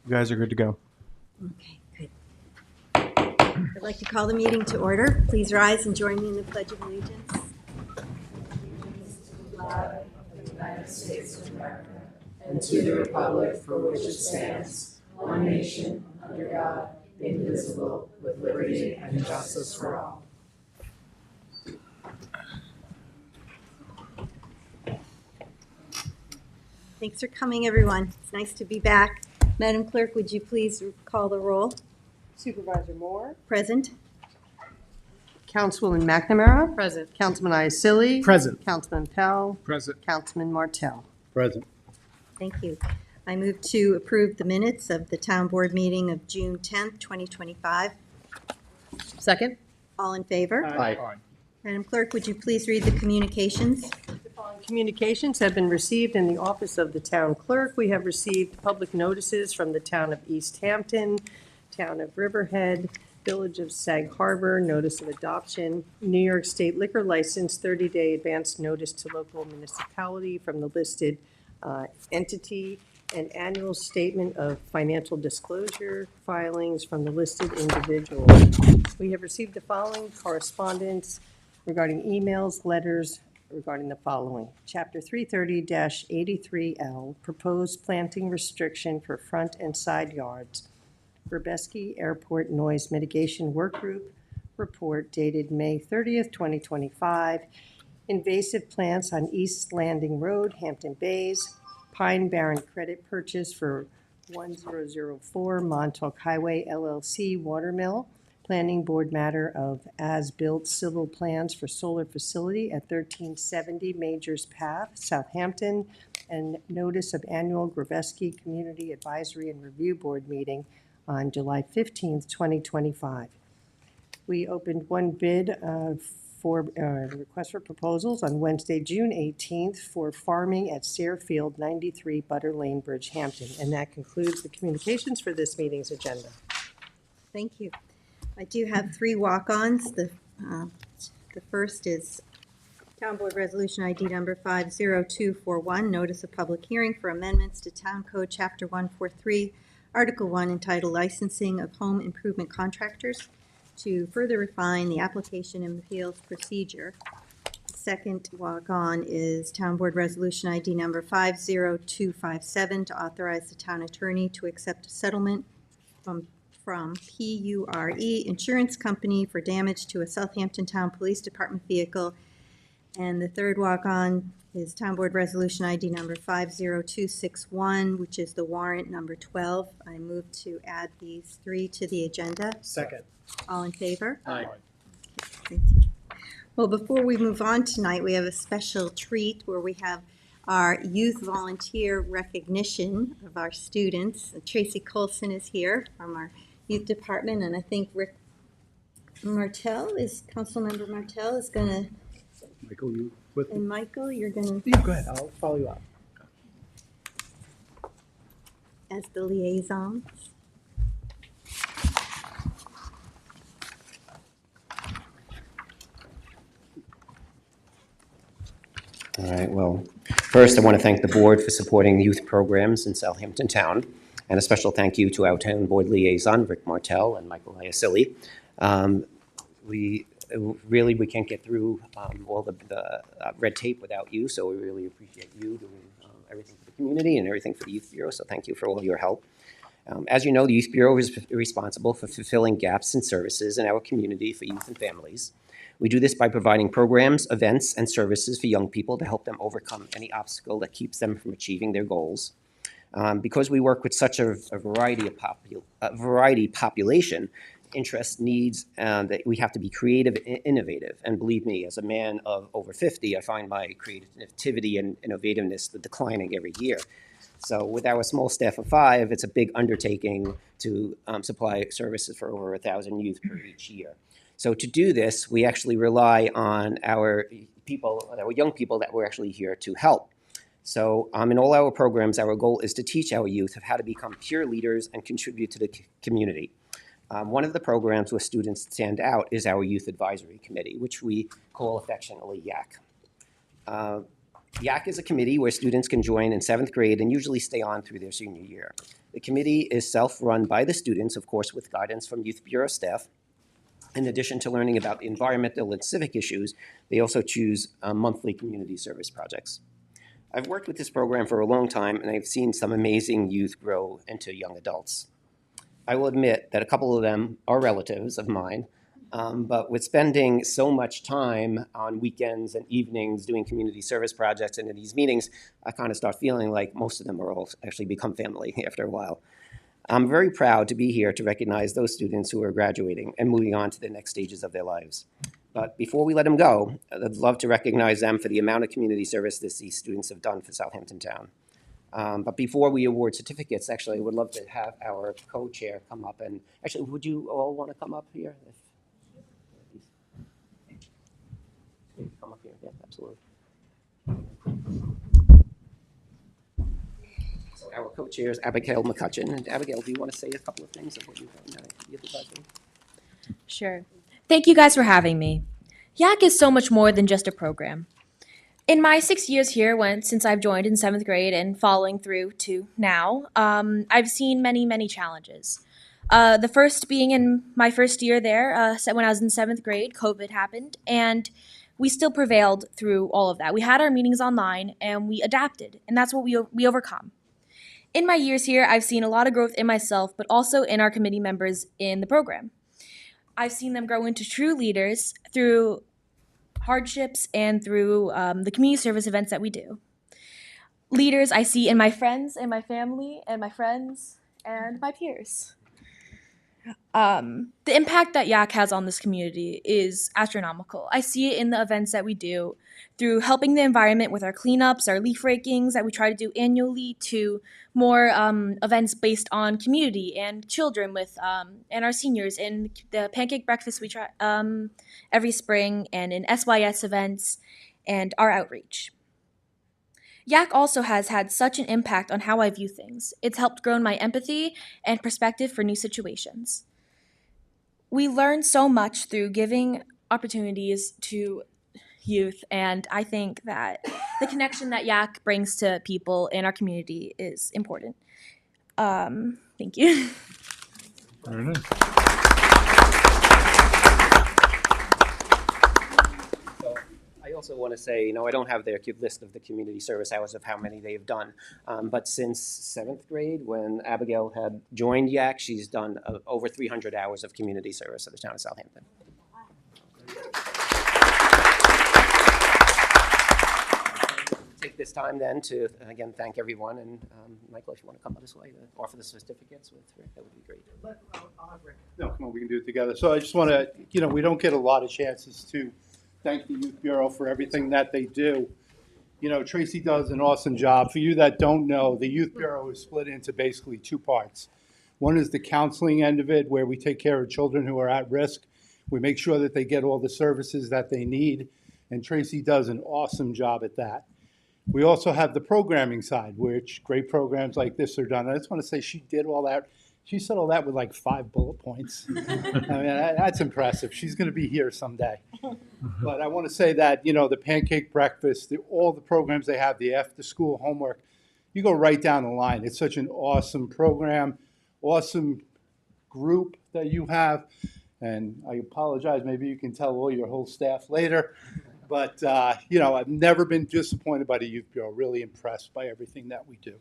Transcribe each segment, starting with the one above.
You guys are good to go. Okay, good. I'd like to call the meeting to order. Please rise and join me in the Pledge of Allegiance. United States of America, and to the republic for which it stands, one nation, under God, indivisible, with liberty and justice for all. Thanks for coming, everyone. It's nice to be back. Madam Clerk, would you please call the roll? Supervisor Moore. Present. Councilwoman McNamara. Present. Councilman Iacilli. Present. Councilman Pell. Present. Councilman Martell. Present. Thank you. I move to approve the minutes of the Town Board meeting of June 10th, 2025. Second. All in favor? Aye. Madam Clerk, would you please read the communications? The following communications have been received in the office of the town clerk. We have received public notices from the town of East Hampton, town of Riverhead, Village of Sag Harbor, notice of adoption, New York State liquor license, 30-day advance notice to local municipality from the listed entity, and annual statement of financial disclosure filings from the listed individual. We have received the following correspondence regarding emails, letters regarding the following. Chapter 330-83L, proposed planting restriction for front and side yards. Verbeski Airport Noise Mitigation Work Group report dated May 30th, 2025. Invasive plants on East Landing Road, Hampton Bays. Pine Barren credit purchase for 1004 Montauk Highway LLC Watermill. Planning board matter of as-built civil plans for solar facility at 1370 Majors Path, Southampton, and notice of annual Verbeski Community Advisory and Review Board meeting on July 15th, 2025. We opened one bid for request for proposals on Wednesday, June 18th for farming at Searfield 93 Butter Lane, Bridgehampton. And that concludes the communications for this meeting's agenda. Thank you. I do have three walk-ons. The first is Town Board Resolution ID number 50241, notice of public hearing for amendments to Town Code Chapter 143, Article 1, entitled Licensing of Home Improvement Contractors, to further refine the application and appeals procedure. The second walk-on is Town Board Resolution ID number 50257, to authorize the town attorney to accept a settlement from PURE Insurance Company for damage to a Southampton Town Police Department vehicle. And the third walk-on is Town Board Resolution ID number 50261, which is the warrant number 12. I move to add these three to the agenda. Second. All in favor? Aye. Thank you. Well, before we move on tonight, we have a special treat where we have our youth volunteer recognition of our students. Tracy Colson is here from our youth department, and I think Rick Martell Councilmember Martell is going to. Michael, you with me? And Michael, you're going to. Yeah, go ahead. I'll follow you up. As the liaisons. All right, well, first I want to thank the board for supporting youth programs in Southampton Town, and a special thank you to our town board liaison, Rick Martell and Michael Iacilli. We can't get through all the red tape without you, so we really appreciate you doing everything for the community and everything for the Youth Bureau, so thank you for all your help. As you know, the Youth Bureau is responsible for fulfilling gaps in services in our community for youth and families. We do this by providing programs, events, and services for young people to help them overcome any obstacle that keeps them from achieving their goals. Because we work with such a variety population, interests, needs, that we have to be creative and innovative. And believe me, as a man of over 50, I find my creativity and innovativeness declining every year. So with our small staff of 5, it's a big undertaking to supply services for over 1,000 youth per each year. So to do this, we actually rely on our young people that we're actually here to help. So in all our programs, our goal is to teach our youth of how to become peer leaders and contribute to the community. One of the programs where students stand out is our Youth Advisory Committee, which we call affectionately YAC. YAC is a committee where students can join in 7th grade and usually stay on through their senior year. The committee is self-run by the students, of course, with guidance from Youth Bureau staff. In addition to learning about environmental and civic issues, they also choose monthly community service projects. I've worked with this program for a long time, and I've seen some amazing youth grow into young adults. I will admit that a couple of them are relatives of mine, but with spending so much time on weekends and evenings doing community service projects and in these meetings, I kind of start feeling like most of them are all actually become family after a while. I'm very proud to be here to recognize those students who are graduating and moving on to the next stages of their lives. But before we let them go, I'd love to recognize them for the amount of community service that these students have done for Southampton Town. But before we award certificates, actually, I would love to have our co-chair come up. And actually, would you all want to come up here? Come up here, yeah, absolutely. So our co-chair is Abigail McCutcheon. And Abigail, do you want to say a couple of things of what you've done? Sure. Thank you guys for having me. YAC is so much more than just a program. In my 6 years here, since I've joined in 7th grade and following through to now, I've seen many, many challenges. The first being in my first year there, when I was in 7th grade, COVID happened, and we still prevailed through all of that. We had our meetings online, and we adapted, and that's what we overcome. In my years here, I've seen a lot of growth in myself, but also in our committee members in the program. I've seen them grow into true leaders through hardships and through the community service events that we do. Leaders I see in my friends and my family and my friends and my peers. The impact that YAC has on this community is astronomical. I see it in the events that we do, through helping the environment with our cleanups, our leaf rakings that we try to do annually, to more events based on community and children with and our seniors in the pancake breakfast we try every spring, and in SYS events and our outreach. YAC also has had such an impact on how I view things. It's helped grow my empathy and perspective for new situations. We learn so much through giving opportunities to youth, and I think that the connection that YAC brings to people in our community is important. Thank you. Very nice. I also want to say, I don't have their list of the community service hours of how many they've done, but since 7th grade, when Abigail had joined YAC, she's done over 300 hours of community service at the town of Southampton. Take this time then to, again, thank everyone, and Michael, if you want to come up this way to offer the certificates with Rick, that would be great. No, come on, we can do it together. So I just want to, we don't get a lot of chances to thank the Youth Bureau for everything that they do. Tracy does an awesome job. For you that don't know, the Youth Bureau is split into basically two parts. One is the counseling end of it, where we take care of children who are at risk. We make sure that they get all the services that they need, and Tracy does an awesome job at that. We also have the programming side, which great programs like this are done. I just want to say she did all that. She said all that with like 5 bullet points. I mean, that's impressive. She's going to be here someday. But I want to say that, the pancake breakfast, all the programs they have, the after-school homework, you go right down the line. It's such an awesome program, awesome group that you have. And I apologize, maybe you can tell all your whole staff later. But, I've never been disappointed by the Youth Bureau, really impressed by everything that we do.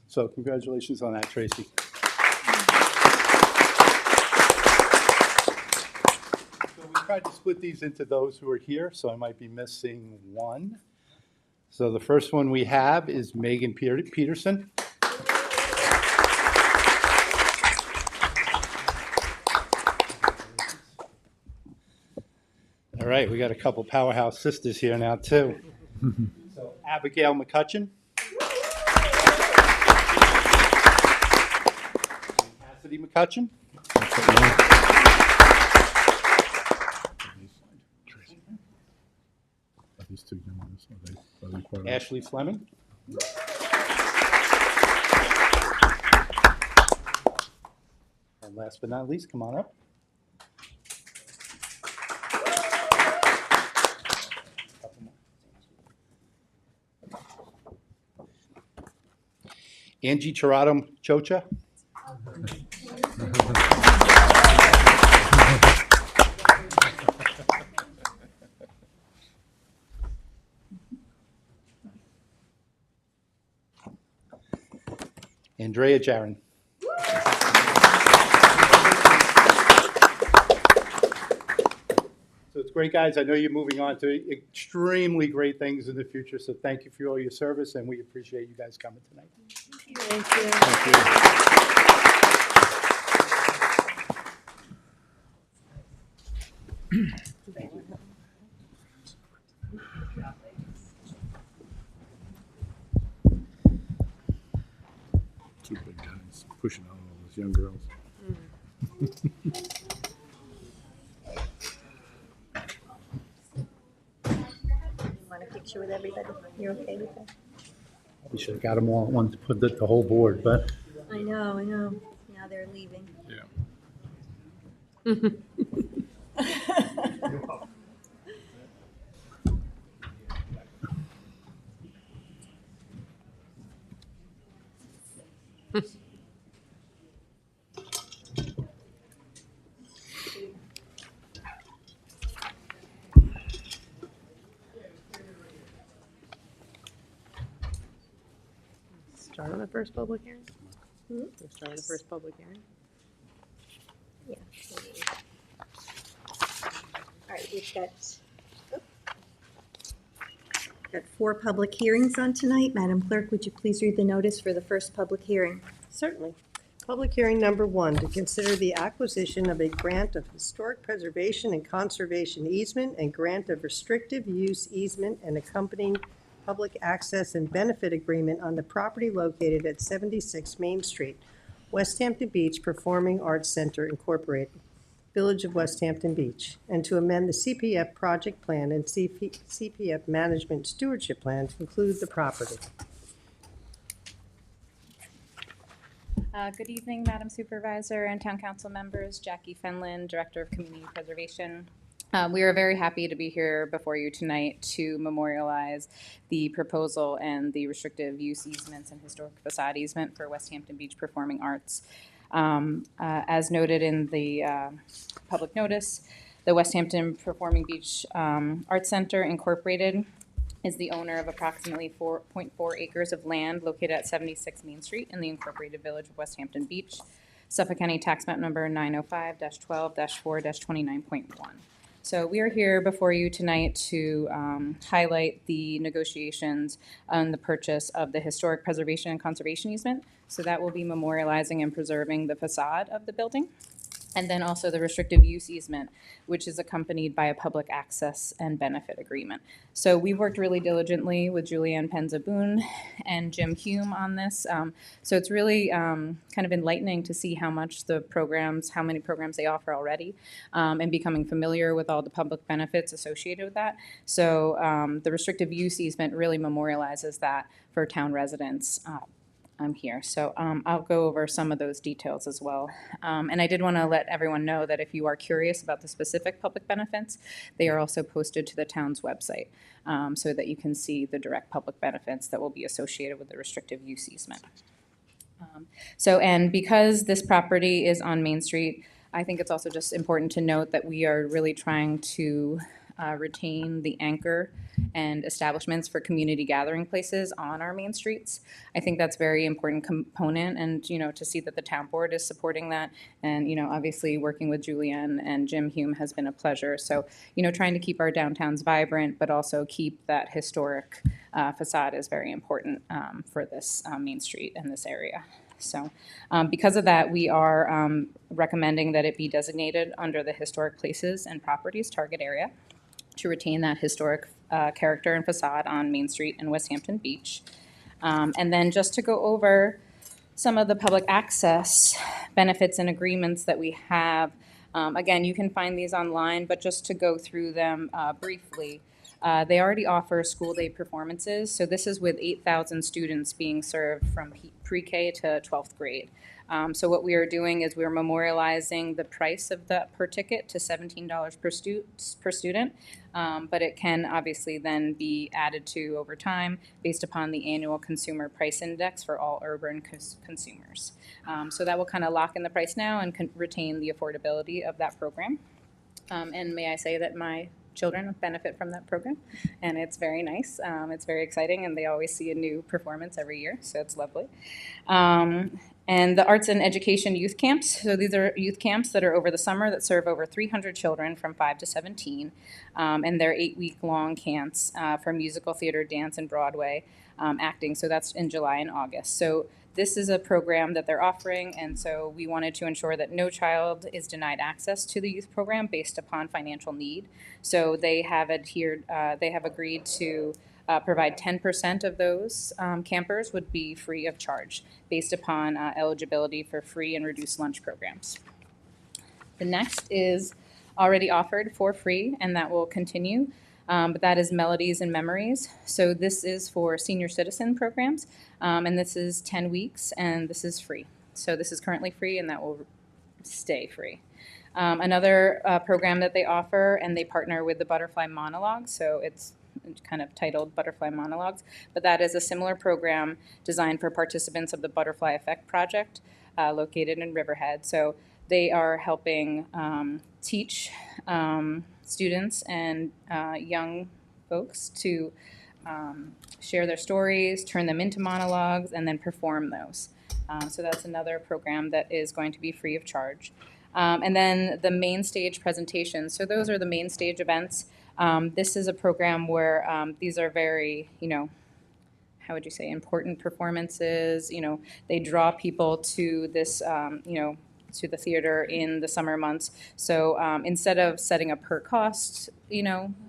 So congratulations on that, Tracy. So we tried to split these into those who are here, so I might be missing one. So the first one we have is Megan Peterson. All right, we got a couple powerhouse sisters here now, too. So Abigail McCutcheon. Cassidy McCutcheon. Ashley Fleming. And last but not least, come on up. Angie Chiratum Chocha. Andrea Jaron. So it's great, guys. I know you're moving on to extremely great things in the future, so thank you for all your service, and we appreciate you guys coming tonight. Thank you. Thank you. Two big guys pushing out all those young girls. Want a picture with everybody? You're okay with that? We should have got them all at once, put the whole board, but I know. Now they're leaving. Yeah. Start on the first public hearing? Start on the first public hearing? Yeah. All right, we've got 4 public hearings on tonight. Madam Clerk, would you please read the notice for the first public hearing? Certainly. Public hearing number 1, to consider the acquisition of a grant of historic preservation and conservation easement and grant of restrictive use easement and accompanying public access and benefit agreement on the property located at 76 Main Street, West Hampton Beach Performing Arts Center Incorporated, Village of West Hampton Beach, and to amend the CPF project plan and CPF management stewardship plan to include the property. Good evening, Madam Supervisor and Town Council members. Jackie Fenlon, Director of Community Preservation. We are very happy to be here before you tonight to memorialize the proposal and the restrictive use easements and historic facade easement for West Hampton Beach Performing Arts. As noted in the public notice, the West Hampton Performing Beach Arts Center Incorporated is the owner of approximately 4.4 acres of land located at 76 Main Street in the incorporated village of West Hampton Beach, Suffolk County Tax Map Number 905-12-4-29.1. So we are here before you tonight to highlight the negotiations on the purchase of the historic preservation and conservation easement. So that will be memorializing and preserving the facade of the building. And then also the restrictive use easement, which is accompanied by a public access and benefit agreement. So we worked really diligently with Julianne Penza-Boone and Jim Hume on this. So it's really kind of enlightening to see how much how many programs they offer already, and becoming familiar with all the public benefits associated with that. So the restrictive use easement really memorializes that for town residents. I'm here. So I'll go over some of those details as well. And I did want to let everyone know that if you are curious about the specific public benefits, they are also posted to the town's website so that you can see the direct public benefits that will be associated with the restrictive use easement. And because this property is on Main Street, I think it's also just important to note that we are really trying to retain the anchor and establishments for community gathering places on our main streets. I think that's a very important component, and to see that the town board is supporting that, and obviously working with Julianne and Jim Hume has been a pleasure. So trying to keep our downtowns vibrant, but also keep that historic facade is very important for this main street and this area. So because of that, we are recommending that it be designated under the historic places and properties target area to retain that historic character and facade on Main Street in West Hampton Beach. And then just to go over some of the public access benefits and agreements that we have. Again, you can find these online, but just to go through them briefly. They already offer school day performances, so this is with 8,000 students being served from pre-K to 12th grade. So what we are doing is we're memorializing the price of the per ticket to $17 per student, but it can obviously then be added to over time based upon the annual consumer price index for all urban consumers. So that will kind of lock in the price now and retain the affordability of that program. And may I say that my children benefit from that program, and it's very nice. It's very exciting, and they always see a new performance every year, so it's lovely. And the Arts and Education Youth Camps. So these are youth camps that are over the summer that serve over 300 children from 5 to 17, and they're 8-week-long camps for musical theater, dance, and Broadway acting. So that's in July and August. So this is a program that they're offering, and so we wanted to ensure that no child is denied access to the youth program based upon financial need. So they have agreed to provide 10% of those campers would be free of charge based upon eligibility for free and reduced lunch programs. The next is already offered for free, and that will continue. But that is Melodies and Memories. So this is for senior citizen programs, and this is 10 weeks, and this is free. So this is currently free, and that will stay free. Another program that they offer, and they partner with the Butterfly Monologue, so it's kind of titled Butterfly Monologues, but that is a similar program designed for participants of the Butterfly Effect Project located in Riverhead. So they are helping teach students and young folks to share their stories, turn them into monologues, and then perform those. So that's another program that is going to be free of charge. And then the main stage presentations. So those are the main stage events. This is a program where these are very, how would you say, important performances. They draw people to this, to the theater in the summer months. So instead of setting a per cost,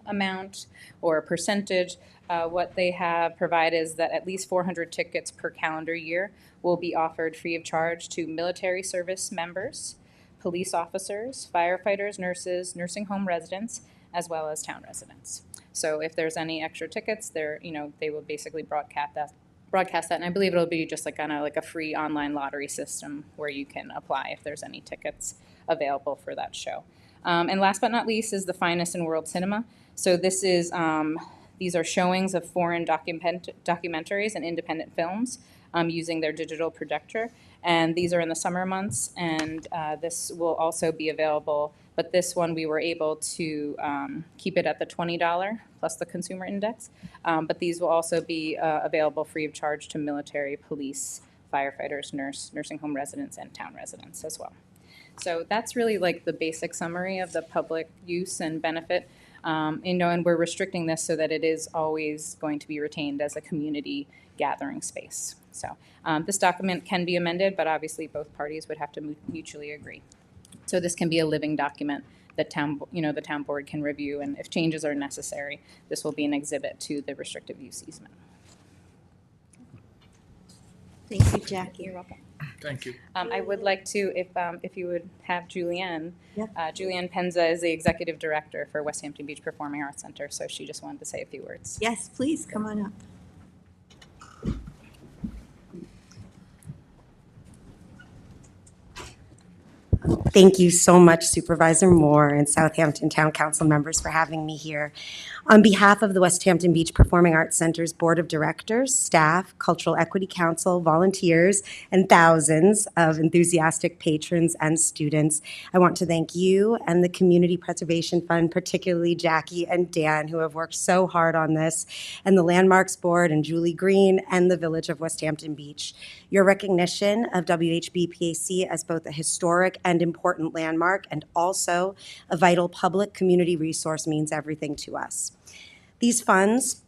amount or a percentage, what they have provided is that at least 400 tickets per calendar year will be offered free of charge to military service members, police officers, firefighters, nurses, nursing home residents, as well as town residents. So if there's any extra tickets, they will basically broadcast that, and I believe it'll be just like a free online lottery system where you can apply if there's any tickets available for that show. And last but not least is the Finest in World Cinema. So this is these are showings of foreign documentaries and independent films using their digital projector, and these are in the summer months, and this will also be available. But this one we were able to keep it at the $20 plus the consumer index. But these will also be available free of charge to military, police, firefighters, nursing home residents, and town residents as well. So that's really like the basic summary of the public use and benefit. And we're restricting this so that it is always going to be retained as a community gathering space. So this document can be amended, but obviously both parties would have to mutually agree. So this can be a living document that the town board can review, and if changes are necessary, this will be an exhibit to the restrictive use easement. Thank you, Jackie. You're welcome. Thank you. I would like to, if you would have Julianne. Yeah. Julianne Penza is the executive director for West Hampton Beach Performing Arts Center, so she just wanted to say a few words. Yes, please, come on up. Thank you so much, Supervisor Moore and Southampton Town Council members, for having me here. On behalf of the West Hampton Beach Performing Arts Center's Board of Directors, staff, Cultural Equity Council, volunteers, and thousands of enthusiastic patrons and students, I want to thank you and the Community Preservation Fund, particularly Jackie and Dan, who have worked so hard on this, and the Landmarks Board and Julie Green and the Village of West Hampton Beach. Your recognition of WHBPAC as both a historic and important landmark and also a vital public community resource means everything to us. These funds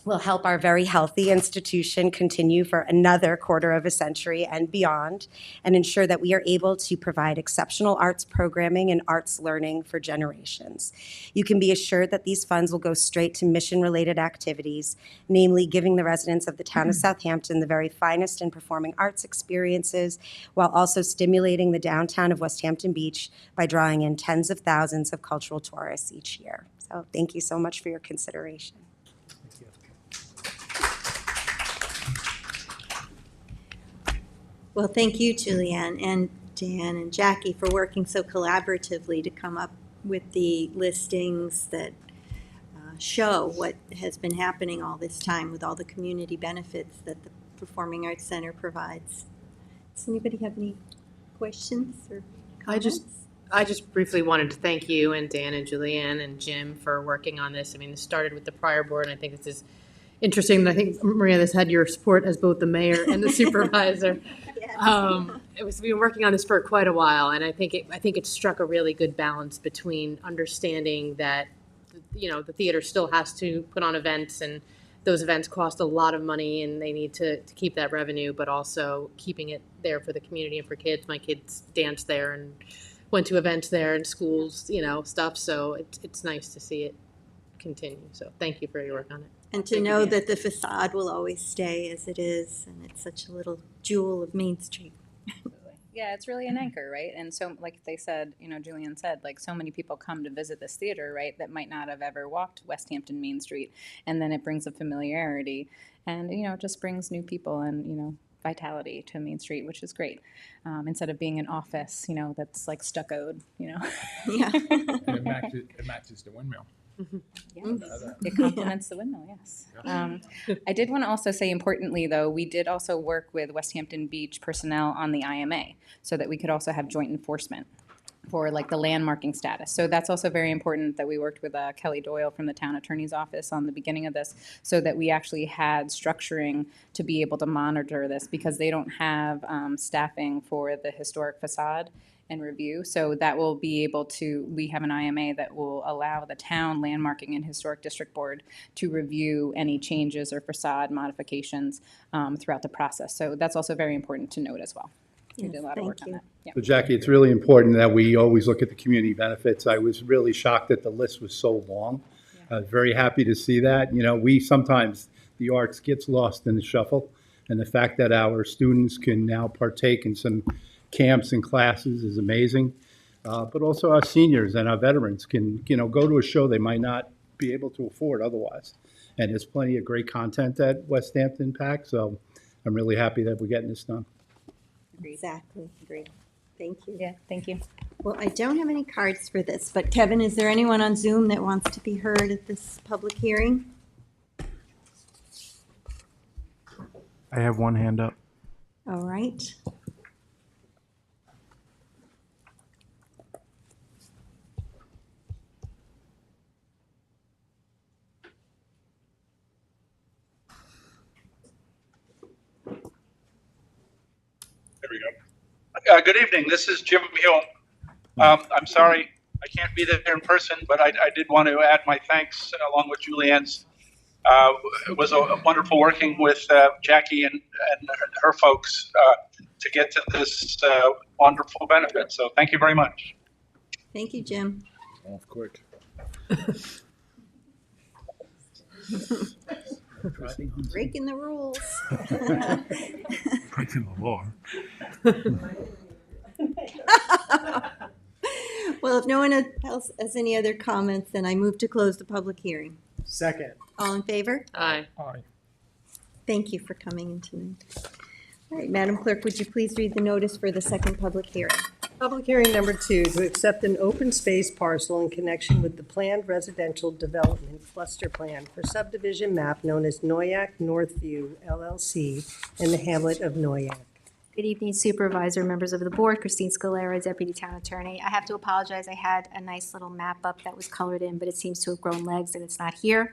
will help our very healthy institution continue for another quarter of a century and beyond, and ensure that we are able to provide exceptional arts programming and arts learning for generations. You can be assured that these funds will go straight to mission-related activities, namely giving the residents of the town of Southampton the very finest in performing arts experiences, while also stimulating the downtown of West Hampton Beach by drawing in tens of thousands of cultural tourists each year. So So thank you so much for your consideration. Well, thank you, Julianne and Dan and Jackie, for working so collaboratively to come up with the listings that show what has been happening all this time with all the community benefits that the Performing Arts Center provides. Does anybody have any questions or comments? I just briefly wanted to thank you and Dan and Julianne and Jim for working on this. I mean, it started with the prior board, and I think this is interesting. I think, Maria, this had your support as both the mayor and the supervisor. We've been working on this for quite a while, and I think it struck a really good balance between understanding that, you know, the theater still has to put on events, and those events cost a lot of money, and they need to keep that revenue, but also keeping it there for the community and for kids. My kids danced there and went to events there and schools, you know, stuff. So it's nice to see it continue. So thank you for your work on it. And to know that the facade will always stay as it is, and it's such a little jewel of Main Street. Yeah, it's really an anchor, right? And so, like they said, you know, Julianne said, like, so many people come to visit this theater, right, that might not have ever walked West Hampton Main Street. And then it brings a familiarity and, you know, it just brings new people and, you know, vitality to Main Street, which is great. Instead of being an office, you know, that's like stuccoed, you know. Yeah. And it matches the windmill. Yes. It complements the windmill, yes. I did want to also say, importantly, though, we did also work with West Hampton Beach personnel on the IMA so that we could also have joint enforcement for like the landmarking status. So that's also very important that we worked with Kelly Doyle from the town attorney's office on the beginning of this so that we actually had structuring to be able to monitor this because they don't have staffing for the historic facade and review. So that will be able to, we have an IMA that will allow the town landmarking and historic district board to review any changes or facade modifications throughout the process. So that's also very important to note as well. We did a lot of work on that. Yeah. So Jackie, it's really important that we always look at the community benefits. I was really shocked that the list was so long. I was very happy to see that. You know, we sometimes, the arts gets lost in the shuffle. And the fact that our students can now partake in some camps and classes is amazing. But also our seniors and our veterans can, you know, go to a show they might not be able to afford otherwise. And there's plenty of great content at West Hampton PAC. So I'm really happy that we're getting this done. Exactly. Agreed. Thank you. Yeah, thank you. Well, I don't have any cards for this, but Kevin, is there anyone on Zoom that wants to be heard at this public hearing? I have one hand up. All right. There we go. Good evening. This is Jim Mule. I'm sorry I can't be there in person, but I did want to add my thanks along with Julianne's. It was a wonderful working with Jackie and her folks to get to this wonderful benefit. So thank you very much. Thank you, Jim. Off quick. Breaking the rules. Breaking the law. Well, if no one else has any other comments, then I move to close the public hearing. Second. All in favor? Aye. Aye. Thank you for coming in tonight. All right, Madam Clerk, would you please read the notice for the second public hearing? Public hearing number 2, to accept an open space parcel in connection with the planned residential development cluster plan for subdivision map known as Noyak Northview LLC in the hamlet of Noyak. Good evening, Supervisor, members of the board. Christine Scalera, Deputy Town Attorney. I have to apologize. I had a nice little map up that was colored in, but it seems to have grown legs and it's not here.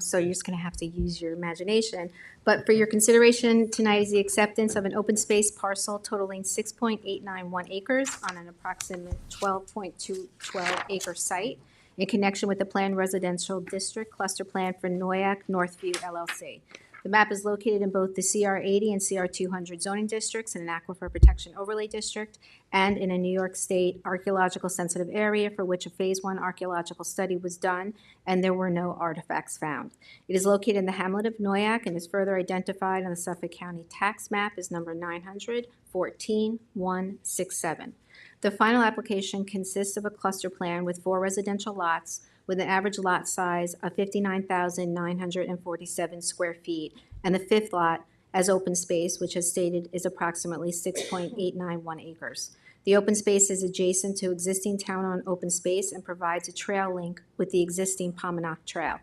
So you're just going to have to use your imagination. But for your consideration tonight is the acceptance of an open space parcel totaling 6.891 acres on an approximate 12.212 acre site in connection with the planned residential district cluster plan for Noyak Northview LLC. The map is located in both the CR 80 and CR 200 zoning districts in an aquifer protection overlay district and in a New York State archaeological sensitive area for which a phase 1 archaeological study was done and there were no artifacts found. It is located in the hamlet of Noyak and is further identified on the Suffolk County tax map as number 900-14167. The final application consists of a cluster plan with 4 residential lots with an average lot size of 59,947 square feet, and the fifth lot as open space, which as stated is approximately 6.891 acres. The open space is adjacent to existing town-owned open space and provides a trail link with the existing Pominock Trail.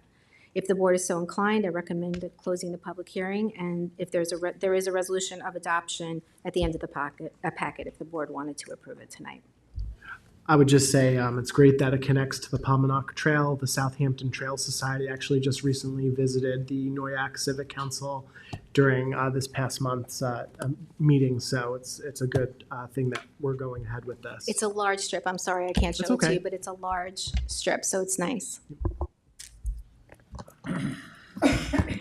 If the board is so inclined, I recommend closing the public hearing, and if there is a resolution of adoption at the end of the packet if the board wanted to approve it tonight. I would just say it's great that it connects to the Pominock Trail. The Southampton Trail Society actually just recently visited the Noyak Civic Council during this past month's meeting, so it's a good thing that we're going ahead with this. It's a large strip. I'm sorry I can't show That's it to okay. you, but it's a large strip, so it's nice. Okay,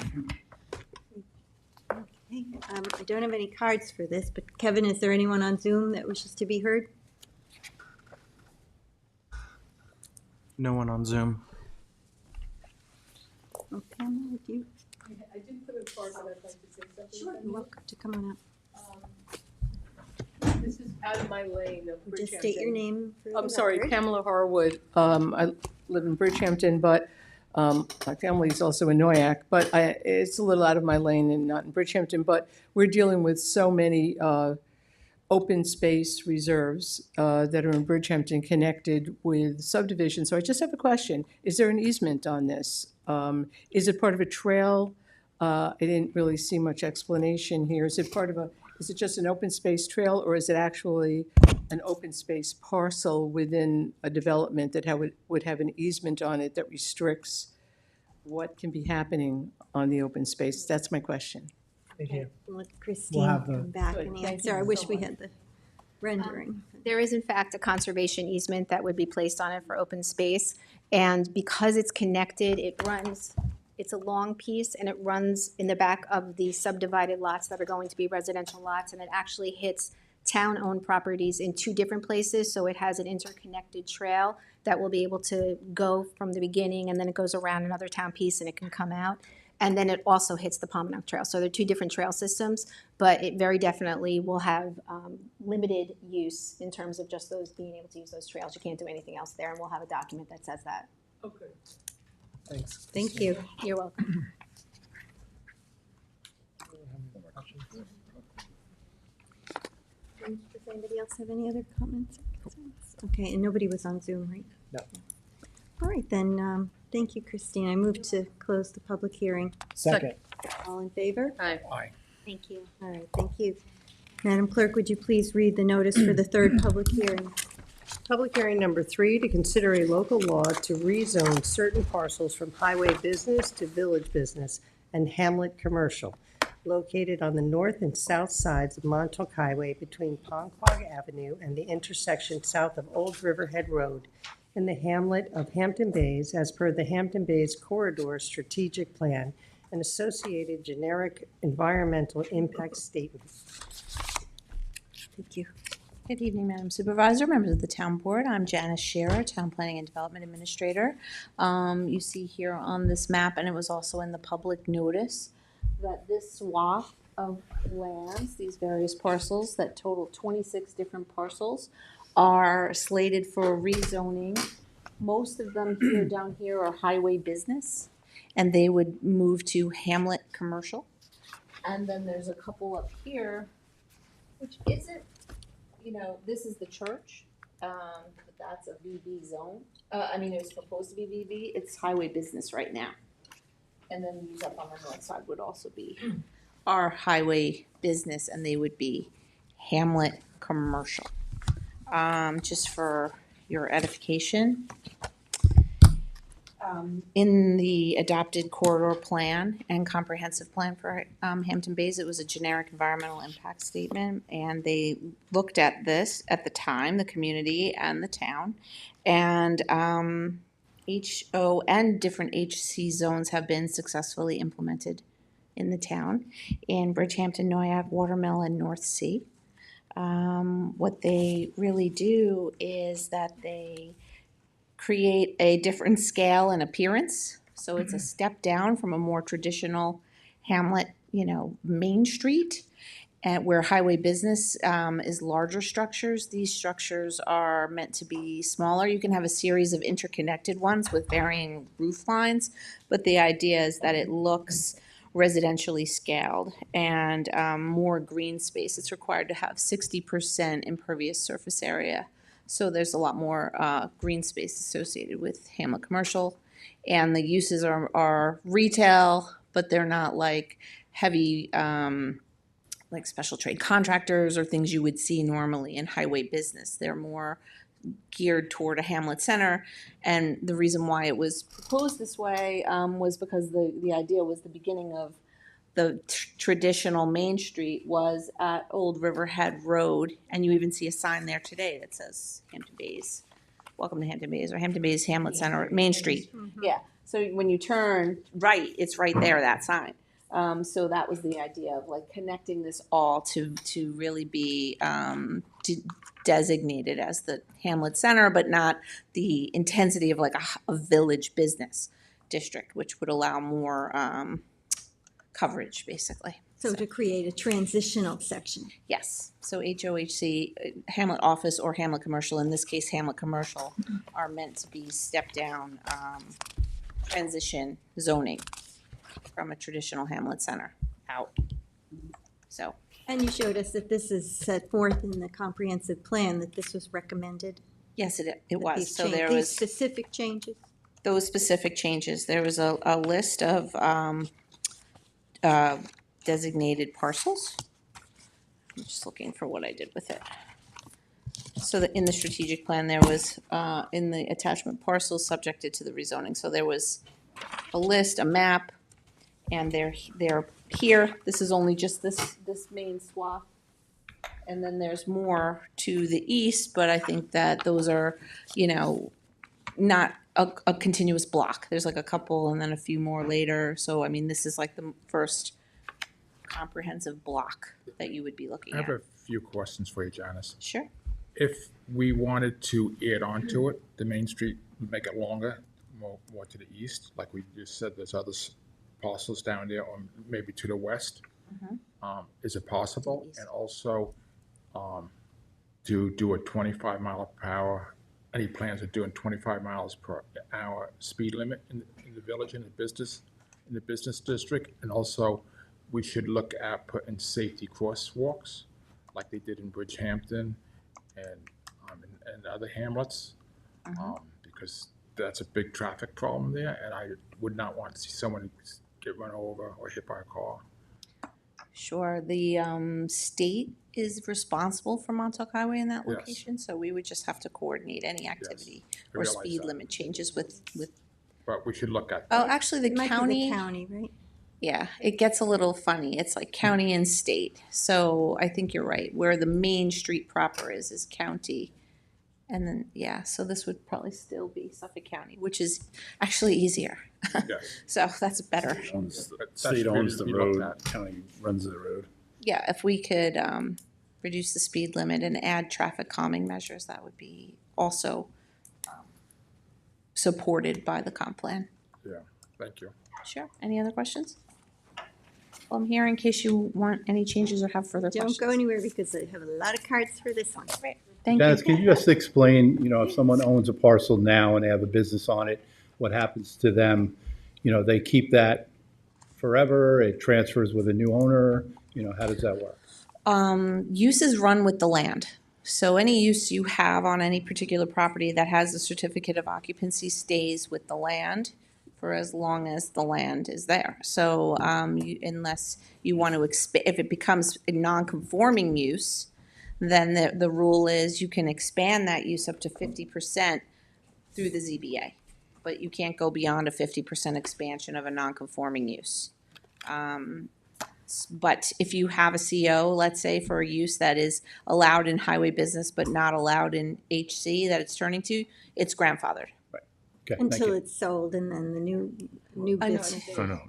I don't have any cards for this, but Kevin, is there anyone on Zoom that wishes to be heard? No one on Zoom. Okay, Pamela, do you? I did put a card, but I'd like to say something. Sure, you're welcome to come on up. This is out of my lane of Bridgehampton. Just state your name for the I'm sorry, record. Pamela Harwood. I live in Bridgehampton, but my family is also in Noyak, but it's a little out of my lane and not in Bridgehampton, but we're dealing with so many open space reserves that are in Bridgehampton connected with subdivisions. So I just have a question. Is there an easement on this? Is it part of a trail? I didn't really see much explanation here. Is it just an open space trail, or is it actually an open space parcel within a development that would have an easement on it that restricts what can be happening on the open space? That's my question. Thank you. Let Christine have the- come back Good, and thank answer. you I wish so we much. had the rendering. There is in fact a conservation easement that would be placed on it for open space. And because it's connected, it's a long piece and it runs in the back of the subdivided lots that are going to be residential lots. And it actually hits town-owned properties in two different places. So it has an interconnected trail that will be able to go from the beginning, and then it goes around another town piece and it can come out. And then it also hits the Pominock Trail. So they're two different trail systems, but it very definitely will have limited use in terms of just those being able to use those trails. You can't do anything else there, and we'll have a document that says that. Okay. Thanks. Thank you. You're welcome. Does anybody else have any other comments or concerns? Okay, and nobody was on Zoom, right? No. All right, then, thank you, Christine. I move to close the public hearing. Second. All in favor? Hi. Thank you. All right, thank you. Madam Clerk, would you please read the notice for the third public hearing? Public hearing number 3, to consider a local law to rezone certain parcels from highway business to village business and hamlet commercial, located on the north and south sides of Montauk Highway between Ponquag Avenue and the intersection south of Old Riverhead Road in the hamlet of Hampton Bays, as per the Hampton Bays Corridor Strategic Plan and associated generic environmental impact statement. Thank you. Good evening, Madam Supervisor, members of the Town Board. I'm Janice Scherer, Town Planning and Development Administrator. You see here on this map, and it was also in the public notice, that this swath of lands, these various parcels that total 26 different parcels, are slated for rezoning. Most of them here down here are highway business, and they would move to hamlet commercial. And then there's a couple up here, which isn't, this is the church, but that's a VB zone. It was supposed to be VB, it's highway business right now. And then these up on the north side would also be our highway business, and they would be hamlet commercial. Just for your edification, in the adopted corridor plan and comprehensive plan for Hampton Bays, it was a generic environmental impact statement, and they looked at this at the time, the community and the town, and HO and different HC zones have been successfully implemented in the town in Bridgehampton, Noyak, Watermill, and North Sea. What they really do is that they create a different scale and appearance. So it's a step down from a more traditional hamlet, Main Street. and where highway business is larger structures, these structures are meant to be smaller. You can have a series of interconnected ones with varying roof lines, but the idea is that it looks residentially scaled and more green space. It's required to have 60% impervious surface area. So there's a lot more green space associated with Hamlet Commercial. And the uses are retail, but they're not like heavy, like special trade contractors or things you would see normally in highway business. They're more geared toward a hamlet center. And the reason why it was proposed this way was because the idea was the beginning of the traditional Main Street was at Old Riverhead Road. And you even see a sign there today that says Hampton Bays. Welcome to Hampton Bays, or Hampton Bays Hamlet Center, Main Street. Yeah, so when you turn right, it's right there, that sign. So that was the idea of like connecting this all to really be designated as the Hamlet Center, but not the intensity of like a village business district, which would allow more coverage, basically. So to create a transitional section. Yes, so HOHC, Hamlet Office or Hamlet Commercial, in this case Hamlet Commercial, are meant to be step-down transition zoning from a traditional Hamlet Center out. So. And you showed us that this is set forth in the comprehensive plan, that this was recommended. Yes, it was. These So there these was specific changes. those specific changes. There was a list of designated parcels. I'm just looking for what I did with it. So that in the strategic plan, there was, in the attachment parcels subjected to the rezoning. So there was a list, a map, and they're here. This is only just this main swath. And then there's more to the east, but I think that those are, not a continuous block. There's like a couple and then a few more later. So, I mean, this is like the first comprehensive block that you would be looking I at. have a few questions for you, Janice. Sure. If we wanted to add on to it, the Main Street, make it longer, more to the east, like we just said, there's other parcels down there, or maybe to the west. Is it possible? And also, to do a 25 mile per hour, any plans of doing 25 miles per hour speed limit in the village, in the business district? And also, we should look at putting safety crosswalks like they did in Bridgehampton and other hamlets, because that's a big traffic problem there, and I would not want to see someone get run over or hit by a car. Sure. The state is responsible for Montauk Highway in that Yes. location, so we would just have to coordinate any activity I or realize speed that. limit changes with. But we should look at Oh, that. actually, the It might be county. the county, right? Yeah, it gets a little funny. It's like county and state. So I think you're right. Where the main street proper is county. And then, yeah, so this would probably still be Suffolk County, which is actually easier. Yes. So that's better. State owns the road, county runs the road. Yeah, if we could reduce the speed limit and add traffic calming measures, that would be also supported by the comp plan. Yeah, thank you. Sure. Any other questions? Well, I'm here in case you want any changes or have further questions. Don't go anywhere because I have a lot of cards for this one. Great. Thank Dennis, you. can you just explain, if someone owns a parcel now and they have a business on it, what happens to them? They keep that forever, it transfers with a new owner, how does that work? Uses run with the land. So any use you have on any particular property that has a certificate of occupancy stays with the land for as long as the land is there. So unless you want to if it becomes a non-conforming use, then the rule is you can expand that use up to 50% through the ZBA. But you can't go beyond a 50% expansion of a non-conforming use. But if you have a CO, let's say for a use that is allowed in highway business but not allowed in HC that it's turning to, it's grandfathered. Okay, thank Until you. it's sold and then the new business. Oh, no.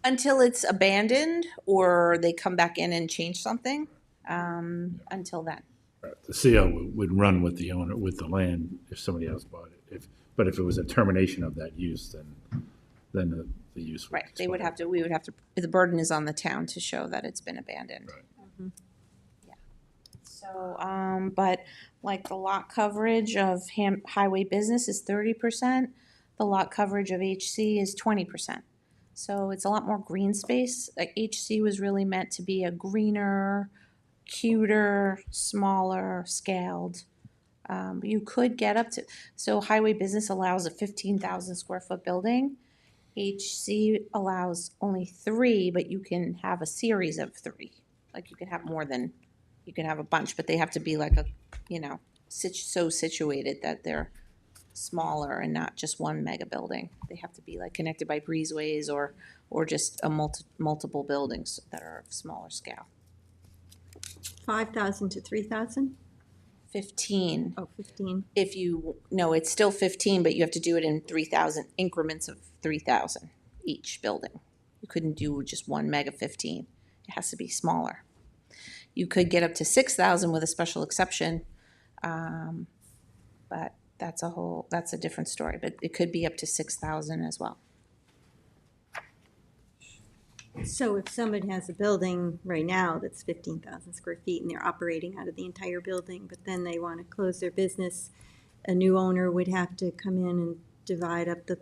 Until it's abandoned or they come back in and change something, until then. The CO would run with the owner, with the land, if somebody else bought it. But if it was a termination of that use, then the use would Right, we would expire. have to, the burden is on the town to show that it's been abandoned. So, but like the lot coverage of highway business is 30%. The lot coverage of HC is 20%. So it's a lot more green space. Like HC was really meant to be a greener, cuter, smaller, scaled. You could get up to, so highway business allows a 15,000 square foot building. HC allows only 3, but you can have a series of 3. Like you can have more than, you can have a bunch, but they have to be like a, so situated that they're smaller and not just one mega building. They have to be like connected by breezeways or just a multiple buildings that are of smaller scale. 5,000 to 3,000? 15. Oh, 15. If you, no, it's still 15, but you have to do it in 3,000 increments of 3,000 each building. You couldn't do just one mega 15. It has to be smaller. You could get up to 6,000 with a special exception, but that's a different story. But it could be up to 6,000 as well. So if someone has a building right now that's 15,000 square feet and they're operating out of the entire building, but then they want to close their business, a new owner would have to come in and divide up the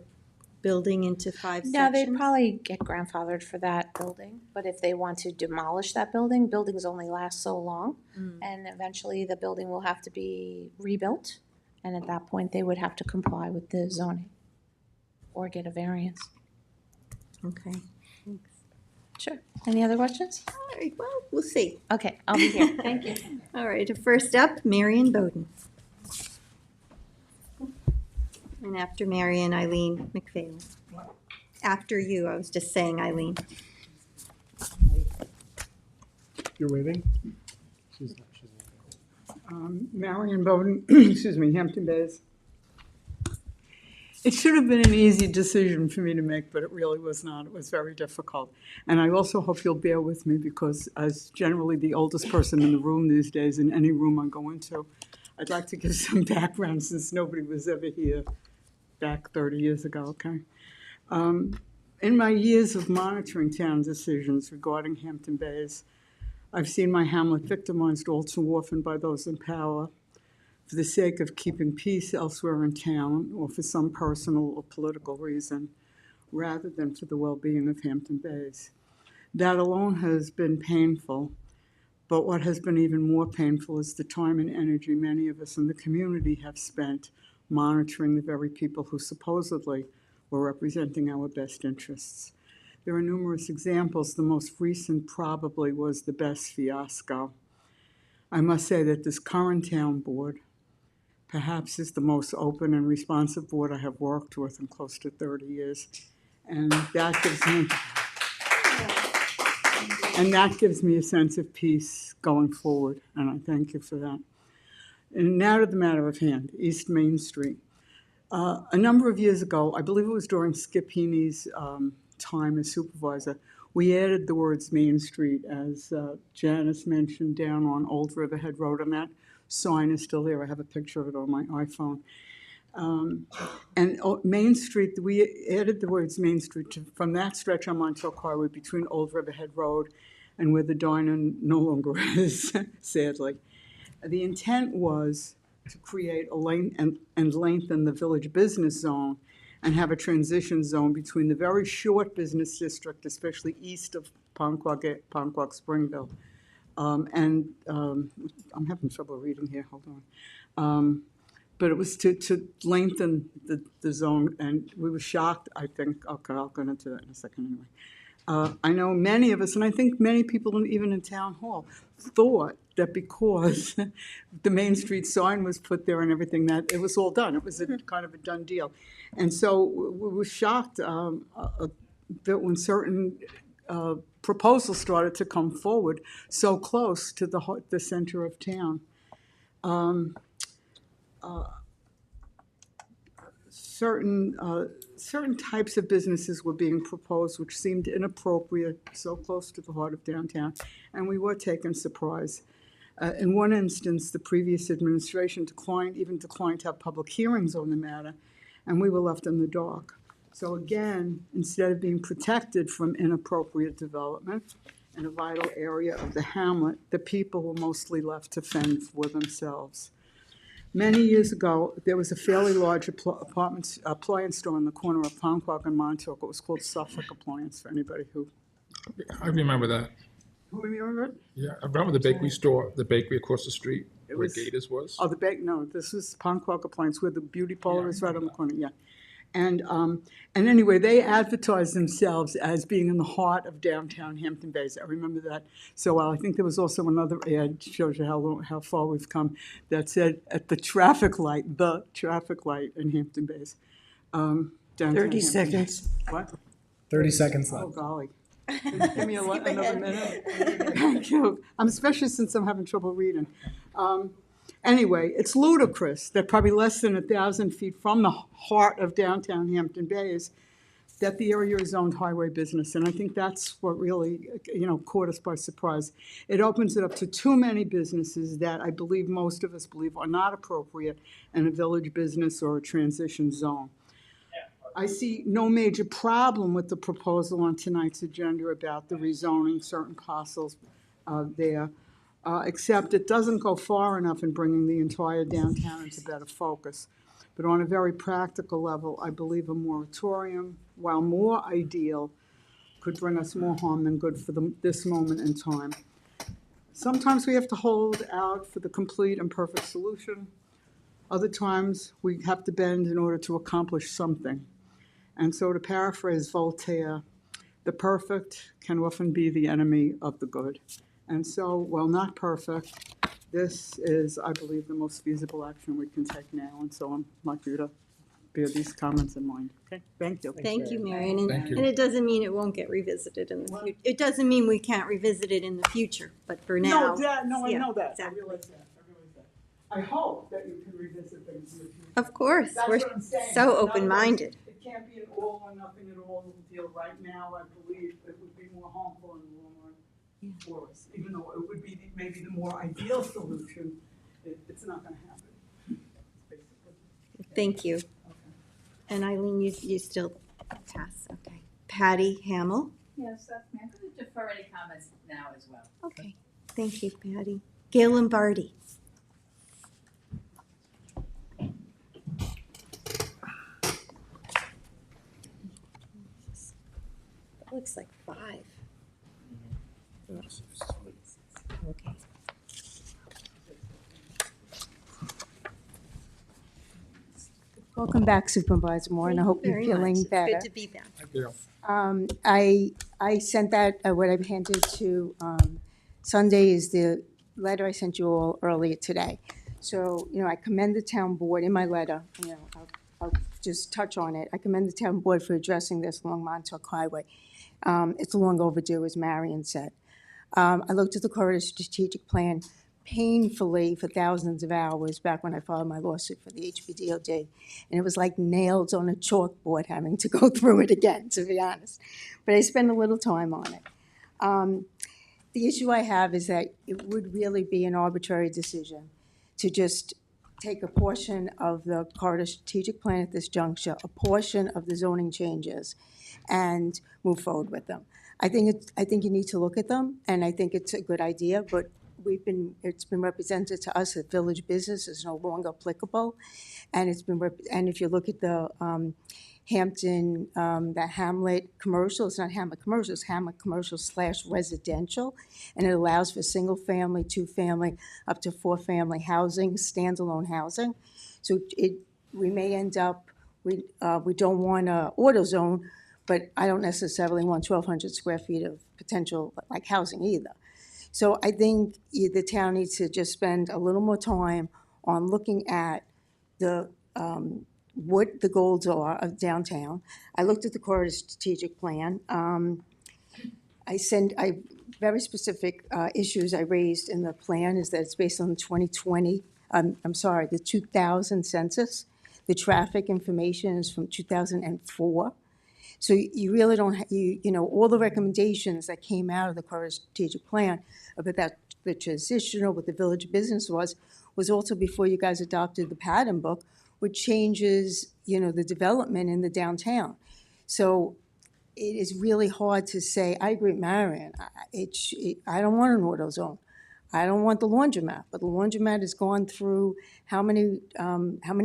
building into 5 sections? No, they'd probably get grandfathered for that building. But if they want to demolish that building, buildings only last so long. And eventually the building will have to be rebuilt. And at that point, they would have to comply with the zoning or get a variance. Okay, thanks. Sure. Any other questions? All right, well, we'll see. Okay, I'll be here. Thank you. All right, first up, Marion Bowden. And after Marion, Eileen McPhail. After you, I was just saying Eileen. You're waving? Marion Bowden, excuse me, Hampton Bays. It should have been an easy decision for me to make, but it really was not. It was very difficult. And I also hope you'll bear with me because as generally the oldest person in the room these days, in any room I go into, I'd like to give some background since nobody was ever here back 30 years ago, okay? In my years of monitoring town decisions regarding Hampton Bays, I've seen my hamlet victimized all too often by those in power for the sake of keeping peace elsewhere in town or for some personal or political reason, rather than for the well-being of Hampton Bays. That alone has been painful, but what has been even more painful is the time and energy many of us in the community have spent monitoring the very people who supposedly were representing our best interests. There are numerous examples. The most recent probably was the Best fiasco. I must say that this current town board perhaps is the most open and responsive board I have worked with in close to 30 years. And that gives me a sense of peace going forward, and I thank you for that. And now to the matter of hand, East Main Street. A number of years ago, I believe it was during Skip Heaney's time as supervisor, we added the words Main Street, as Janice mentioned, down on Old Riverhead Road, and that sign is still there. I have a picture of it on my iPhone. Main Street, we added the words Main Street from that stretch on Montauk Highway between Old Riverhead Road and where the diner no longer is, sadly. The intent was to create a lane and lengthen the village business zone and have a transition zone between the very short business district, especially east of Ponquag Springville. I'm having trouble reading here, hold on. But it was to lengthen the zone, and we were shocked, I think. Okay, I'll go into that in a second anyway. I know many of us, and I think many people even in Town Hall, thought that because the Main Street sign was put there and everything, that it was all done. It was a kind of a done deal. And so we were shocked that when certain proposals started to come forward so close to the center of town. Certain types of businesses were being proposed which seemed inappropriate, so close to the heart of downtown, and we were taken surprise. In one instance, the previous administration declined to have public hearings on the matter, and we were left in the dark. So again, instead of being protected from inappropriate development, in a vital area of the hamlet, the people were mostly left to fend for themselves. Many years ago, there was a fairly large appliance store on the corner of Ponquag and Montauk. It was called Suffolk Appliance, for anybody who I remember that. Who remember it? Yeah, I remember the bakery store, the bakery across the street It where was- Gators was. Oh, no, this is Ponquag Appliance, where the beauty parlor is right on the corner, yeah. And anyway, they advertised themselves as being in the heart of downtown Hampton Bays. I remember that so well. I think there was also another ad, shows you how far we've come, that said, at the traffic light in Hampton Bays. Downtown 30 Hampton. seconds. What? 30 seconds left. Oh, golly. Give me another minute. Thank you. Especially since I'm having trouble reading. Anyway, it's ludicrous that probably less than 1,000 feet from the heart of downtown Hampton Bays, that the area is zoned highway business. And I think that's what really, caught us by surprise. It opens it up to too many businesses that I believe most of us believe are not appropriate in a village business or a transition zone. I see no major problem with the proposal on tonight's agenda about the rezoning certain parcels there, except it doesn't go far enough in bringing the entire downtown into better focus. But on a very practical level, I believe a moratorium, while more ideal, could bring us more harm than good for this moment in time. Sometimes we have to hold out for the complete and perfect solution. Other times, we have to bend in order to accomplish something. And so, to paraphrase Voltaire, the perfect can often be the enemy of the good. And so, while not perfect, this is, I believe, the most feasible action we can take now. And so I'd like you to bear these comments in mind. Okay, thank you. Thank you, Marion. And, Thank you. and it doesn't mean it won't get revisited in the future. It doesn't mean we can't revisit it in the future, but for now. I know that. Exactly. I realize that. I hope that you can revisit things in the future. Of course, That's we're what I'm saying. so In other words, open-minded. It can't be an all or nothing at all deal right now. I believe it would be more harmful in the long run for us. Even though it would be maybe the more ideal solution, it's not going to happen. Basically. Thank you. And Eileen, you still pass, okay. Patty Hamill? Yes, that's me. I'm going to defer any comments now as well. Okay, thank you, Patty. Gail Lombardi? That looks like 5. Okay. Welcome back, Supervisor Moore, and I hope you're Very much. feeling It's better. good to be back. I sent that, what I've handed to Sunday is the letter I sent you all earlier today. So, I commend the town board in my letter, I'll just touch on it. I commend the town board for addressing this along Montauk Highway. It's long overdue, as Marion said. I looked at the corridor strategic plan painfully for thousands of hours back when I filed my lawsuit for the HBDOD. And it was like nails on a chalkboard having to go through it again, to be honest. But I spent a little time on it. The issue I have is that it would really be an arbitrary decision to just take a portion of the corridor strategic plan at this juncture, a portion of the zoning changes, and move forward with them. I think you need to look at them, and I think it's a good idea, but it's been represented to us that village business is no longer applicable, and and if you look at the Hampton, the Hamlet commercial, it's not Hamlet commercial, it's Hamlet commercial / residential, and it allows for single family, 2-family, up to 4-family housing, standalone housing. So we may end up, we don't want a auto zone, but I don't necessarily want 1,200 square feet of potential like housing either. So I think the town needs to just spend a little more time on looking at what the goals are of downtown. I looked at the corridor strategic plan. Very specific issues I raised in the plan is that it's based on the 2000 census. The traffic information is from 2004. So you really don't, all the recommendations that came out of the corridor strategic plan about that, the transitional, what the village business was also before you guys adopted the pattern book, which changes, the development in the downtown. So it is really hard to say, I agree with Marion, I don't want an auto zone. I don't want the laundromat, but the laundromat has gone through how many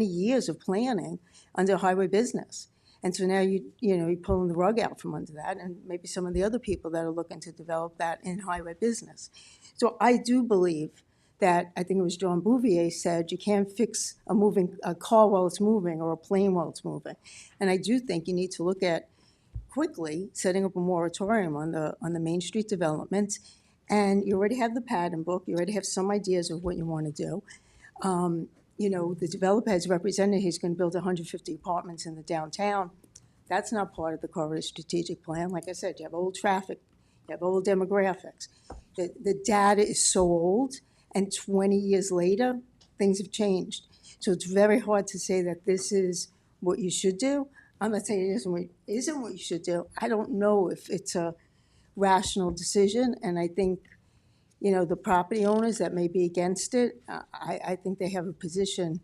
years of planning under highway business? And so now you're pulling the rug out from under that, and maybe some of the other people that are looking to develop that in highway business. So I do believe that, I think it was John Bouvier said, you can't fix a car while it's moving or a plane while it's moving. And I do think you need to look at quickly setting up a moratorium on the Main Street developments. And you already have the pattern book, you already have some ideas of what you want to do. The developer has represented he's going to build 150 apartments in the downtown. That's not part of the corridor strategic plan. Like I said, you have old traffic, you have old demographics. The data is so old, and 20 years later, things have changed. So it's very hard to say that this is what you should do. I'm not saying it isn't what you should do. I don't know if it's a rational decision, and I think, the property owners that may be against it, I think they have a position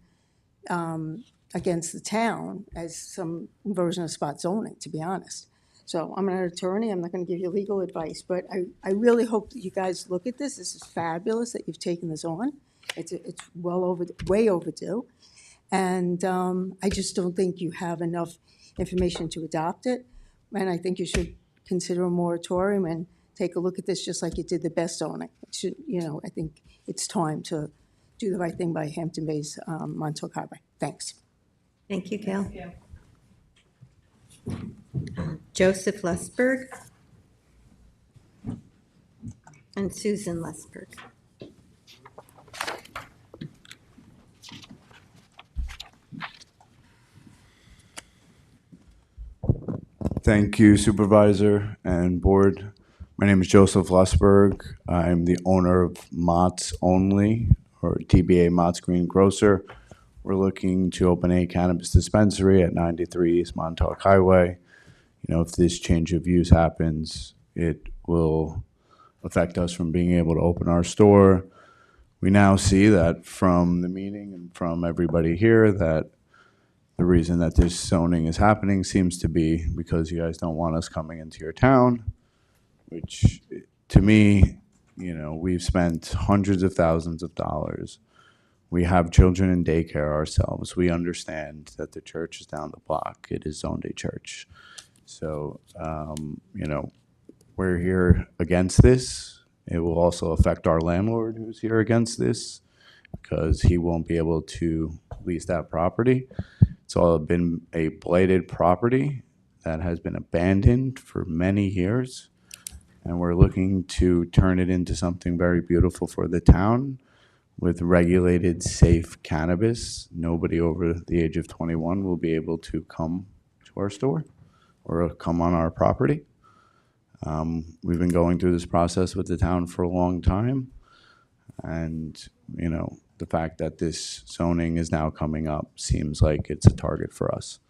against the town as some version of spot zoning, to be honest. So I'm an attorney, I'm not going to give you legal advice, but I really hope that you guys look at this. This is fabulous that you've taken this on. It's way overdue. And I just don't think you have enough information to adopt it. And I think you should consider a moratorium and take a look at this just like you did the best zoning. I think it's time to do the right thing by Hampton Bays Montauk Harbor. Thanks. Thank you, Gail. Joseph Lesberg and Susan Lesberg. Thank you, Supervisor and Board. My name is Joseph Lesberg. I'm the owner of Mott's Only, or DBA Mott's Green Grocer. We're looking to open a cannabis dispensary at 93 East Montauk Highway. If this change of use happens, it will affect us from being able to open our store. We now see that from the meeting and from everybody here that the reason that this zoning is happening seems to be because you guys don't want us coming into your town, which to me, we've spent hundreds of thousands of dollars. We have children in daycare ourselves. We understand that the church is down the block. It is zoned a church. So, we're here against this. It will also affect our landlord who's here against this because he won't be able to lease that property. It's all been a blighted property that has been abandoned for many years. And we're looking to turn it into something very beautiful for the town with regulated, safe cannabis. Nobody over the age of 21 will be able to come to our store or come on our property. We've been going through this process with the town for a long time. And, the fact that this zoning is now coming up seems like it's a target for us.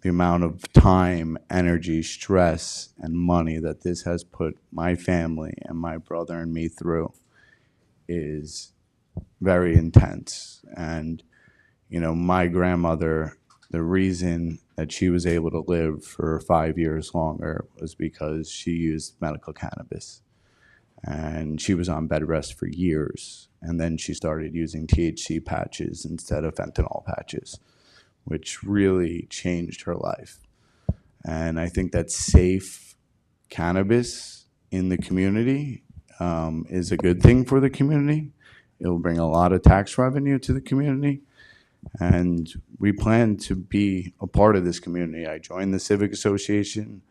The amount of time, energy, stress, and money that this has put my family and my brother and me through is very intense. And, my grandmother, the reason that she was able to live for 5 years longer was because she used medical cannabis. And she was on bed rest for years. And then she started using THC patches instead of fentanyl patches, which really changed her life. And I think that safe cannabis in the community is a good thing for the community. It will bring a lot of tax revenue to the community. And we plan to be a part of this community. I joined the Civic Association.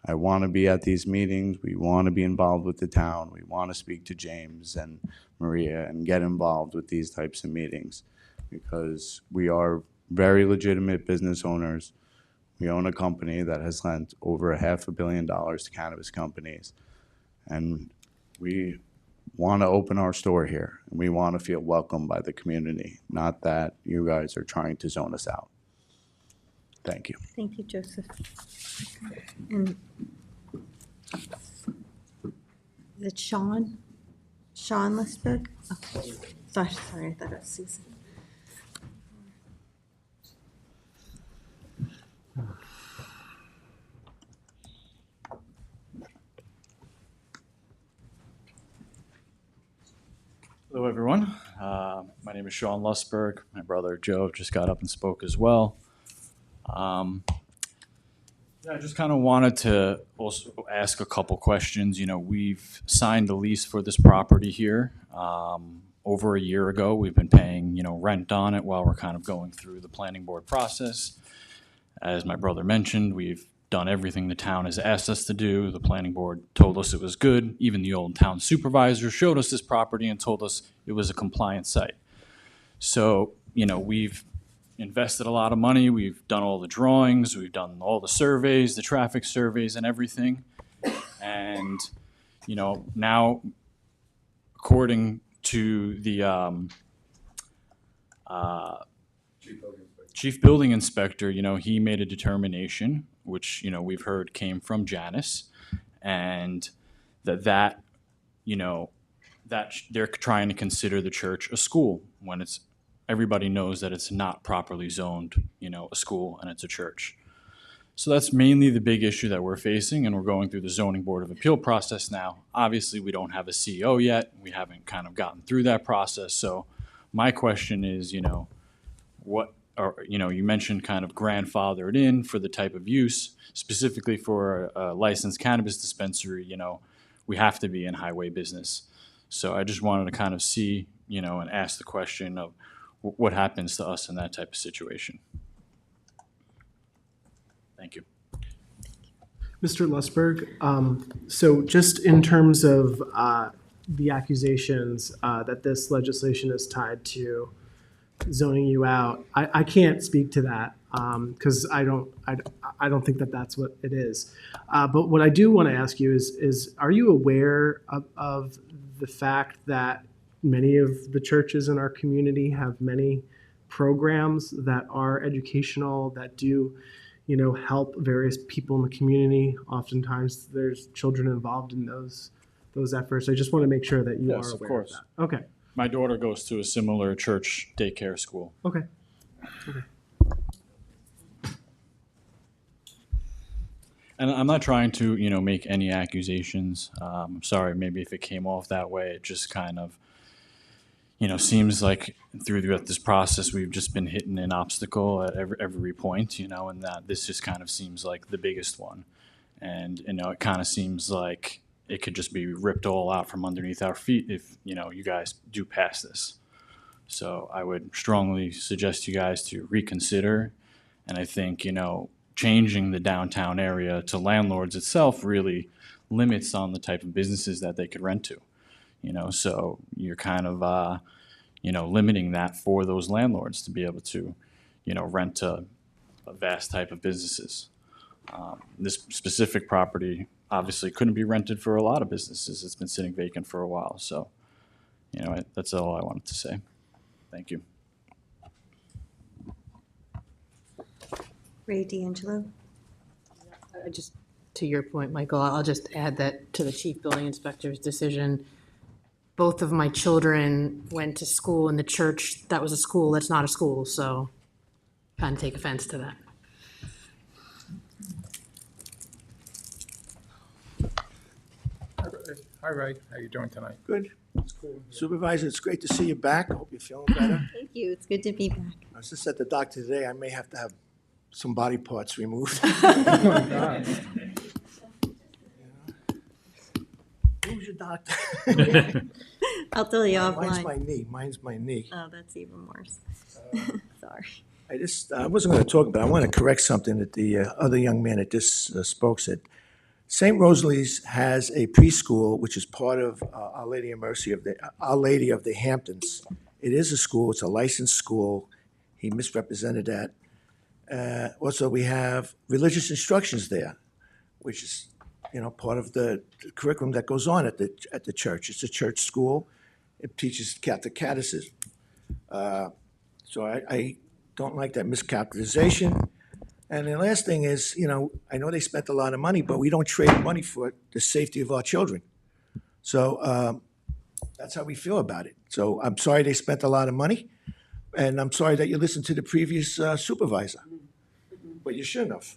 I want to be at these meetings. We want to be involved with the town. We want to speak to James and Maria and get involved with these types of meetings because we are very legitimate business owners. We own a company that has lent over $500 million to cannabis companies. And we want to open our store here. And we want to feel welcomed by the community, not that you guys are trying to zone us out. Thank you. Thank you, Joseph. And is it Sean? Sean Lesberg? Okay. Sorry, I thought it was Susan. Hello, everyone. My name is Sean Lusberg. My brother Joe just got up and spoke as well. I just kind of wanted to also ask a couple questions. You know, we've signed a lease for this property here over a year ago. We've been paying, rent on it while we're kind of going through the planning board process. As my brother mentioned, we've done everything the town has asked us to do. The planning board told us it was good. Even the old town supervisor showed us this property and told us it was a compliant site. So, we've invested a lot of money. We've done all the drawings. We've done all the surveys, the traffic surveys and everything. And, now according to the chief building inspector, he made a determination, which, we've heard came from Janice, and that they're trying to consider the church a school when everybody knows that it's not properly zoned, a school, and it's a church. So that's mainly the big issue that we're facing, and we're going through the zoning board of appeal process now. Obviously, we don't have a CO yet. We haven't kind of gotten through that process. So my question is, you mentioned kind of grandfathered in for the type of use, specifically for a licensed cannabis dispensary, we have to be in highway business. So I just wanted to kind of see, and ask the question of what happens to us in that type of situation. Thank you. Mr. Lusberg, so just in terms of the accusations that this legislation is tied to zoning you out, I can't speak to that because I don't think that that's what it is. But what I do want to ask you is are you aware of the fact that many of the churches in our community have many programs that are educational, that do help various people in the community? Oftentimes there's children involved in those efforts. I just want to make sure that you Yes, are of aware course. of that. Okay. My daughter goes to a similar church daycare school. Okay. And I'm not trying to, make any accusations. I'm sorry, maybe if it came off that way, it just kind of, seems like throughout this process, we've just been hitting an obstacle at every point, and that this just kind of seems like the biggest one. And, it kind of seems like it could just be ripped all out from underneath our feet if, you guys do pass this. So I would strongly suggest you guys to reconsider. And I think, changing the downtown area to landlords itself really limits on the type of businesses that they could rent to. So you're kind of, limiting that for those landlords to be able to, rent to a vast type of businesses. This specific property obviously couldn't be rented for a lot of businesses. It's been sitting vacant for a while. So, that's all I wanted to say. Thank you. Ray D'Angelo? Just to your point, Michael, I'll just add that to the chief building inspector's decision, both of my children went to school in the church that was a school that's not a school, so kind of take offense to that. Hi, Ray. How you doing tonight? Good. Supervisor, it's great to see you back. I hope you're feeling better. Thank you. It's good to be back. I was just at the doctor today. I may have to have some body parts removed. Oh, my God. Who's your doctor? I'll tell you offline. Mine's my knee. Mine's my knee. Oh, that's even worse. Sorry. I wasn't going to talk, but I want to correct something that the other young man that just spoke said. St. Rosalie's has a preschool, which is part of Our Lady of the Hamptons. It is a school. It's a licensed school. He misrepresented that. Also, we have religious instructions there, which is, part of the curriculum that goes on at the church. It's a church school. It teaches Catholic catechism. So I don't like that miscapitalization. And the last thing is, I know they spent a lot of money, but we don't trade money for the safety of our children. So that's how we feel about it. So I'm sorry they spent a lot of money, and I'm sorry that you listened to the previous supervisor. But you shouldn't have.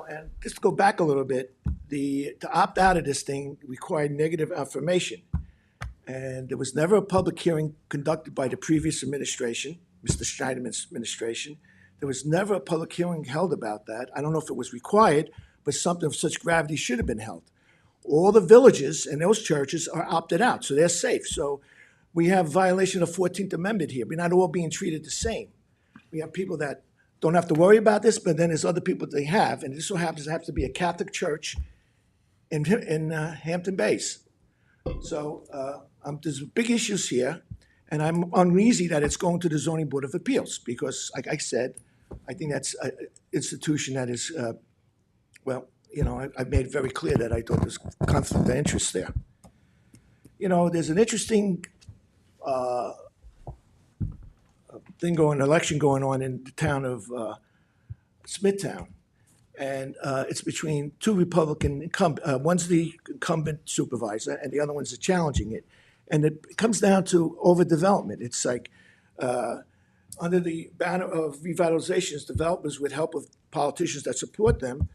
And just to go back a little bit, to opt out of this thing required negative affirmation. And there was never a public hearing conducted by the previous administration, Mr. Schneiderman's administration. There was never a public hearing held about that. I don't know if it was required, but something of such gravity should have been held. All the villages and those churches are opted out, so they're safe. So we have violation of 14th Amendment here. We're not all being treated the same. We have people that don't have to worry about this, but then there's other people that they have, and it just so happens to be a Catholic church in Hampton Bays. So there's big issues here, and I'm uneasy that it's going to the Zoning Board of Appeals because, like I said, I think that's an institution that is, I've made very clear that I thought there's conflict of interest there. There's an interesting election going on in the town of Smithtown. And it's between two Republican incumbents. One's the incumbent supervisor, and the other one's challenging it. And it comes down to overdevelopment. It's like under the banner of revitalizations, developers, with help of politicians that support them,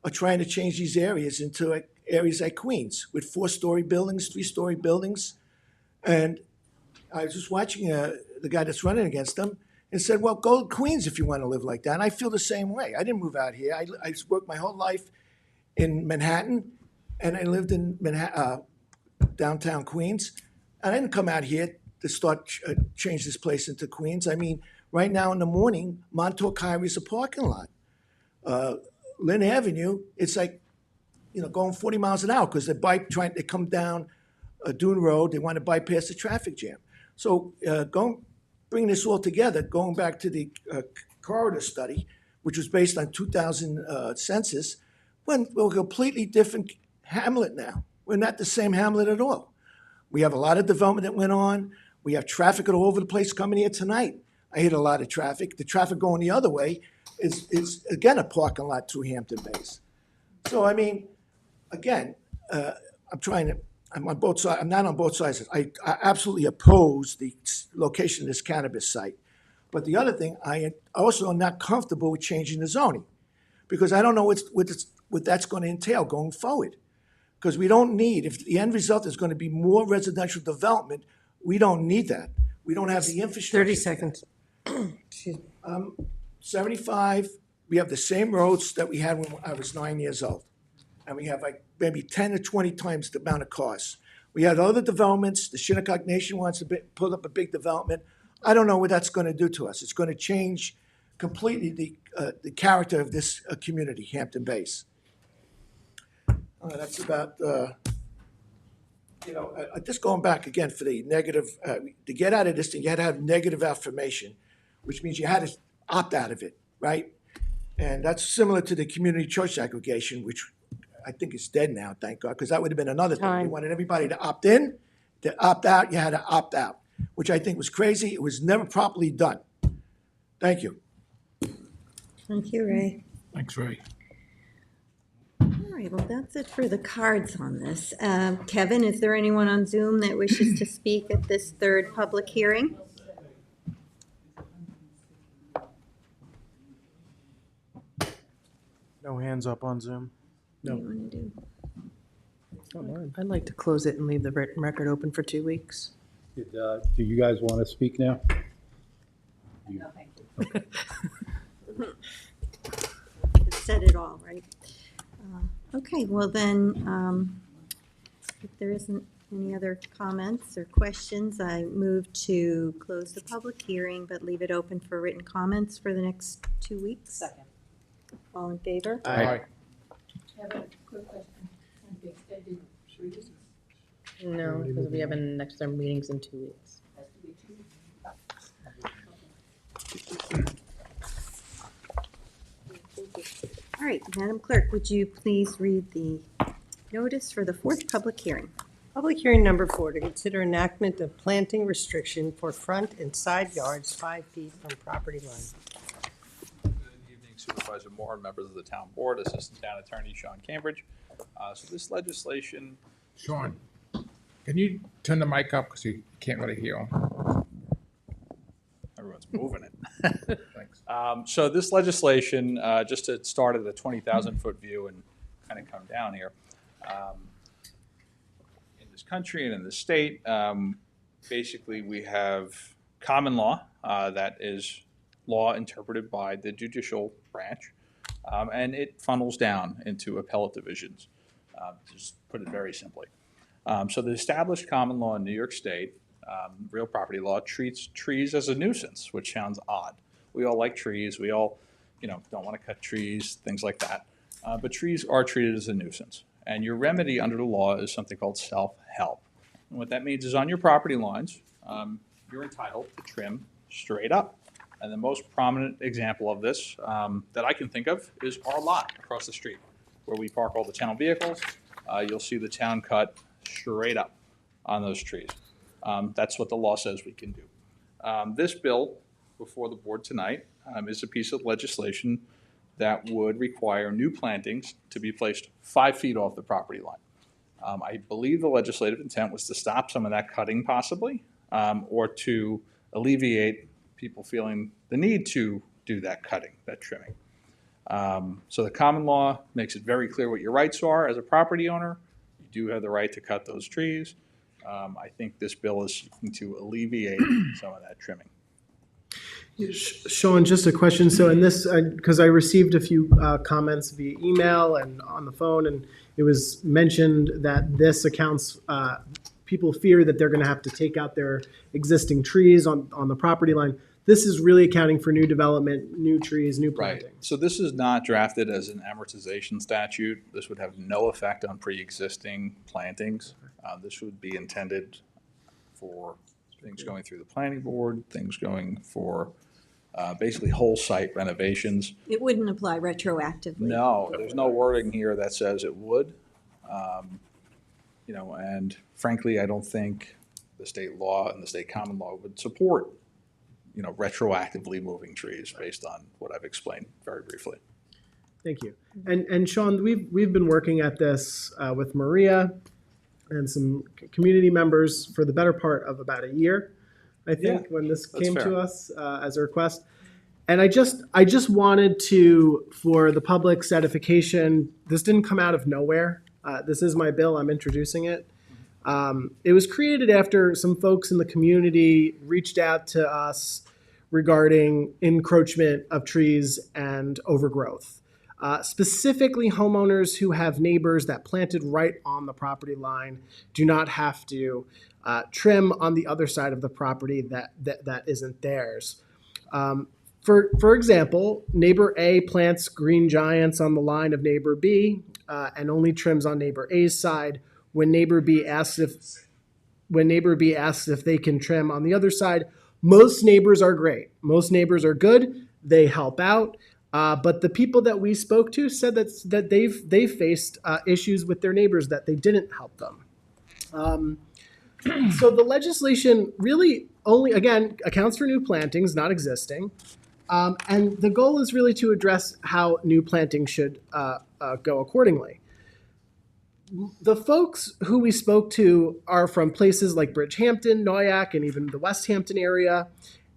are trying to change these areas into areas like Queens with 4-story buildings, 3-story buildings. And I was just watching the guy that's running against them and said, well, go to Queens if you want to live like that. And I feel the same way. I didn't move out here. I worked my whole life in Manhattan, and I lived in downtown Queens. And I didn't come out here to start change this place into Queens. I mean, right now in the morning, Montauk Highway is a parking lot. Lynn Avenue, it's like, going 40 miles an hour because they come down Dune Road. They want to bypass the traffic jam. So bring this all together, going back to the corridor study, which was based on 2000 census, we're a completely different hamlet now. We're not the same hamlet at all. We have a lot of development that went on. We have traffic all over the place coming here tonight. I hit a lot of traffic. The traffic going the other way is again, a parking lot through Hampton Bays. So, I mean, again, I'm on both sides. I'm not on both sides. I absolutely oppose the location of this cannabis site. But the other thing, I also am not comfortable with changing the zoning because I don't know what that's going to entail going forward. Because we don't need, if the end result is going to be more residential development, we don't need that. We don't have the infrastructure. 30 seconds. 75, we have the same roads that we had when I was 9 years old. And we have like maybe 10 or 20 times the amount of cars. We had other developments. The Shinnecock Nation wants to put up a big development. I don't know what that's going to do to us. It's going to change completely the character of this community, Hampton Bays. That's about, just going back again for the negative, to get out of this thing, you had to have negative affirmation, which means you had to opt out of it, right? And that's similar to the community church aggregation, which I think is dead now, thank God, because that would have been another thing. They wanted everybody to opt in, to opt out, you had to opt out, which I think was crazy. It was never properly done. Thank you. Thank you, Ray. Thanks, Ray. All right, well, that's it for the cards on this. Kevin, is there anyone on Zoom that wishes to speak at this third public hearing? No hands up on Zoom. What do you want to do? I'd like to close it and leave the record open for 2 weeks. Do you guys want to speak now? No, thank you. It said it all, right? Okay, well then, if there isn't any other comments or questions, I move to close the public hearing, but leave it open for written comments for the next 2 weeks. Second. All in favor? Aye. I have a quick question. Can it be extended 3 weeks? No, because we have next term meetings in 2 weeks. Has to be 2 weeks? All right, Madam Clerk, would you please read the notice for the fourth public hearing? Public hearing number 4, to consider enactment of planting restriction for front and side yards 5 feet from property line. Good evening, Supervisor Moore, members of the town board, Assistant Town Attorney Sean Cambridge. So this legislation. Sean, can you turn the mic up because you can't really hear him? Everyone's moving it. Thanks. So this legislation, just to start at a 20,000-foot view and kind of come down here, in this country and in the state, basically we have common law that is law interpreted by the judicial branch, and it funnels down into appellate divisions, to just put it very simply. So the established common law in New York State, real property law, treats trees as a nuisance, which sounds odd. We all like trees. We all, don't want to cut trees, things like that. But trees are treated as a nuisance. And your remedy under the law is something called self-help. And what that means is on your property lines, you're entitled to trim straight up. And the most prominent example of this that I can think of is our lot across the street, where we park all the town vehicles. You'll see the town cut straight up on those trees. That's what the law says we can do. This bill before the board tonight is a piece of legislation that would require new plantings to be placed 5 feet off the property line. I believe the legislative intent was to stop some of that cutting possibly, or to alleviate people feeling the need to do that cutting, that trimming. So the common law makes it very clear what your rights are as a property owner. You do have the right to cut those trees. I think this bill is seeking to alleviate some of that trimming. Sean, just a question. So in this, because I received a few comments via email and on the phone, and it was mentioned that this accounts, people fear that they're going to have to take out their existing trees on the property line. This is really accounting for new development, new trees, new planting. Right. So this is not drafted as an amortization statute. This would have no effect on pre-existing plantings. This would be intended for things going through the planning board, things going for basically whole site renovations. It wouldn't apply retroactively. No, there's no wording here that says it would. And frankly, I don't think the state law and the state common law would support, retroactively moving trees based on what I've explained very briefly. Thank you. And Sean, we've been working at this with Maria and some community members for the better part of about a year, I think, when this came to us as a request. And I just wanted to, for the public's edification, this didn't come out of nowhere. This is my bill. I'm introducing it. It was created after some folks in the community reached out to us regarding encroachment of trees and overgrowth. Specifically, homeowners who have neighbors that planted right on the property line do not have to trim on the other side of the property that isn't theirs. For example, neighbor A plants green giants on the line of neighbor B and only trims on neighbor A's side. When neighbor B asks if they can trim on the other side, most neighbors are great. Most neighbors are good. They help out. But the people that we spoke to said that they've faced issues with their neighbors that they didn't help them. So the legislation really only, again, accounts for new plantings, not existing. And the goal is really to address how new planting should go accordingly. The folks who we spoke to are from places like Bridgehampton, Noyak, and even the West Hampton area.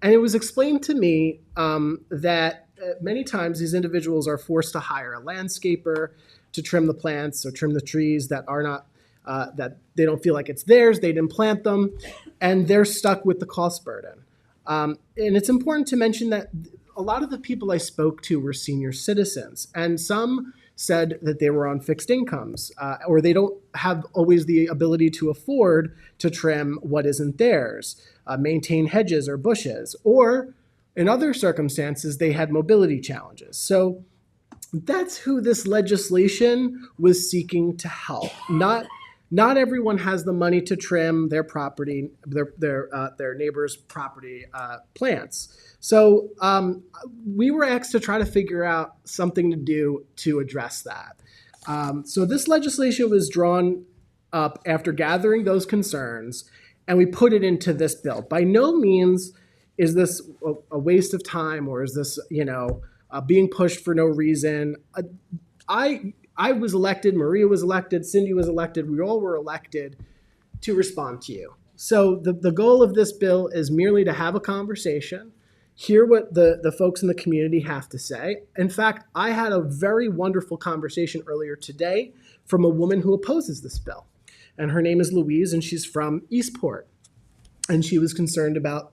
And it was explained to me that many times these individuals are forced to hire a landscaper to trim the plants or trim the trees that are not, that they don't feel like it's theirs, they didn't plant them, and they're stuck with the cost burden. And it's important to mention that a lot of the people I spoke to were senior citizens, and some said that they were on fixed incomes, or they don't have always the ability to afford to trim what isn't theirs, maintain hedges or bushes, or in other circumstances, they had mobility challenges. So that's who this legislation was seeking to help. Not everyone has the money to trim their property, their neighbor's property plants. So we were asked to try to figure out something to do to address that. So this legislation was drawn up after gathering those concerns, and we put it into this bill. By no means is this a waste of time, or is this, being pushed for no reason. I was elected, Maria was elected, Cindy was elected, we all were elected to respond to you. So the goal of this bill is merely to have a conversation hear what the folks in the community have to say. In fact, I had a very wonderful conversation earlier today from a woman who opposes this bill. And her name is Louise, and she's from Eastport. And she was concerned about,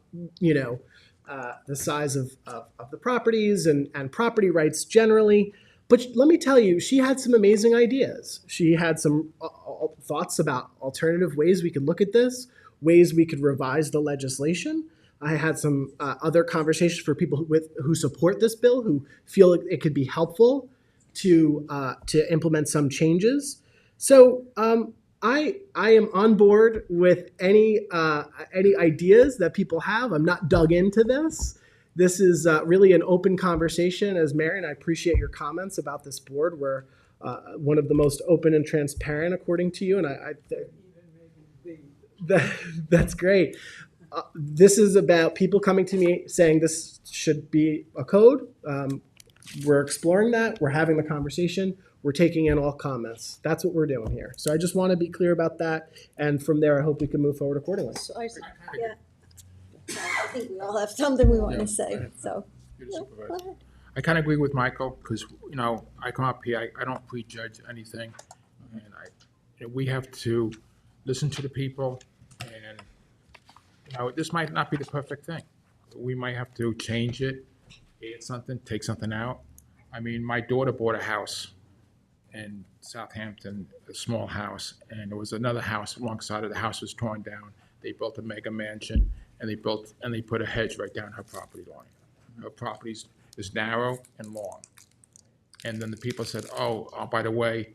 the size of the properties and property rights generally. But let me tell you, she had some amazing ideas. She had some thoughts about alternative ways we could look at this, ways we could revise the legislation. I had some other conversations for people who support this bill, who feel it could be helpful to implement some changes. So I am on board with any ideas that people have. I'm not dug into this. This is really an open conversation as mayor, and I appreciate your comments about this board. We're one of the most open and transparent, according to you, and that's great. This is about people coming to me saying this should be a code. We're exploring that. We're having the conversation. We're taking in all comments. That's what we're doing here. So I just want to be clear about that. And from there, I hope we can move forward accordingly. So I think we all have something we want to say, so. Go ahead. I kind of agree with Michael because, I come up here, I don't prejudge anything. And we have to listen to the people and, this might not be the perfect thing. We might have to change it, add something, take something out. I mean, my daughter bought a house in Southampton, a small house, and there was another house alongside of the house was torn down. They built a mega mansion, and they put a hedge right down her property line. Her property is narrow and long. And then the people said, oh, by the way,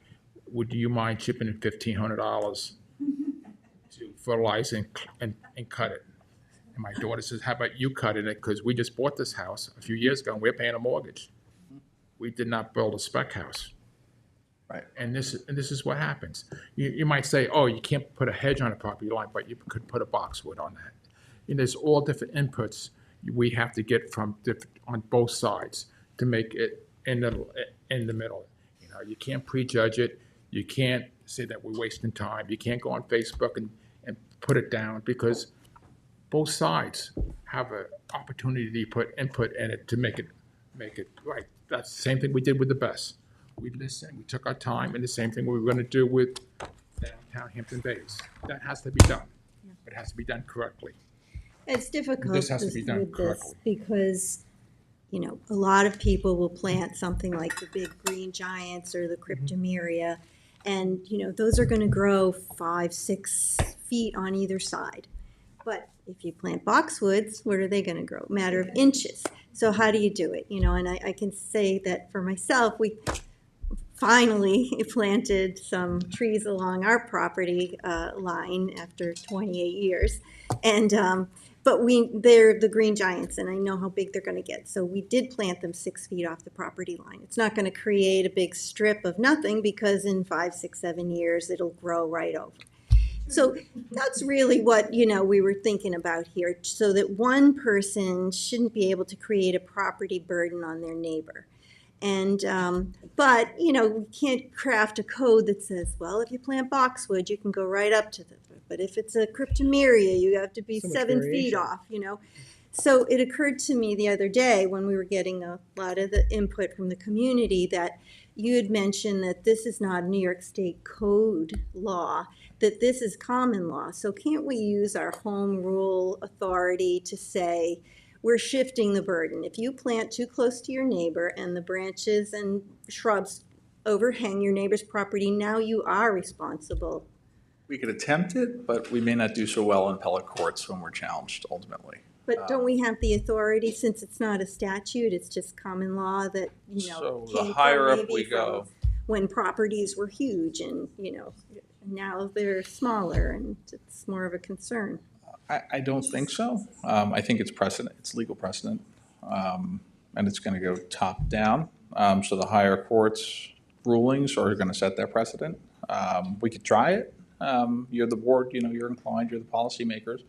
would you mind chipping in $1,500 to fertilize and cut it? And my daughter says, how about you cutting it? Because we just bought this house a few years ago, and we're paying a mortgage. We did not build a spec house. Right. And this is what happens. You might say, oh, you can't put a hedge on a property line, but you could put a boxwood on that. And there's all different inputs we have to get on both sides to make it in the middle. You can't prejudge it. You can't say that we're wasting time. You can't go on Facebook and put it down because both sides have an opportunity to put input in it to make it right. That's the same thing we did with the bus. We listened, we took our time, and the same thing we were going to do with downtown Hampton Bays. That has to be done, but it has to be done correctly. It's difficult This has to be done with correctly. this because, a lot of people will plant something like the big green giants or the cryptomeria, and, those are going to grow 5-6 feet on either side. But if you plant boxwoods, what are they going to grow? Matter of inches. So how do you do it? And I can say that for myself, we finally planted some trees along our property line after 28 years. And but they're the green giants, and I know how big they're going to get. So we did plant them 6 feet off the property line. It's not going to create a big strip of nothing because in 5, 6, 7 years, it'll grow right over. So that's really what, we were thinking about here, so that one person shouldn't be able to create a property burden on their neighbor. And, but, we can't craft a code that says, well, if you plant boxwood, you can go right up to the, but if it's a cryptomeria, you have to be 7 feet off, So it occurred to me the other day when we were getting a lot of the input from the community that you had mentioned that this is not a New York State code law, that this is common law. So can't we use our home rule authority to say we're shifting the burden? If you plant too close to your neighbor and the branches and shrubs overhang your neighbor's property, now you are responsible. We could attempt it, but we may not do so well in appellate courts when we're challenged ultimately. But don't we have the authority, since it's not a statute, it's just common law that, So came the higher from up we maybe go. from when properties were huge and, now they're smaller and it's more of a concern. I don't think so. I think it's precedent, it's legal precedent, and it's going to go top down. So the higher courts' rulings are going to set that precedent. We could try it. You're the board, you're inclined, you're the policymakers,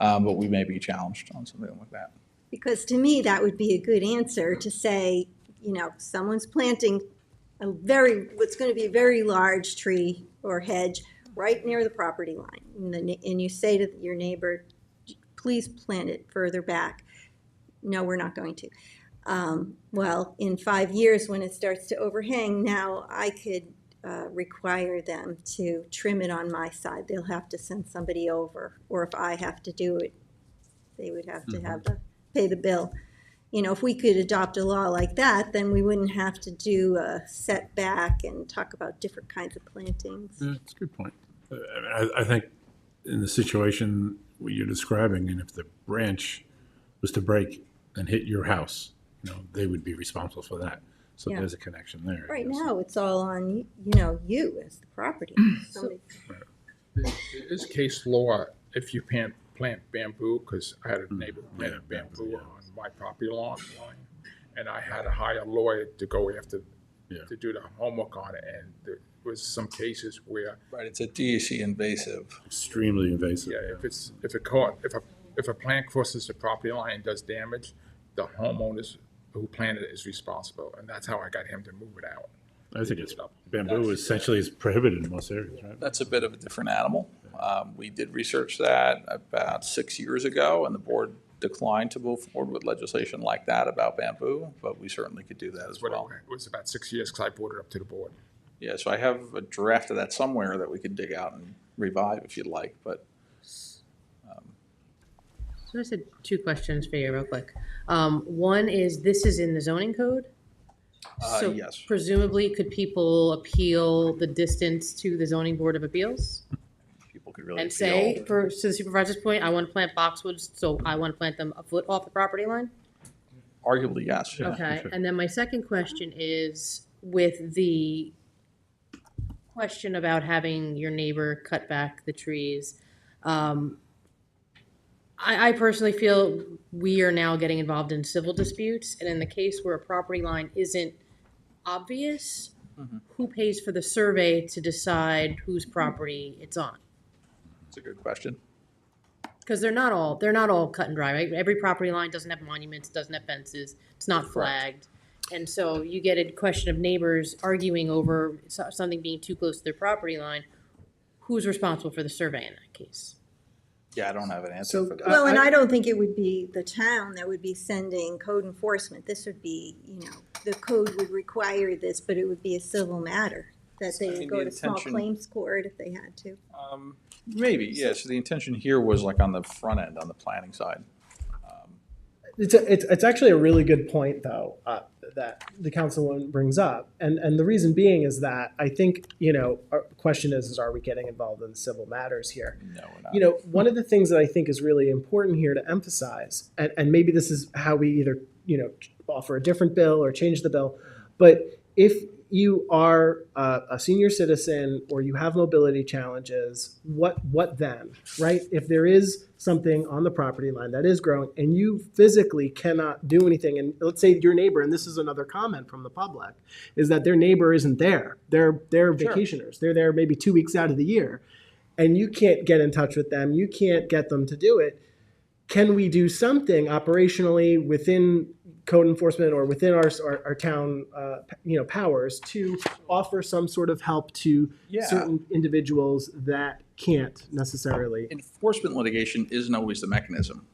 but we may be challenged on something like that. Because to me, that would be a good answer to say, someone's planting what's going to be a very large tree or hedge right near the property line. And you say to your neighbor, please plant it further back. no, we're not going to. Well, in 5 years, when it starts to overhang, now I could require them to trim it on my side. They'll have to send somebody over, or if I have to do it, they would have to pay the bill. You know, if we could adopt a law like that, then we wouldn't have to do a setback and talk about different kinds of plantings. That's a good point. I think in the situation what you're describing, and if the branch was to break and hit your house, you know, they would be responsible for that. So Yeah. there's a connection there. Right now, it's all on, you as the property. Somebody- There is case law if you plant bamboo, because I had a neighbor who planted bamboo on my property line, and I had to hire a lawyer to go after, to do the homework on it, and there was some cases where. Right, it's a DEC invasive. Extremely invasive. Yeah, if a plant crosses the property line and does damage, the homeowners who planted it is responsible, and that's how I got him to move it out. I think it's bamboo essentially is prohibited in most areas, right? That's a bit of a different animal. We did research that about 6 years ago, and the board declined to move forward with legislation like that about bamboo, but we certainly could do that as well. It was about 6 years because I brought it up to the board. Yeah, so I have a draft of that somewhere that we could dig out and revive if you'd like, but. So I just had 2 questions for you real quick. One is, this is in the zoning code? So Yes. presumably, could people appeal the distance to the zoning board of appeals? People could really And appeal. say, to the supervisor's point, I want to plant boxwoods, so I want to plant them a foot off the property line? Arguably, yes. Yeah, Okay, sure. and then my second question is, with the question about having your neighbor cut back the trees, I personally feel we are now getting involved in civil disputes, and in the case where a property line isn't obvious, who pays for the survey to decide whose property it's on? That's a good question. Because they're not all cut and dry, right? Every property line doesn't have monuments, doesn't have fences, it's not flagged. And so you get a question of neighbors arguing over something being too close to their property line. Who's responsible for the survey in that case? Yeah, I don't have an answer for that. Well, and I don't think it would be the town that would be sending code enforcement. This would be, the code would require this, but it would be a civil matter that they would go to small claims court if they had to. Maybe, yeah. So the intention here was like on the front end, on the planning side. It's actually a really good point, though, that the councilwoman brings up. And the reason being is that I think, our question is are we getting involved in civil matters here? No, we're not. One of the things that I think is really important here to emphasize, and maybe this is how we either, offer a different bill or change the bill, but if you are a senior citizen or you have mobility challenges, what then, right? If there is something on the property line that is growing and you physically cannot do anything, and let's say your neighbor, and this is another comment from the public, is that their neighbor isn't there. They're vacationers. They're there maybe 2 weeks out of the year, and you can't get in touch with them. You can't get them to do it. Can we do something operationally within code enforcement or within our town, powers to offer some sort of help to certain individuals that can't necessarily? Enforcement litigation isn't always the mechanism.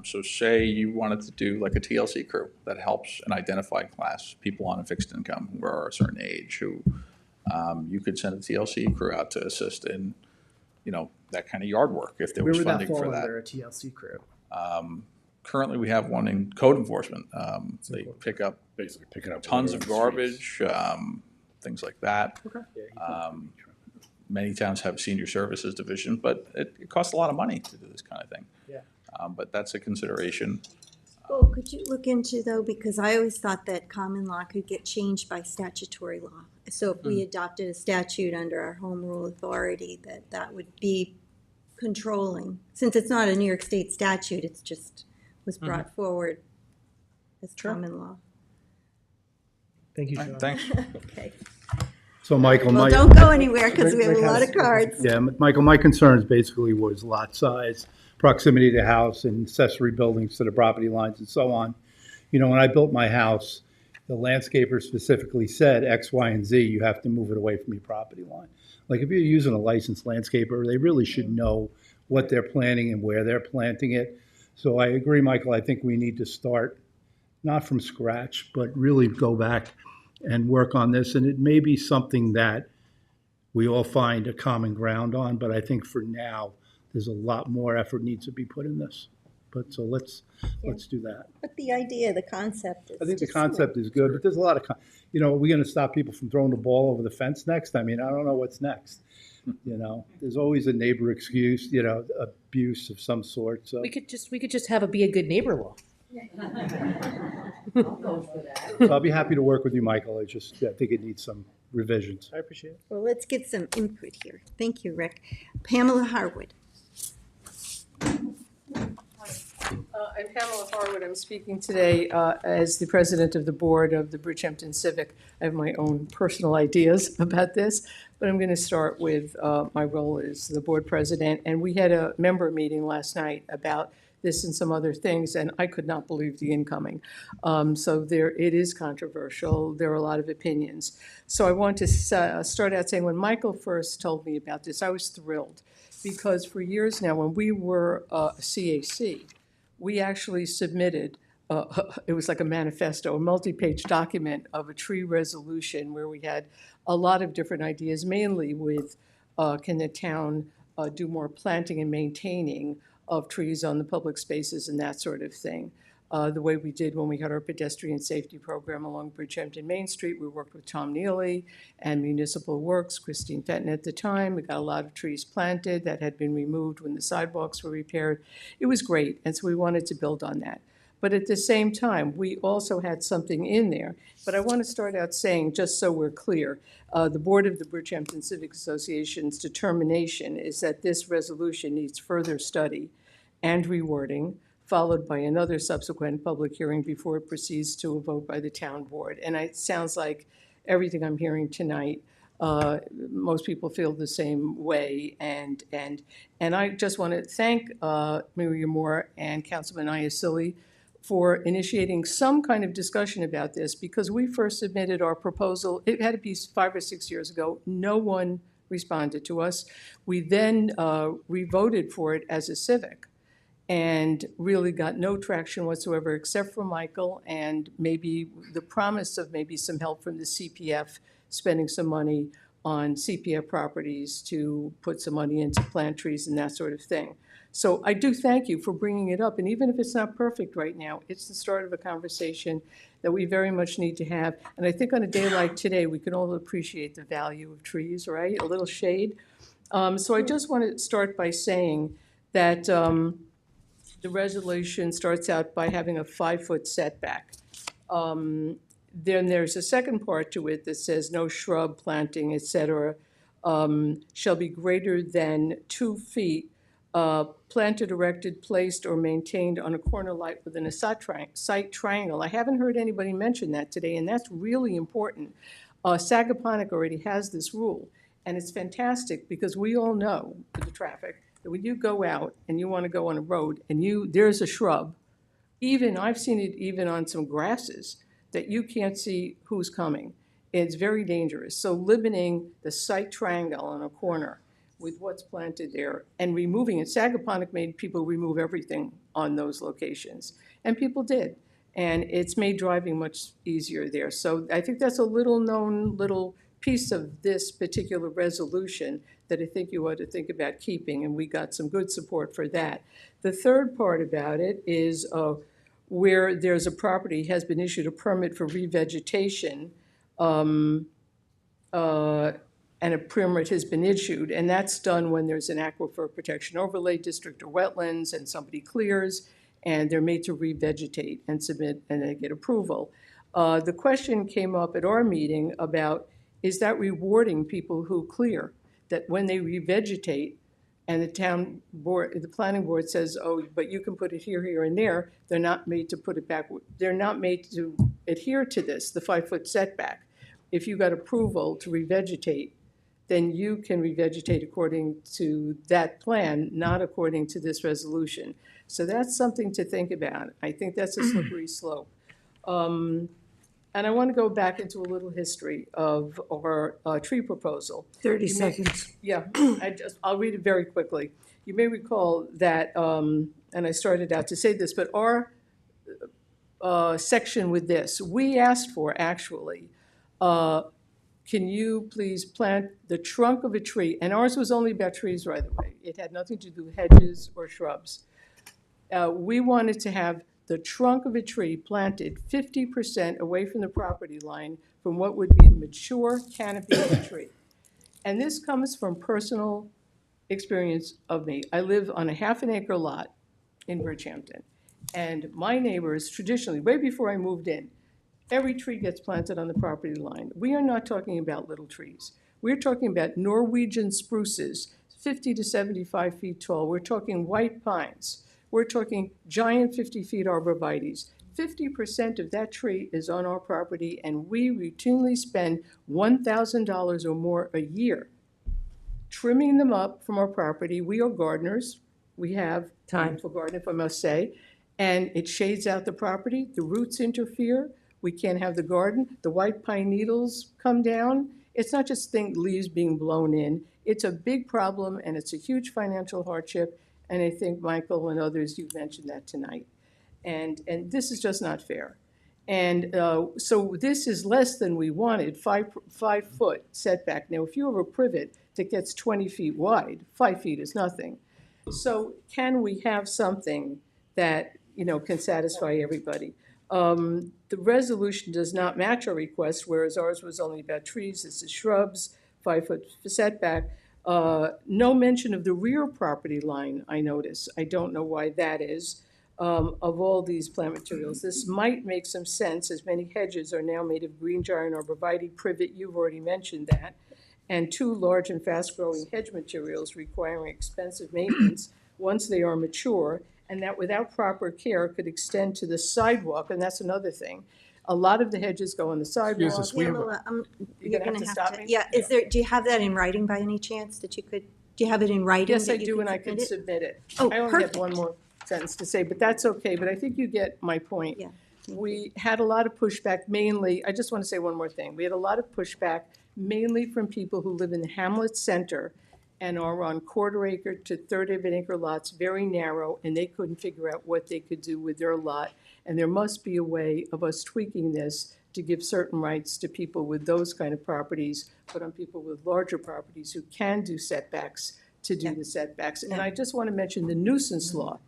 So say you wanted to do like a TLC crew that helps an identified class, people on a fixed income who are a certain age, who you could send a TLC crew out to assist in, that kind of yard work if there was funding for that. Where would that fall under a TLC crew? Currently, we have one in code enforcement. They basically pick up tons of garbage, things like that. Okay. Many towns have senior services division, but it costs a lot of money to do this kind of thing. Yeah. But that's a consideration. Oh, could you look into though, because I always thought that common law could get changed by statutory law. So if we adopted a statute under our home rule authority, that would be controlling. Since it's not a New York State statute, it's just was brought forward as common law. Thank you, Sean. Thanks. Okay. So Michael, Well, don't go anywhere because we have a lot of cards. Yeah, Michael, my concerns basically was lot size, proximity to house and accessory buildings to the property lines and so on. When I built my house, the landscaper specifically said X, Y, and Z, you have to move it away from your property line. Like if you're using a licensed landscaper, they really should know what they're planting and where they're planting it. So I agree, Michael, I think we need to start, not from scratch, but really go back and work on this. And it may be something that we all find a common ground on, but I think for now, there's a lot more effort needs to be put in this. But so let's do that. But the idea, the concept is. I think the just concept is good, but there's a lot of, are we going to stop people from throwing the ball over the fence next? I mean, I don't know what's next. There's always a neighbor excuse, abuse of some sort. So We could just have a be a good neighbor law. So I'll be happy to work with you, Michael. I think it needs some revisions. I appreciate it. Well, let's get some input here. Thank you, Rick. Pamela Harwood. I'm Pamela Harwood. I'm speaking today as the president of the board of the Bridgehampton Civic. I have my own personal ideas about this, but I'm going to start with my role as the board president. And we had a member meeting last night about this and some other things, and I could not believe the incoming. So it is controversial. There are a lot of opinions. So I want to start out saying when Michael first told me about this, I was thrilled because for years now, when we were a CAC, we actually submitted, it was like a manifesto, a multi-page document of a tree resolution where we had a lot of different ideas, mainly with can the town do more planting and maintaining of trees on the public spaces and that sort of thing. The way we did when we had our pedestrian safety program along Bridgehampton Main Street. We worked with Tom Neely and Municipal Works, Christine Fenton at the time. We got a lot of trees planted that had been removed when the sidewalks were repaired. It was great, and so we wanted to build on that. But at the same time, we also had something in there. But I want to start out saying, just so we're clear, the Board of the Bridgehampton Civic Association's determination is that this resolution needs further study and rewording, followed by another subsequent public hearing before it proceeds to a vote by the town board. And it sounds like everything I'm hearing tonight, most people feel the same way. And I just want to thank Maria Moore and Councilman Iacilli for initiating some kind of discussion about this, because we first submitted our proposal, it had to be 5 or 6 years ago. No one responded to us. We then re-voted for it as a civic and really got no traction whatsoever except for Michael and maybe the promise of maybe some help from the CPF, spending some money on CPF properties to put some money into plant trees and that sort of thing. So I do thank you for bringing it up, and even if it's not perfect right now, it's the start of a conversation that we very much need to have. And I think on a day like today, we can all appreciate the value of trees, right? A little shade. So I just want to start by saying that the resolution starts out by having a 5-foot setback. Then there's a second part to it that says no shrub planting, et cetera, shall be greater than 2 feet planted, erected, placed, or maintained on a corner lot within a site triangle. I haven't heard anybody mention that today, and that's really important. Sagaponack already has this rule, and it's fantastic because we all know with the traffic that when you go out and you want to go on a road and there's a shrub, even I've seen it even on some grasses, that you can't see who's coming. It's very dangerous. So limiting the site triangle on a corner with what's planted there and removing it. Sagaponack made people remove everything on those locations, and people did. And it's made driving much easier there. So I think that's a little piece of this particular resolution that I think you ought to think about keeping, and we got some good support for that. The third part about it is where there's a property has been issued a permit for revegetation, and a permit has been issued, and that's done when there's an aquifer protection overlay district or wetlands and somebody clears and they're made to revegetate and submit and they get approval. The question came up at our meeting about, is that rewarding people who clear? That when they revegetate and the town board, the planning board says, oh, but you can put it here, here, and there, they're not made to put it back. They're not made to adhere to this, the 5-foot setback. If you got approval to revegetate, then you can revegetate according to that plan, not according to this resolution. So that's something to think about. I think that's a slippery slope. And I want to go back into a little history of our tree proposal. 30 You may- seconds. Yeah, I'll read it very quickly. You may recall that, and I started out to say this, but our section with this, we asked for actually, can you please plant the trunk of a tree? And ours was only about trees, by the way. It had nothing to do with hedges or shrubs. We wanted to have the trunk of a tree planted 50% away from the property line from what would be the mature canopy of the tree. And this comes from personal experience of me. I live on a half an acre lot in Bridgehampton. And my neighbors traditionally, way before I moved in, every tree gets planted on the property line. We are not talking about little trees. We're talking about Norwegian spruces, 50 to 75 feet tall. We're talking white pines. We're talking giant 50-feet arborvitaes. 50% of that tree is on our property, and we routinely spend $1,000 or more a year trimming them up from our property. We are gardeners. We have time for gardening, if I must say. And it shades out the property. The roots interfere. We can't have the garden. The white pine needles come down. It's not just leaves being blown in. It's a big problem, and it's a huge financial hardship. And I think Michael and others, you've mentioned that tonight. And this is just not fair. And so this is less than we wanted, 5-foot setback. Now, if you have a privet that gets 20 feet wide, 5 feet is nothing. So can we have something that, can satisfy everybody? The resolution does not match our request, whereas ours was only about trees. This is shrubs, 5-foot setback. No mention of the rear property line, I notice. I don't know why that is. Of all these plant materials, this might make some sense, as many hedges are now made of green giant arborvitae, privet, you've already mentioned that, and 2 large and fast-growing hedge materials requiring expensive maintenance once they are mature, and that without proper care could extend to the sidewalk, and that's another thing. A lot of the hedges go on the sidewalk. Excuse us, we have a- You're gonna have to stop me? Yeah, do you have that in writing by any chance that you could, do you have it in writing? Yes, that I you do, could and I can submit it. Oh, I only perfect. have one more sentence to say, but that's okay, but I think you get my point. Yeah. We had a lot of pushback, mainly, I just want to say one more thing. We had a lot of pushback, mainly from people who live in the Hamlet Center and are on quarter-acre to third-of-an-acre lots, very narrow, and they couldn't figure out what they could do with their lot. And there must be a way of us tweaking this to give certain rights to people with those kind of properties, but on people with larger properties who can do setbacks, to do the setbacks. And I just want to mention the nuisance law.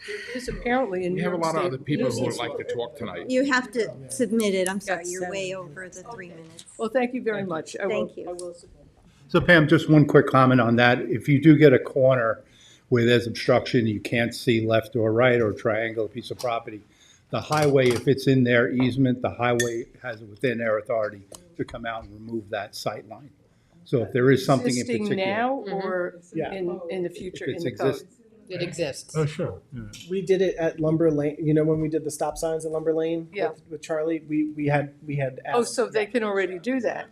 There is apparently in New We have a York lot of State other people who would nuisance like law. to talk tonight. You have to submit it. I'm sorry, Yes. you're way over the 3 minutes. Well, thank you very much. I will Thank you. I will submit. So Pam, just one quick comment on that. If you do get a corner where there's obstruction, you can't see left or right, or a triangular piece of property, the highway, if it's in their easement, the highway has it within their authority to come out and remove that sight line. So if there is something in Existing particular. now or Yeah. in the future If in it's the code? exist- It exists. Oh, sure. We did it at Lumber Lane, when we did the stop signs at Lumber Lane? Yeah. With Charlie, we had Oh, asked. so they can already do that?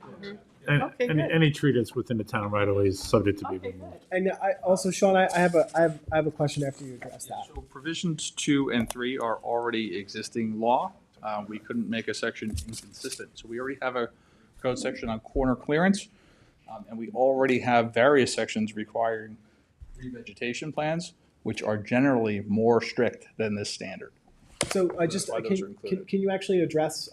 And Okay, good. any tree that's within the town right away is subject to be removed. And I also, Sean, I have a question after you address that. So provisions 2 and 3 are already existing law. We couldn't make a section inconsistent. So we already have a code section on corner clearance, and we already have various sections requiring revegetation plans, which are generally more strict than this standard. So I just, That's why those are included. can you actually address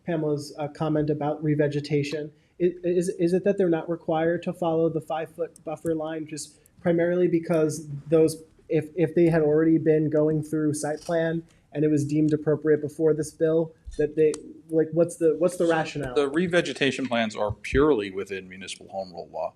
Pamela's comment about revegetation? Is it that they're not required to follow the 5-foot buffer line just primarily because those, if they had already been going through site plan and it was deemed appropriate before this bill, that they, like, what's the rationale? The revegetation plans are purely within municipal home rule law,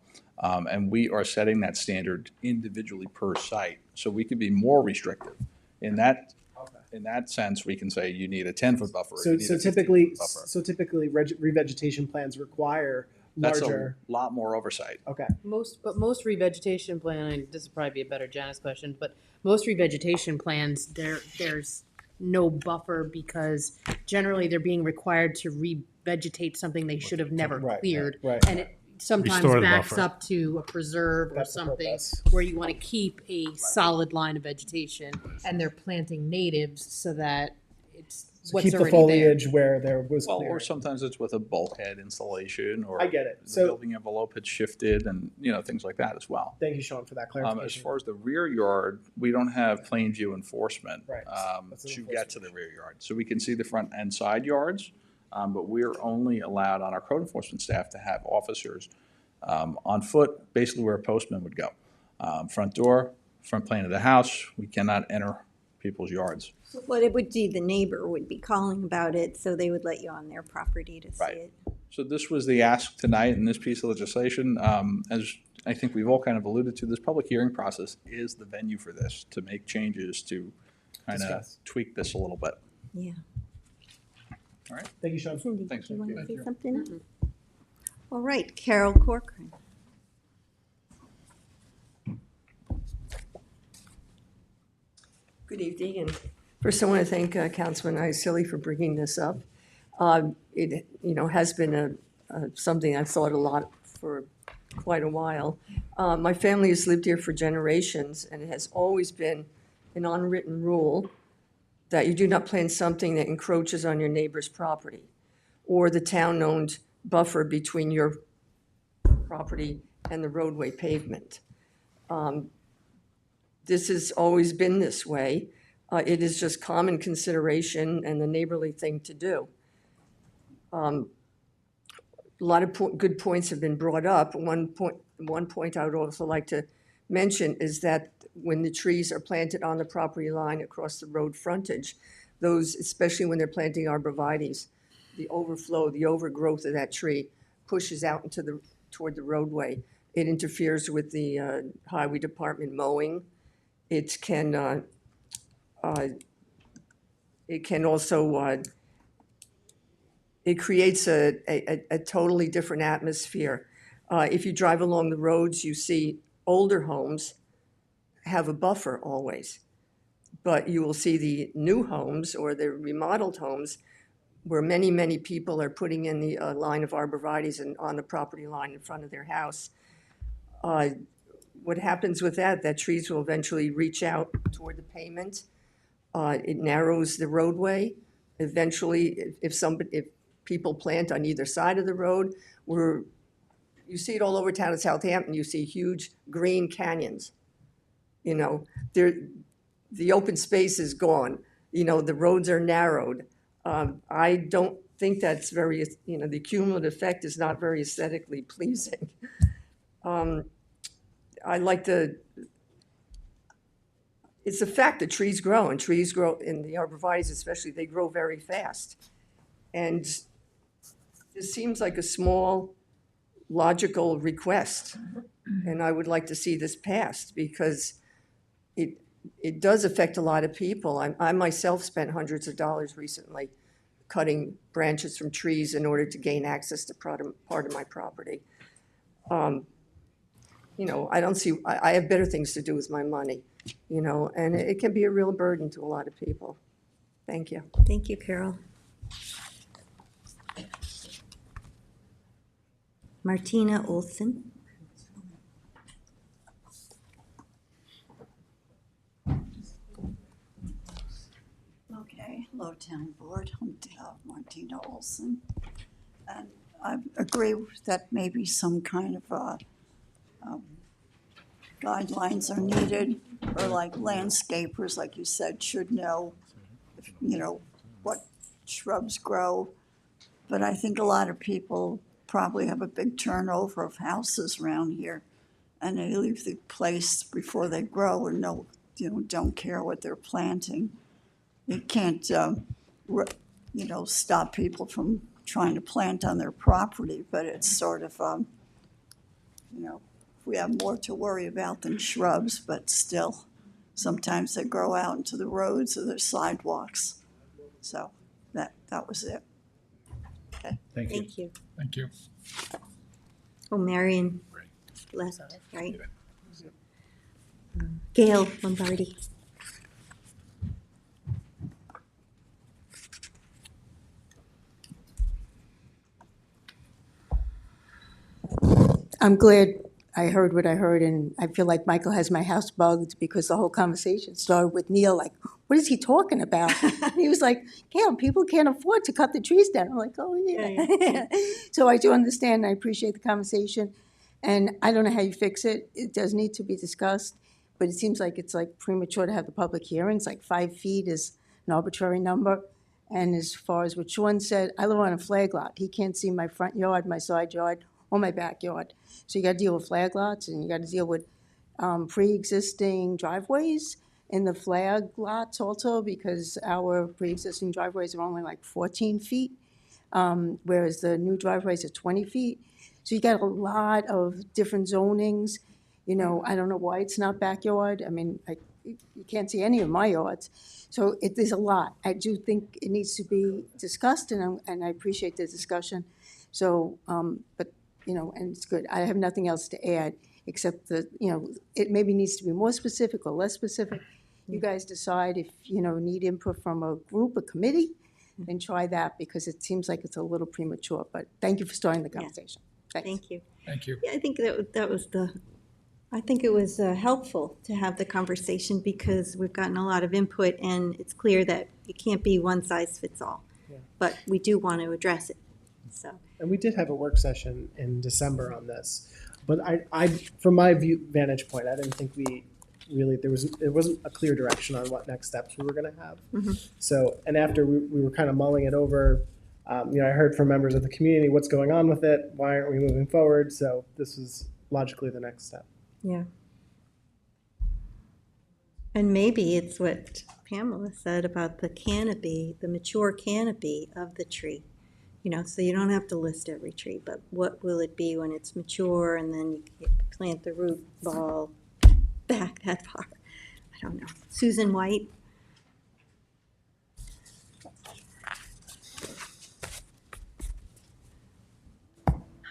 and we are setting that standard individually per site. So we could be more restrictive. In that sense, we can say you need a 10-foot buffer. So you need a 15-foot buffer. typically revegetation plans require That's larger. a lot more oversight. Okay. Most revegetation plan, and this would probably be a better Janice question, but most revegetation plans, there's no buffer because generally they're being required to revegetate something they should have never cleared. Right. And it sometimes Restore the backs buffer. up to a preserve or That's the something purpose. where you want to keep a solid line of vegetation, and they're planting natives so that it's So what's keep the already there. foliage where there was Well, or clearing. sometimes it's with a bulkhead installation, or I get it. the So- building envelope had shifted, and things like that as well. Thank you, Sean, for that As clarification. far as the rear yard, we don't have plain view enforcement Right. That's an to enforcement get to the rear yard. So we can see the front and side yards, but we're only allowed on our code enforcement staff to have officers on foot, basically where a postman would go. Front door, front plane of the house, we cannot enter people's yards. So what it would do, the neighbor would be calling about it, so they would let you on their property to see Right. it. So this was the ask tonight in this piece of legislation. As I think we've all kind of alluded to, this public hearing process is the venue for this, to make changes, to kind of Discuss. tweak this a little bit. Yeah. All right. Thank you, Sean. Cindy, Thanks. do you want to Thank say you. something? All right, Carol Corcoran. Good evening, and first I want to thank Councilman Iacilli for bringing this up. It, has been something I've thought a lot for quite a while. My family has lived here for generations, and it has always been an unwritten rule that you do not plant something that encroaches on your neighbor's property or the town-owned buffer between your property and the roadway pavement. This has always been this way. It is just common consideration and the neighborly thing to do. A lot of good points have been brought up. One point I would also like to mention is that when the trees are planted on the property line across the road frontage, those, especially when they're planting arborvitaes, the overflow, the overgrowth of that tree pushes out toward the roadway. It interferes with the highway department mowing. It can also, it creates a totally different atmosphere. If you drive along the roads, you see older homes have a buffer always. But you will see the new homes or the remodeled homes where many, many people are putting in the line of arborvitaes and on the property line in front of their house. What happens with that trees will eventually reach out toward the pavement. It narrows the roadway. Eventually, if people plant on either side of the road, you see it all over town in Southampton, you see huge green canyons. The open space is gone. The roads are narrowed. I don't think that's very, the cumulative effect is not very aesthetically pleasing. It's a fact that trees grow, and trees grow, in the arborvitaes especially, they grow very fast. And this seems like a small, logical request, and I would like to see this passed because it does affect a lot of people. I myself spent hundreds of dollars recently cutting branches from trees in order to gain access to part of my property. I don't see, I have better things to do with my money, and it can be a real burden to a lot of people. Thank you. Thank you, Carol. Martina Olson. Okay, hello Town Board, I'm Martina Olson. And I agree that maybe some kind of guidelines are needed, or like landscapers, like you said, should know, what shrubs grow. But I think a lot of people probably have a big turnover of houses around here, and they leave the place before they grow or don't care what they're planting. You can't, stop people from trying to plant on their property, but it's sort of, we have more to worry about than shrubs, but still, sometimes they grow out into the roads or their sidewalks. So that was it. Okay. Thank you. Thank you. Thank you. Oh, Marion left, right? Gail Lombardi. I'm glad I heard what I heard, and I feel like Michael has my house bugged because the whole conversation started with Neil, like, what is he talking about? And he was like, Gail, people can't afford to cut the trees down. I'm like, oh, yeah. So I do understand, and I appreciate the conversation. And I don't know how you fix it. It does need to be discussed, but it seems like it's like premature to have the public hearings. Like 5 feet is an arbitrary number. And as far as what Sean said, I live on a flag lot. He can't see my front yard, my side yard, or my backyard. So you got to deal with flag lots, and you got to deal with pre-existing driveways in the flag lots also, because our pre-existing driveways are only like 14 feet, whereas the new driveways are 20 feet. So you got a lot of different zonings. You know, I don't know why it's not backyard. I mean, you can't see any of my yards. So there's a lot. I do think it needs to be discussed, and I appreciate the discussion. So, but, you know, and it's good. I have nothing else to add, except that, you know, it maybe needs to be more specific or less specific. You guys decide if, you know, need input from a group, a committee, then try that, because it seems like it's a little premature. But thank you for starting the conversation. Thanks. Thank you. Thank you. Yeah, I think I think it was helpful to have the conversation, because we've gotten a lot of input, and it's clear that it can't be one size fits all. Yeah. But we do want to address it, so. And we did have a work session in December on this, but I from my vantage point, I didn't think we really, it wasn't a clear direction on what next steps we were going to have. So, and after we were kind of mulling it over, you know, I heard from members of the community, what's going on with it? Why aren't we moving forward? So this was logically the next step. Yeah. And maybe it's what Pamela said about the canopy, the mature canopy of the tree. You know, so you don't have to list every tree, but what will it be when it's mature, and then you plant the root ball back that far? I don't know. Susan White?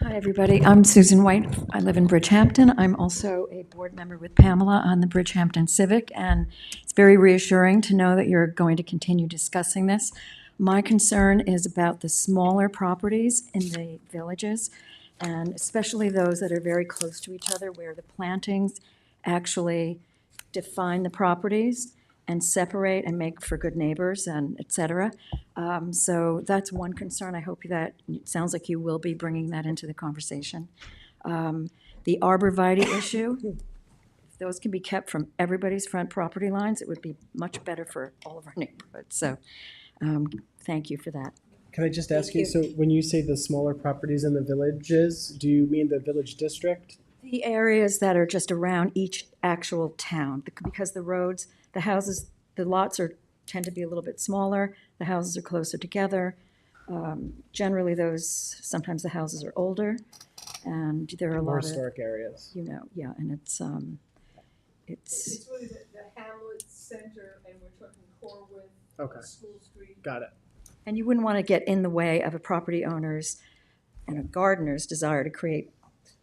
Hi, everybody. I'm Susan White. I live in Bridgehampton. I'm also a board member with Pamela on the Bridgehampton Civic, and it's very reassuring to know that you're going to continue discussing this. My concern is about the smaller properties in the villages, and especially those that are very close to each other, where the plantings actually define the properties and separate and make for good neighbors and et cetera. So that's one concern. I hope that, it sounds like you will be bringing that into the conversation. The arborvitae issue, if those can be kept from everybody's front property lines, it would be much better for all of our neighborhoods. So thank you for that. Can I just ask you, so when you say the smaller properties in the villages, do you mean the village district? The areas that are just around each actual town, because the roads, the houses, the lots tend to be a little bit smaller, the houses are closer together. Generally sometimes the houses are older, and there are a More lot of historic areas. You know, yeah, and it's It's really the Hamlet Center, and we're talking Corwin, Okay. School Street. Got it. and you wouldn't want to get in the way of a property owner's and a gardener's desire to create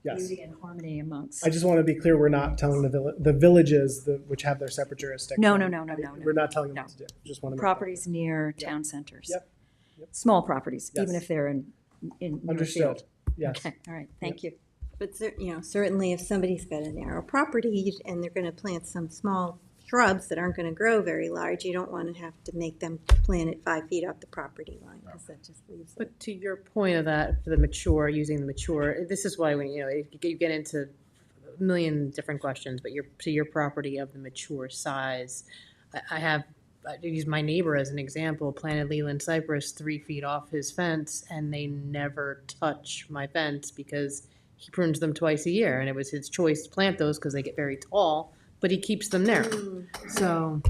Yes. beauty and harmony amongst. I just want to be clear, we're not telling the villages which have their separate jurisdiction. No. We're not telling them what to do. Just want to make that Properties near town centers. Yep. Small properties, even Yes. if they're in Understood. Northfield. Yes. Okay, all right, thank you. But you know, certainly if somebody's got a narrow property and they're going to plant some small shrubs that aren't going to grow very large, you don't want to have to make them plant it 5 feet off the property line, because that just leaves it. But to your point of that, for the mature, using the mature, this is why when you get into a million different questions, but to your property of the mature size, I use my neighbor as an example, planted Leland cypress 3 feet off his fence, and they never touch my fence because he prunes them twice a year, and it was his choice to plant those because they get very tall, but he keeps them there. So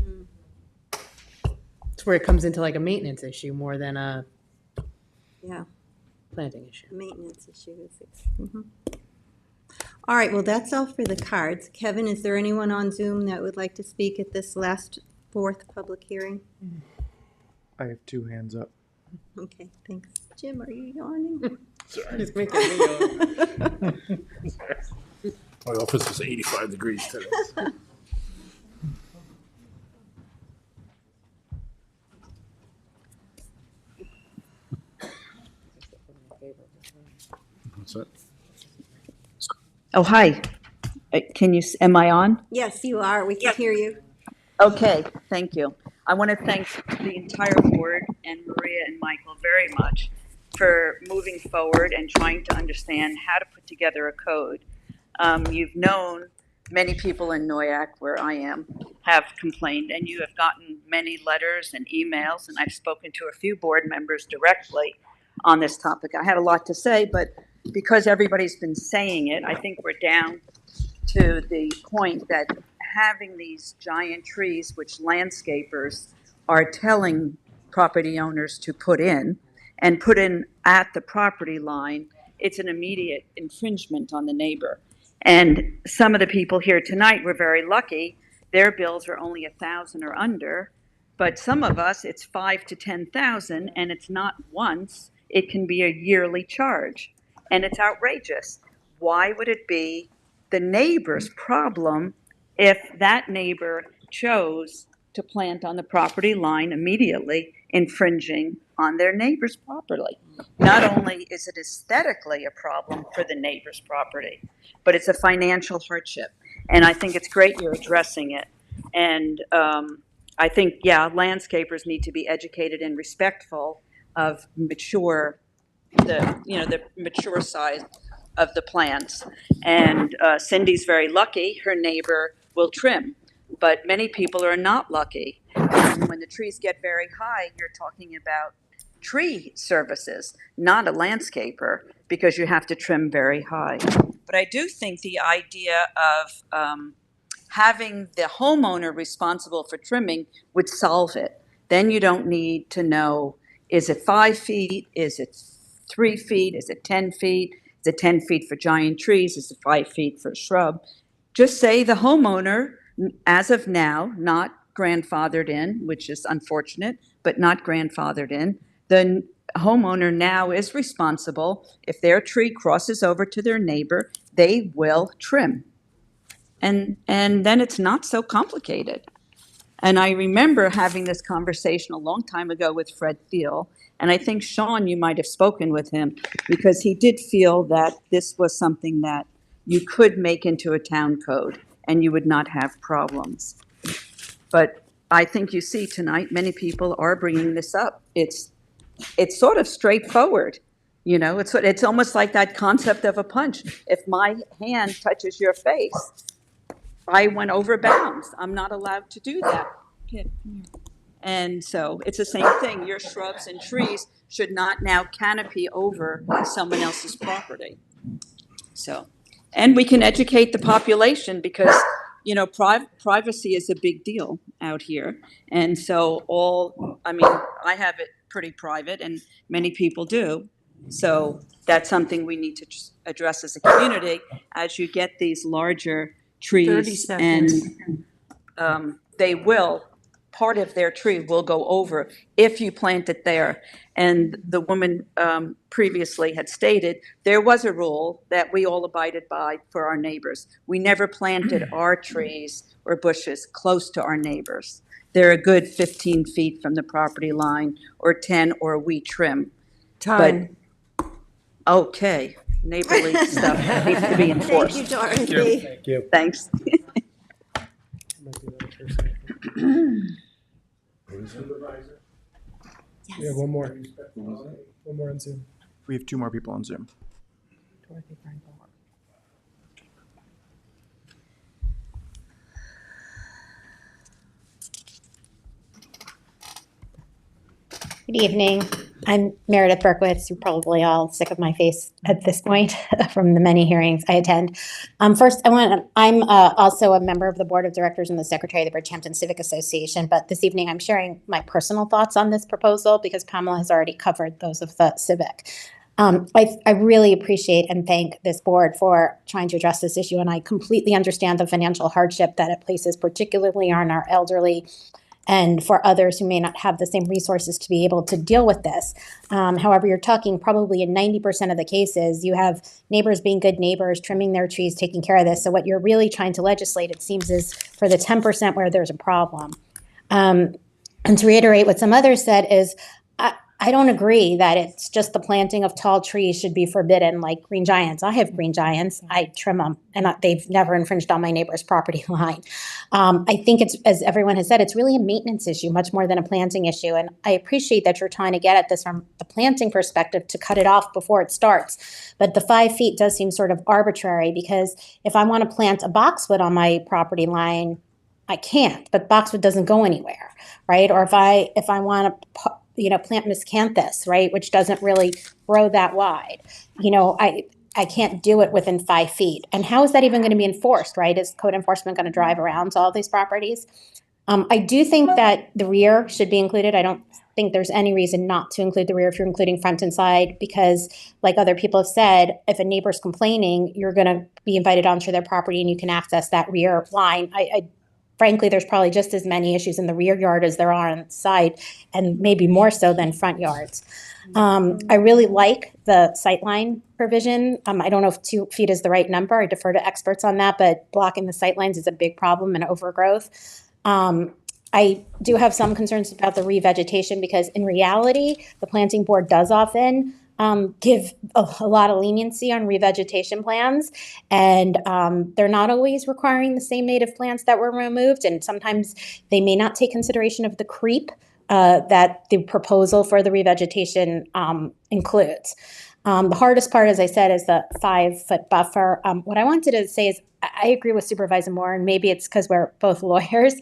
it's where it comes into like a maintenance issue more than a planting issue. Maintenance issue is. All right, well, that's all for the cards. Kevin, is there anyone on Zoom that would like to speak at this fourth public hearing? I have 2 hands up. Okay, thanks. Jim, are you yawning? Sorry. He's making me yawn. My office was 85 degrees today. What's that? Oh, hi. Am I on? Yes, you are. We can hear you. Okay, thank you. I want to thank the entire board and Maria and Michael very much for moving forward and trying to understand how to put together a code. You've known many people in Noyak, where I am, have complained, and you have gotten many letters and emails, and I've spoken to a few board members directly on this topic. I had a lot to say, but because everybody's been saying it, I think we're down to the point that having these giant trees, which landscapers are telling property owners to put in, and put in at the property line, it's an immediate infringement on the neighbor. And some of the people here tonight were very lucky. Their bills are only 1,000 or under, but some of us, it's 5 to 10,000, and it's not once. It can be a yearly charge, and it's outrageous. Why would it be the neighbor's problem if that neighbor chose to plant on the property line immediately, infringing on their neighbor's property? Not only is it aesthetically a problem for the neighbor's property, but it's a financial hardship. And I think it's great you're addressing it. And I think, yeah, landscapers need to be educated and respectful of the mature side of the plants. And Cindy's very lucky, her neighbor will trim, but many people are not lucky. And when the trees get very high, you're talking about tree services, not a landscaper, because you have to trim very high. But I do think the idea of having the homeowner responsible for trimming would solve it. Then you don't need to know, is it 5 feet? Is it 3 feet? Is it 10 feet? Is it 10 feet for giant trees? Is it 5 feet for a shrub? Just say the homeowner, as of now, not grandfathered in, which is unfortunate, but not grandfathered in. The homeowner now is responsible. If their tree crosses over to their neighbor, they will trim. And then it's not so complicated. And I remember having this conversation a long time ago with Fred Thiel, and I think, Sean, you might have spoken with him, because he did feel that this was something that you could make into a town code and you would not have problems. But I think you see tonight, many people are bringing this up. It's sort of straightforward. You know, it's almost like that concept of a punch. If my hand touches your face, I went over bounds. I'm not allowed to do that. And so it's the same thing. Your shrubs and trees should not now canopy over someone else's property. So, and we can educate the population, because, you know, privacy is a big deal out here. And so I have it pretty private, and many people do. So that's something we need to address as a community as you get these larger trees. 30 seconds. And part of their tree will go over if you plant it there. And the woman previously had stated there was a rule that we all abided by for our neighbors. We never planted our trees or bushes close to our neighbors. They're a good 15 feet from the property line, or 10, or we trim. Time. But, okay, neighborly stuff needs to be enforced. Thank you, Dorothy. Thank you. Thanks. We have one more. One more on Zoom. We have 2 more people on Zoom. Good evening. I'm Meredith Berkowitz. You're probably all sick of my face at this point from the many hearings I attend. First, I'm also a member of the board of directors and the secretary of the Bridgehampton Civic Association, but this evening I'm sharing my personal thoughts on this proposal because Pamela has already covered those of the Civic. I really appreciate and thank this board for trying to address this issue, and I completely understand the financial hardship that it places, particularly on our elderly and for others who may not have the same resources to be able to deal with this. However, you're talking probably in 90% of the cases, you have neighbors being good neighbors, trimming their trees, taking care of this. So what you're really trying to legislate, it seems, is for the 10% where there's a problem. And to reiterate what some others said is, I don't agree that it's just the planting of tall trees should be forbidden like green giants. I have green giants. I trim them, and they've never infringed on my neighbor's property line. I think it's, as everyone has said, it's really a maintenance issue, much more than a planting issue. And I appreciate that you're trying to get at this from the planting perspective to cut it off before it starts. But the 5 feet does seem sort of arbitrary, because if I want to plant a boxwood on my property line, I can't, but boxwood doesn't go anywhere, right? Or if I want to plant miscanthus, right, which doesn't really grow that wide. I can't do it within 5 feet. And how is that even going to be enforced, right? Is code enforcement going to drive around to all these properties? I do think that the rear should be included. I don't think there's any reason not to include the rear if you're including front and side, because like other people have said, if a neighbor's complaining, you're going to be invited onto their property and you can access that rear line. Frankly, there's probably just as many issues in the rear yard as there are on the side, and maybe more so than front yards. I really like the sightline provision. I don't know if 2 feet is the right number. I defer to experts on that, but blocking the sightlines is a big problem and overgrowth. I do have some concerns about the revegetation, because in reality, the planting board does often give a lot of leniency on revegetation plans, and they're not always requiring the same native plants that were removed, and sometimes they may not take consideration of the creep that the proposal for the revegetation includes. The hardest part, as I said, is the 5-foot buffer. What I wanted to say is I agree with Supervisor Moore, and maybe it's because we're both lawyers,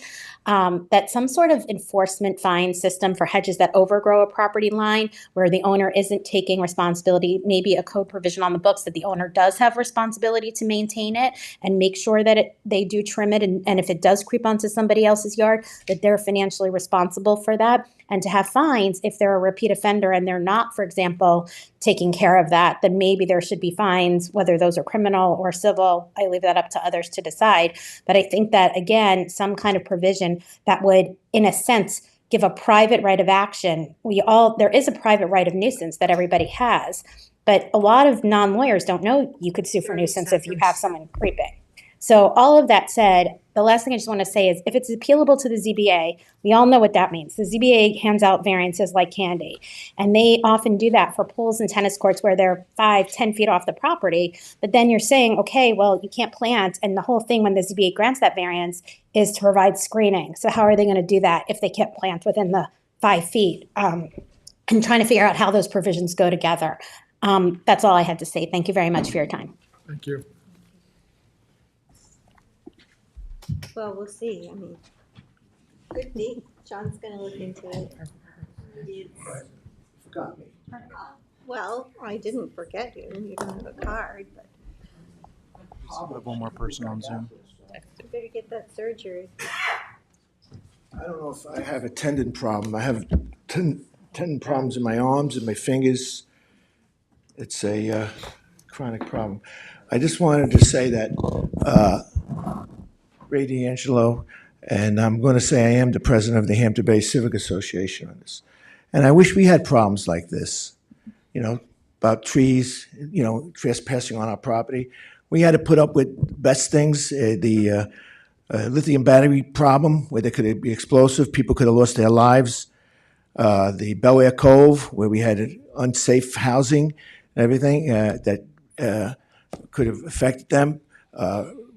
that some sort of enforcement fine system for hedges that overgrow a property line where the owner isn't taking responsibility, maybe a code provision on the books that the owner does have responsibility to maintain it and make sure that they do trim it, and if it does creep onto somebody else's yard, that they're financially responsible for that, and to have fines if they're a repeat offender and they're not, for example, taking care of that, then maybe there should be fines, whether those are criminal or civil. I leave that up to others to decide. But I think that, again, some kind of provision that would, in a sense, give a private right of action. There is a private right of nuisance that everybody has, but a lot of non-lawyers don't know you could sue for nuisance if you have someone creeping. So all of that said, the last thing I just want to say is if it's appealable to the ZBA, we all know what that means. The ZBA hands out variances like candy, and they often do that for pools and tennis courts where they're 5-10 feet off the property. But then you're saying, okay, well, you can't plant, and the whole thing when the ZBA grants that variance is to provide screening. So how are they going to do that if they can't plant within the 5 feet? And trying to figure out how those provisions go together. That's all I had to say. Thank you very much for your time. Thank you. Well, we'll see. I mean, could be. John's gonna look into it. Forgot me. Well, I didn't forget you. You don't have a card, but We have one more person on Zoom. you better get that surgery. I don't know if I have a tendon problem. I have tendon problems in my arms and my fingers. It's a chronic problem. I just wanted to say that Ray D'Angelo, and I'm going to say I am the president of the Hampton Bay Civic Association on this. And I wish we had problems like this, about trees, trespassing on our property. We had to put up with best things, the lithium battery problem, where there could be explosive, people could have lost their lives. The Bel Air Cove, where we had unsafe housing and everything that could have affected them.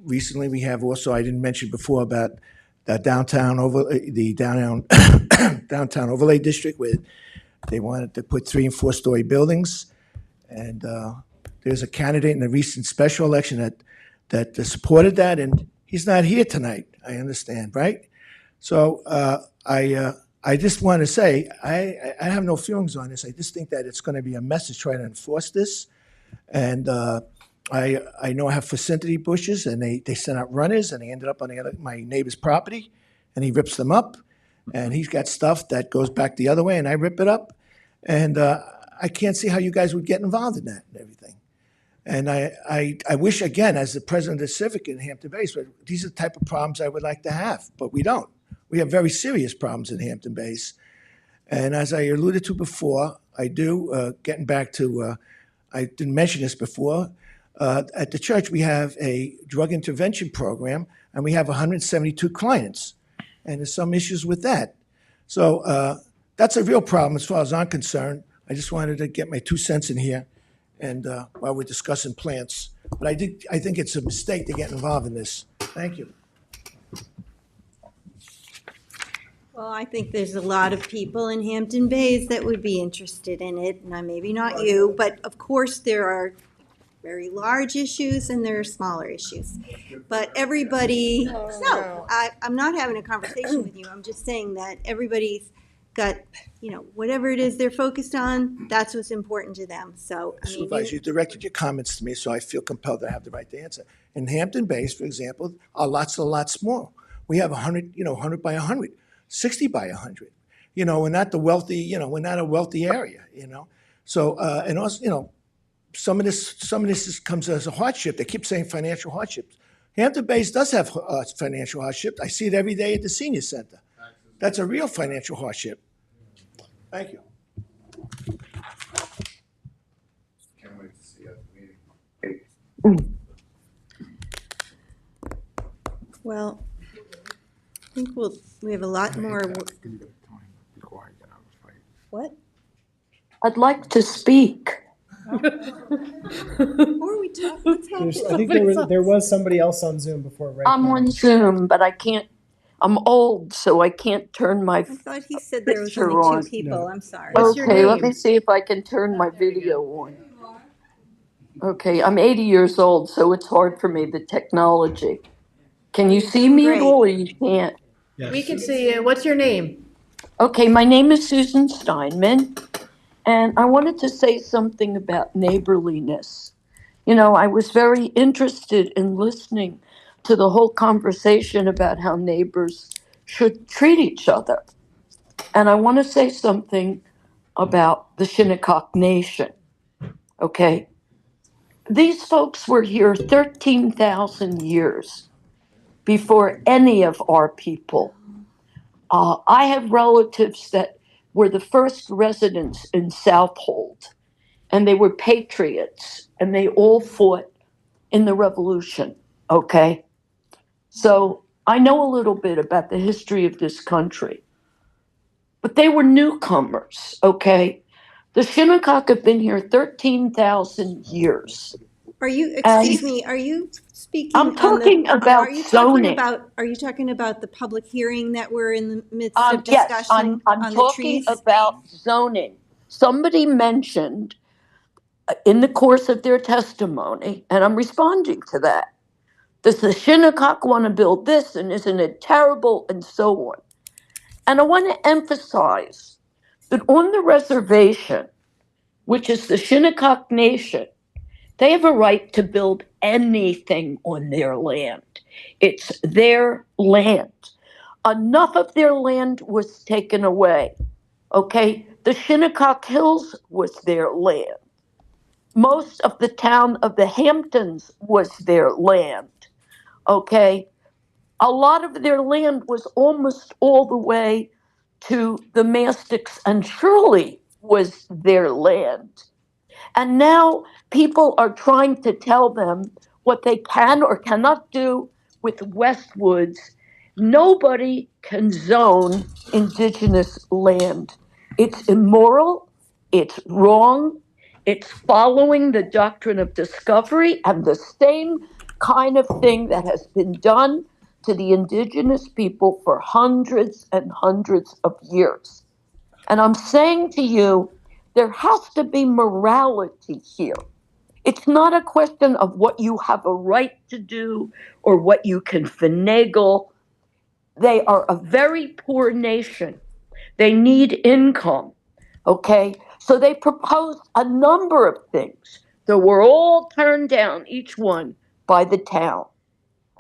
Recently, we have also, I didn't mention before, about the downtown overlay district, where they wanted to put 3- and 4-story buildings. And there's a candidate in the recent special election that supported that, and he's not here tonight, I understand, right? So I just want to say, I have no feelings on this. I just think that it's going to be a mess to try to enforce this. And I know I have vicinity bushes, and they sent out runners, and they ended up on my neighbor's property, and he rips them up. And he's got stuff that goes back the other way, and I rip it up. And I can't see how you guys would get involved in that and everything. And I wish, again, as the president of the Civic in Hampton Bays, these are the type of problems I would like to have, but we don't. We have very serious problems in Hampton Bays. And as I alluded to before, I do, getting back to, I didn't mention this before, at the church we have a drug intervention program, and we have 172 clients. And there's some issues with that. So that's a real problem as far as I'm concerned. I just wanted to get my 2 cents in here and while we're discussing plants. But I think it's a mistake to get involved in this. Thank you. Well, I think there's a lot of people in Hampton Bays that would be interested in it, and maybe not you, but of course there are very large issues and there are smaller issues. But everybody, no, I'm not having a conversation with you. I'm just saying that everybody's got, whatever it is they're focused on, that's what's important to them. So, I mean, Supervisor, you directed your comments to me, so I feel compelled to have the right to answer. In Hampton Bays, for example, our lots are a lot small. We have 100, 100 by 100, 60 by 100. We're not the wealthy, we're not a wealthy area, So, and also, some of this comes as a hardship. They keep saying financial hardships. Hampton Bays does have financial hardship. I see it every day at the senior center. That's a real financial hardship. Thank you. Can't wait to see you at the meeting. well, I think we have a lot more. What? I'd like to speak. Who are we talking? What's happening? I think there was somebody else on Zoom before, right? I'm on Zoom, but I can't. I'm old, so I can't turn my I thought he said there was picture only two on. people. No. I'm sorry. Okay, let me see if I can turn my video on. Okay, I'm 80 years old, so it's hard for me, the technology. Can you see me at all, or you can't? Yes. We can see you. What's your name? Okay, my name is Susan Steinman, and I wanted to say something about neighborliness. I was very interested in listening to the whole conversation about how neighbors should treat each other. And I want to say something about the Shinnecock Nation, okay? These folks were here 13,000 years before any of our people. I have relatives that were the first residents in Southold, and they were patriots, and they all fought in the Revolution, okay? So I know a little bit about the history of this country, but they were newcomers, okay? The Shinnecock have been here 13,000 years. Are you, excuse me, are you speaking I'm talking about zoning. Are you talking about the public hearing that we're in the midst of Yes, discussion I'm on the talking trees? about zoning. Somebody mentioned in the course of their testimony, and I'm responding to that. Does the Shinnecock want to build this, and isn't it terrible, and so on? And I want to emphasize that on the reservation, which is the Shinnecock Nation, they have a right to build anything on their land. It's their land. Enough of their land was taken away, okay? The Shinnecock Hills was their land. Most of the town of the Hamptons was their land, okay? A lot of their land was almost all the way to the Mastics and Shirley was their land. And now people are trying to tell them what they can or cannot do with Westwoods. Nobody can zone indigenous land. It's immoral, it's wrong, it's following the doctrine of discovery and the same kind of thing that has been done to the indigenous people for hundreds and hundreds of years. And I'm saying to you, there has to be morality here. It's not a question of what you have a right to do or what you can finagle. They are a very poor nation. They need income, okay? So they proposed a number of things that were all turned down, each one, by the town.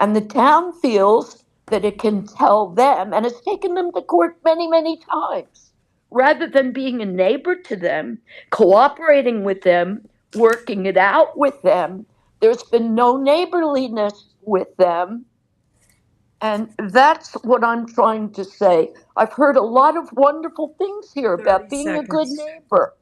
And the town feels that it can tell them, and it's taken them to court many, many times, rather than being a neighbor to them, cooperating with them, working it out with them. There's been no neighborliness with them. And that's what I'm trying to say. I've heard a lot of wonderful things here about being a good neighbor.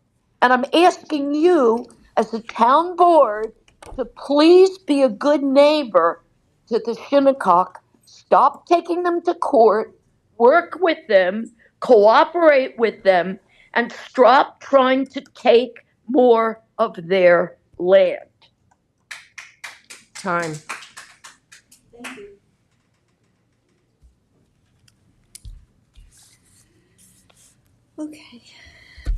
And I'm asking you, as a town board, to please be a good neighbor to the Shinnecock. Stop taking them to court. work with them, cooperate with them, and stop trying to take more of their land. Time. Thank you. Okay,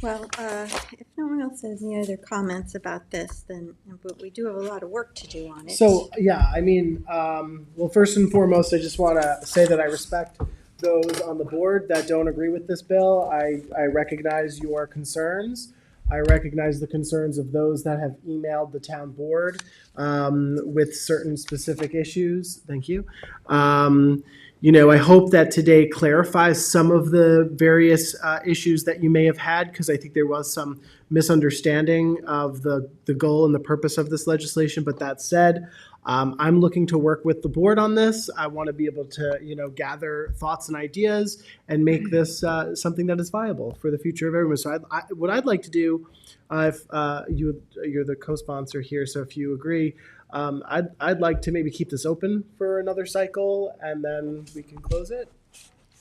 well, if no one else has any other comments about this, then, but we do have a lot of work to do on it. So, yeah, I mean, well, first and foremost, I just want to say that I respect those on the board that don't agree with this bill. I recognize your concerns. I recognize the concerns of those that have emailed the town board with certain specific issues. Thank you. I hope that today clarifies some of the various issues that you may have had, because I think there was some misunderstanding of the goal and the purpose of this legislation. But that said, I'm looking to work with the board on this. I want to be able to, gather thoughts and ideas and make this something that is viable for the future of everyone. So what I'd like to do, if you're the co-sponsor here, so if you agree, I'd like to maybe keep this open for another cycle, and then we can close it.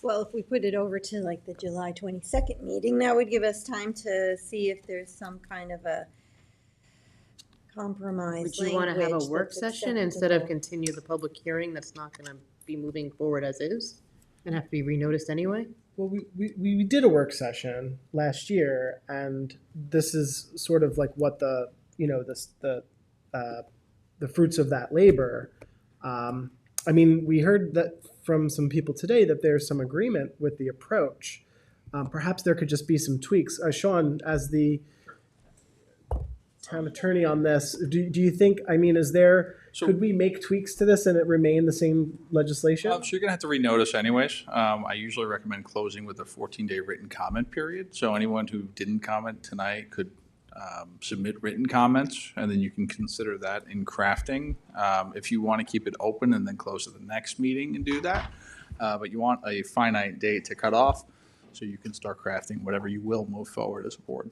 Well, if we put it over to like the July 22nd meeting, that would give us time to see if there's some kind of a compromise. Would you want to have a language work that's session instead of acceptable. continue the public hearing that's not going to be moving forward as is and have to be renoticed anyway? Well, we did a work session last year, and this is sort of like what the fruits of that labor. I mean, we heard that from some people today that there's some agreement with the approach. Perhaps there could just be some tweaks. Sean, as the town attorney on this, do you think, could we make tweaks to this and it remain the same legislation? So you're going to have to renotice anyways. I usually recommend closing with a 14-day written comment period. So anyone who didn't comment tonight could submit written comments, and then you can consider that in crafting. If you want to keep it open and then close to the next meeting and do that. But you want a finite date to cut off so you can start crafting whatever you will move forward as a board.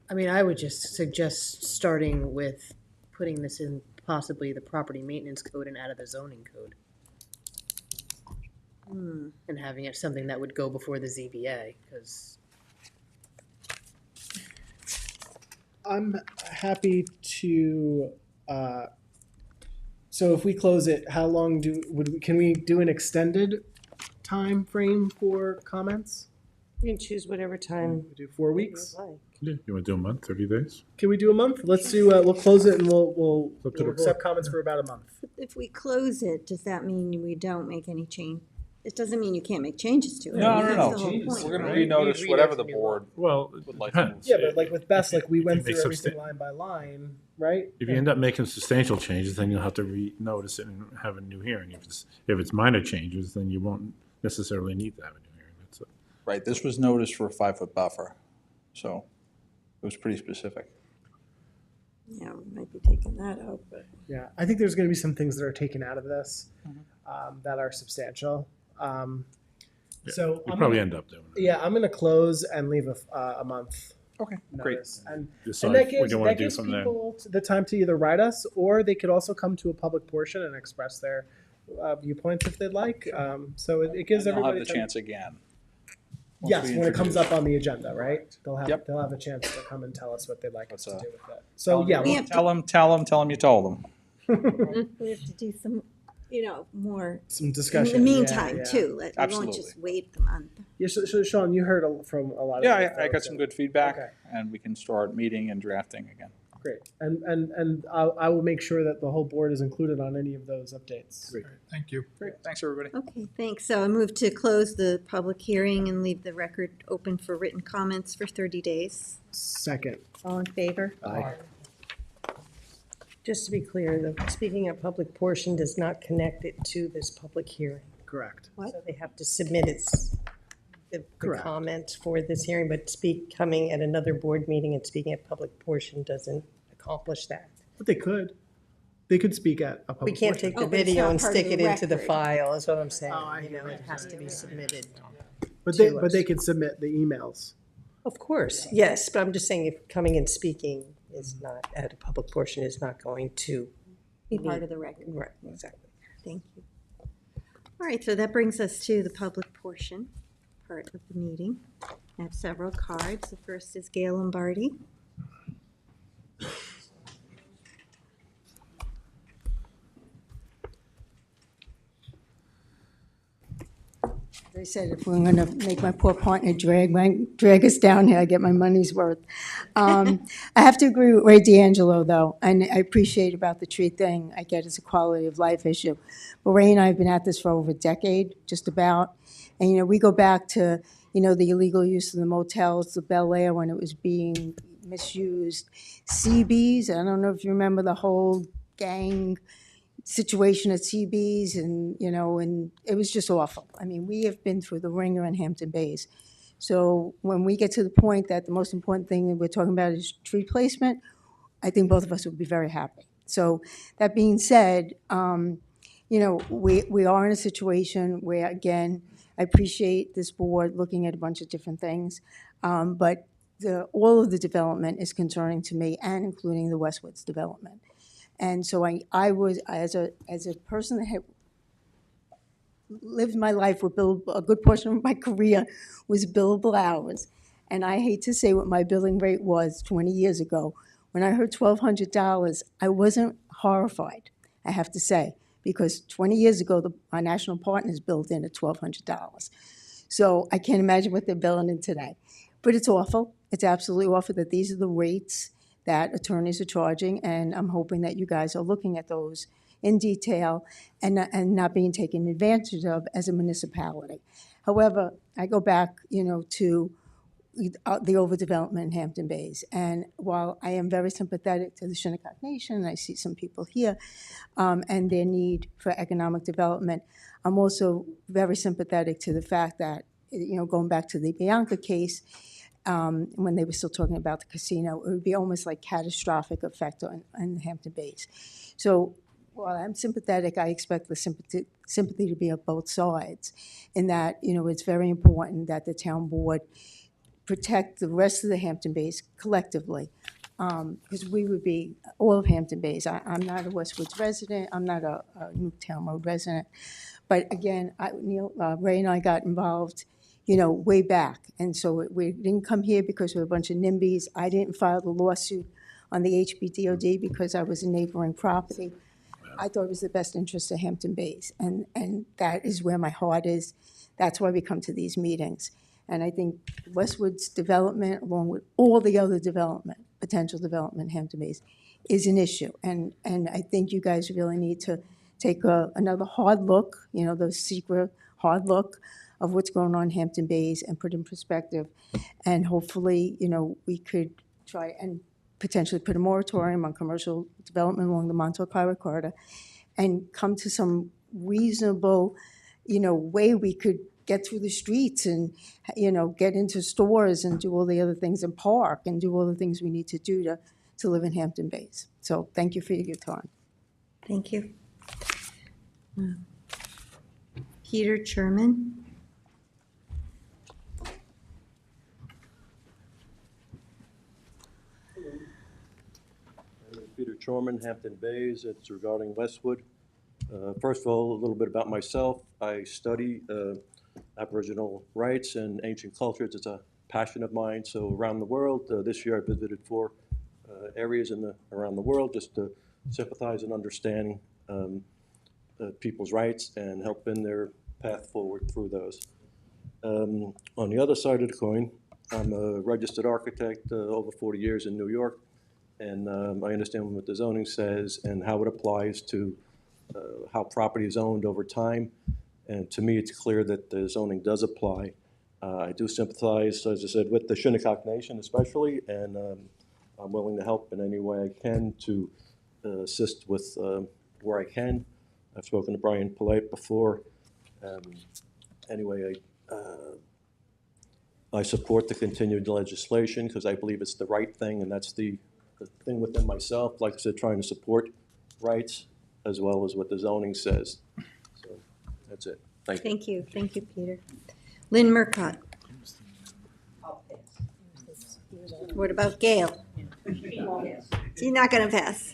I mean, I would just suggest starting with putting this in possibly the property maintenance code and out of the zoning code. And having it something that would go before the ZBA, because I'm happy to, so if we close it, how long can we do an extended time frame for comments? You can choose whatever time. We do 4 weeks? you like. Yeah, you want to do a month, 30 days? Can we do a month? Let's do, we'll close it and we'll Up to the accept board. comments for about a month. If we close it, does that mean we don't make any change? It doesn't mean you can't make changes to it. No, I mean, no, that's no. the whole point, We're going to right? renotice whatever the board Well, would like to move. Yeah, but like with Best, like we went make through everything substan- line by line, right? If you end up making substantial changes, then you'll have to re-notice it and have a new hearing. If it's minor changes, then you won't necessarily need to have a new hearing. That's it. Right, this was noticed for a 5-foot buffer, so it was pretty specific. Yeah, we might be taking that out, but. Yeah, I think there's going to be some things that are taken out of this that are substantial. So We I'm probably gonna- end up doing it. Yeah, I'm going to close and leave a month. Okay, great. Notice. And Decide that what gives, you want that to do gives from there. people the time to either write us, or they could also come to a public portion and express their viewpoints if they'd like. So it gives And they'll everybody have the chance again. Once Yes, we when it comes introduce. up on the agenda, right? They'll have Yep. they'll have a chance to come and tell us what they'd like us to What's do with it. So yeah, We have to- Tell them you told them. We have to do some, more. some discussion. In the yeah, meantime, yeah. too, we won't Absolutely. just wait the month. Yeah, so Sean, you heard from a lot of. Yeah, the I got folks, some and- good feedback, Okay. and we can start meeting and drafting again. Great, and I will make sure that the whole board is included on any of those updates. Great. Thank you. Great, thanks, everybody. Okay, thanks. So I move to close the public hearing and leave the record open for written comments for 30 days. Second. All in favor? Aye. Just to be clear, the speaking at public portion does not connect it to this public hearing. Correct. What? So they have to submit the Correct. comments for this hearing, but coming at another board meeting and speaking at public portion doesn't accomplish that. But they could. They could speak at a We public. can't portion. take the Oh, but it's video not and part of stick the it into the record. file, is what I'm saying. Oh, I You know, hear it has to be submitted. But to they us. could submit the emails. Of course, yes, but I'm just saying if coming and speaking is not, at a public portion is not going to. Be part of the record. Right, exactly. Thank you. All right, so that brings us to the public portion part of the meeting. I have several cards. The first is Gail Lombardi. As I said, if we're going to make my poor partner drag us down here, I get my money's worth. I have to agree with Ray D'Angelo, though, and I appreciate about the tree thing. I get it's a quality of life issue. But Ray and I have been at this for over a decade, just about. And, you know, we go back to, you know, the illegal use of the motels, the Bel Air when it was being misused. CB's, I don't know if you remember the whole gang situation at CB's, and, you know, and it was just awful. I mean, we have been through the ringer in Hampton Bays. So when we get to the point that the most important thing that we're talking about is tree placement, I think both of us would be very happy. So that being said, you know, we are in a situation where, again, I appreciate this board looking at a bunch of different things, but all of the development is concerning to me, and including the Westwoods development. And so I was, as a person that had lived my life with a good portion of my career was billable hours. And I hate to say what my billing rate was 20 years ago. When I heard $1,200, I wasn't horrified, I have to say, because 20 years ago, our national partners billed in at $1,200. So I can't imagine what they're billing in today. But it's awful. It's absolutely awful that these are the rates that attorneys are charging, and I'm hoping that you guys are looking at those in detail and not being taken advantage of as a municipality. However, I go back, you know, to the overdevelopment in Hampton Bays, and while I am very sympathetic to the Shinnecock Nation, I see some people here, and their need for economic development, I'm also very sympathetic to the fact that, you know, going back to the Bianca case, when they were still talking about the casino, it would be almost like catastrophic effect on the Hampton Bays. So while I'm sympathetic, I expect the sympathy to be on both sides, in that, you know, it's very important that the town board protect the rest of the Hampton Bays collectively, because we would be all of Hampton Bays. I'm not a Westwoods resident. I'm not a Newtown Road resident. But again, Ray and I got involved, you know, way back. And so we didn't come here because we're a bunch of NIMBYs. I didn't file the lawsuit on the HBDOD because I was a neighboring property. I thought it was the best interest of Hampton Bays. And that is where my heart is. That's why we come to these meetings. And I think Westwood's development, along with all the other development, potential development in Hampton Bays, is an issue. And I think you guys really need to take another hard look, you know, the secret hard look of what's going on in Hampton Bays, and put in perspective. And hopefully, you know, we could try and potentially put a moratorium on commercial development along the Montauk Highway corridor, and come to some reasonable, you know, way we could get through the streets and, you know, get into stores and do all the other things, and park and do all the things we need to do to live in Hampton Bays. So thank you for your time. Thank you. Peter Sherman. Peter Chorman, Hampton Bays. It's regarding Westwood. First of all, a little bit about myself. I study Aboriginal rights and ancient cultures. It's a passion of mine. So around the world, this year I visited 4 areas around the world, just to sympathize and understand people's rights and help in their path forward through those. On the other side of the coin, I'm a registered architect over 40 years in New York. And I understand what the zoning says and how it applies to how property is owned over time. And to me, it's clear that the zoning does apply. I do sympathize, as I said, with the Shinnecock Nation especially, and I'm willing to help in any way I can to assist with where I can. I've spoken to Brian Polite before. Anyway, I support the continued legislation because I believe it's the right thing, and that's the thing within myself, like I said, trying to support rights as well as what the zoning says. So that's it. Thank you. Thank you. Thank you, Peter. Lynn Murcott. What about Gail? You're not going to pass.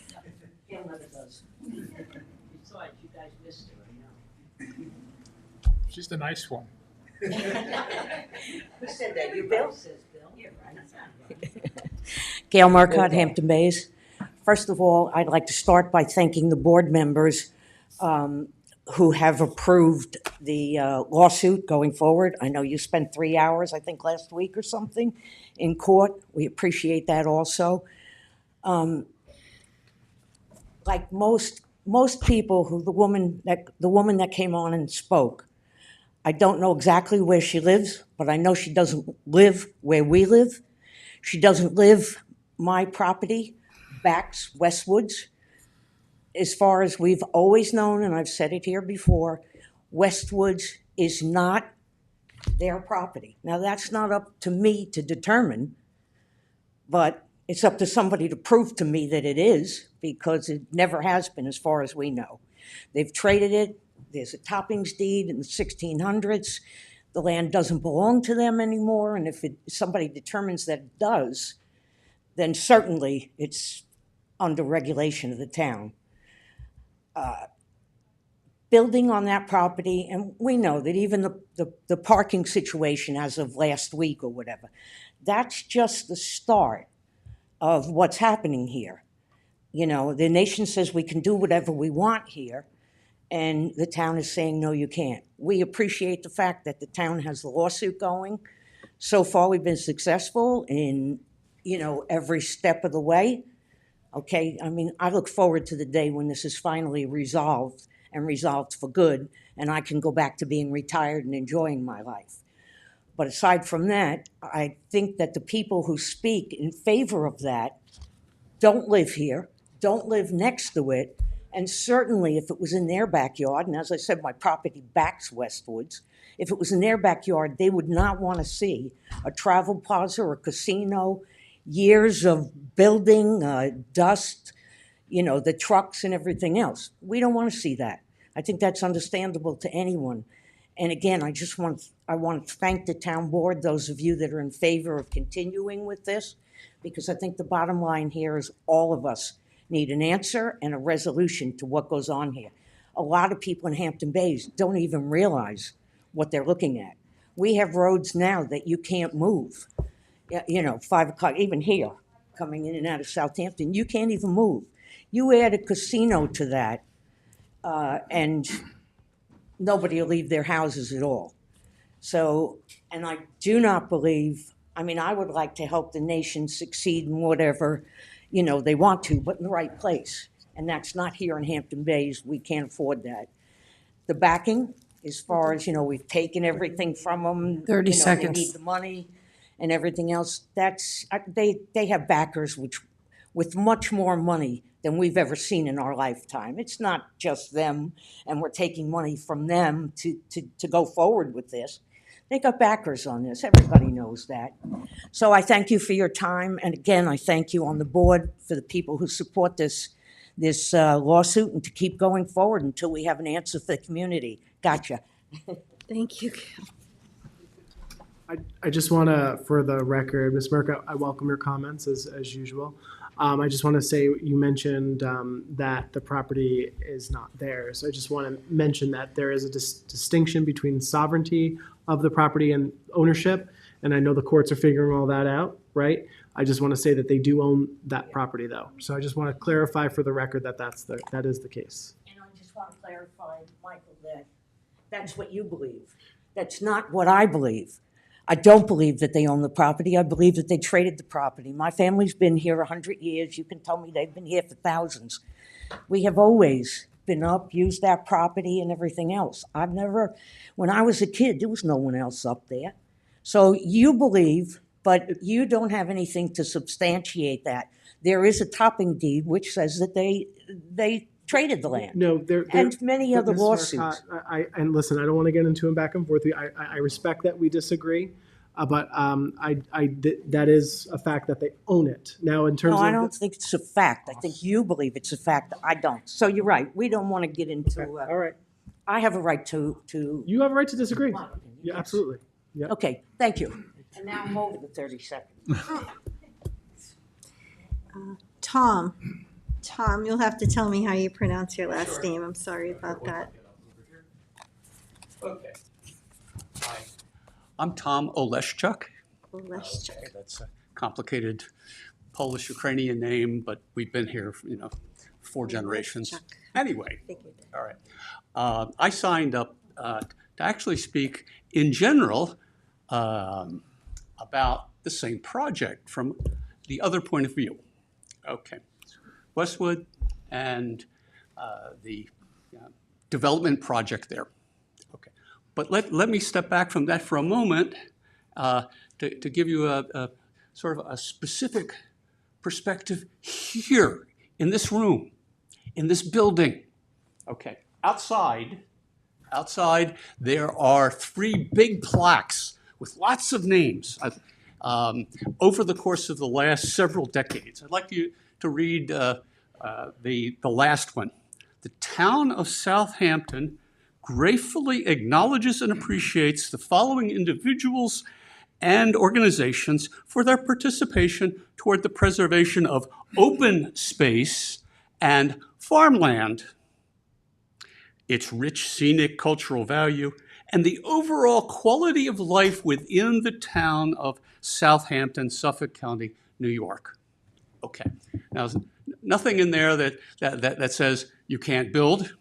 Gail never does. Besides, you guys missed her, I know. She's the nice one. Who said that? You, Bill? Gail Marcotte, Hampton Bays. First of all, I'd like to start by thanking the board members who have approved the lawsuit going forward. I know you spent 3 hours, I think, last week or something in court. We appreciate that also. Like most people, the woman that came on and spoke, I don't know exactly where she lives, but I know she doesn't live where we live. She doesn't live my property, backs Westwoods. As far as we've always known, and I've said it here before, Westwoods is not their property. Now, that's not up to me to determine, but it's up to somebody to prove to me that it is, because it never has been as far as we know. They've traded it. There's a toppings deed in the 1600s. The land doesn't belong to them anymore, and if somebody determines that it does, then certainly it's under regulation of the town. Building on that property, and we know that even the parking situation as of last week or whatever, that's just the start of what's happening here. You know, the nation says we can do whatever we want here, and the town is saying, no, you can't. We appreciate the fact that the town has the lawsuit going. So far, we've been successful in, every step of the way. Okay, I mean, I look forward to the day when this is finally resolved and resolved for good, and I can go back to being retired and enjoying my life. But aside from that, I think that the people who speak in favor of that don't live here, don't live next to it, and certainly if it was in their backyard, and as I said, my property backs Westwoods, if it was in their backyard, they would not want to see a travel plaza or a casino, years of building, dust, the trucks and everything else. We don't want to see that. I think that's understandable to anyone. And again, I want to thank the town board, those of you that are in favor of continuing with this, because I think the bottom line here is all of us need an answer and a resolution to what goes on here. A lot of people in Hampton Bays don't even realize what they're looking at. We have roads now that you can't move. 5 o'clock, even here, coming in and out of Southampton, you can't even move. You add a casino to that, and nobody will leave their houses at all. So, and I do not believe, I would like to help the nation succeed in whatever, they want to, but in the right place. And that's not here in Hampton Bays. We can't afford that. The backing, as far as, we've taken everything from them. 30 They seconds. need the money and everything else. That's, they have backers with much more money than we've ever seen in our lifetime. It's not just them, and we're taking money from them to go forward with this. They got backers on this. Everybody knows that. So I thank you for your time, and again, I thank you on the board for the people who support this lawsuit, and to keep going forward until we have an answer for the community. Gotcha. Thank you. I just want to, for the record, Ms. Merck, I welcome your comments as usual. I just want to say you mentioned that the property is not theirs. I just want to mention that there is a distinction between sovereignty of the property and ownership, and I know the courts are figuring all that out, right? I just want to say that they do own that property, though. So I just want to clarify for the record that that is the case. And I just want to clarify, Michael, that that's what you believe. That's not what I believe. I don't believe that they own the property. I believe that they traded the property. My family's been here 100 years. You can tell me they've been here for thousands. We have always been up, used that property and everything else. When I was a kid, there was no one else up there. So you believe, but you don't have anything to substantiate that. There is a topping deed which says that they traded the land. No, and many other Ms. lawsuits. Marcotte, and listen, I don't want to get into a back and forth. I respect that we disagree, but that is a fact that they own it. Now, in terms No, of I don't think it's a fact. I think you believe it's a fact. I don't. So you're right. We don't want to get into. All right. I have a right to. You have a right to disagree. Yeah, absolutely. Yep. Okay. Thank you. And now I'm over the 30 seconds. Tom, you'll have to tell me how you pronounce your last name. I'm sorry about that. Okay. I'm Tom Oleszczuk. Oleszczuk. Okay, that's a complicated Polish-Ukrainian name, but we've been here, 4 generations. Anyway, all right. I signed up to actually speak in general about the same project from the other point of view. Okay. Westwood and the development project there. Okay. But let me step back from that for a moment to give you a sort of a specific perspective here in this room, in this building. Okay. Outside, there are 3 big plaques with lots of names over the course of the last several decades. I'd like you to read the last one. The town of Southampton gratefully acknowledges and appreciates the following individuals and organizations for their participation toward the preservation of open space and farmland, its rich scenic cultural value, and the overall quality of life within the town of Southampton, Suffolk County, New York. Okay, now there's nothing in there that says you can't build,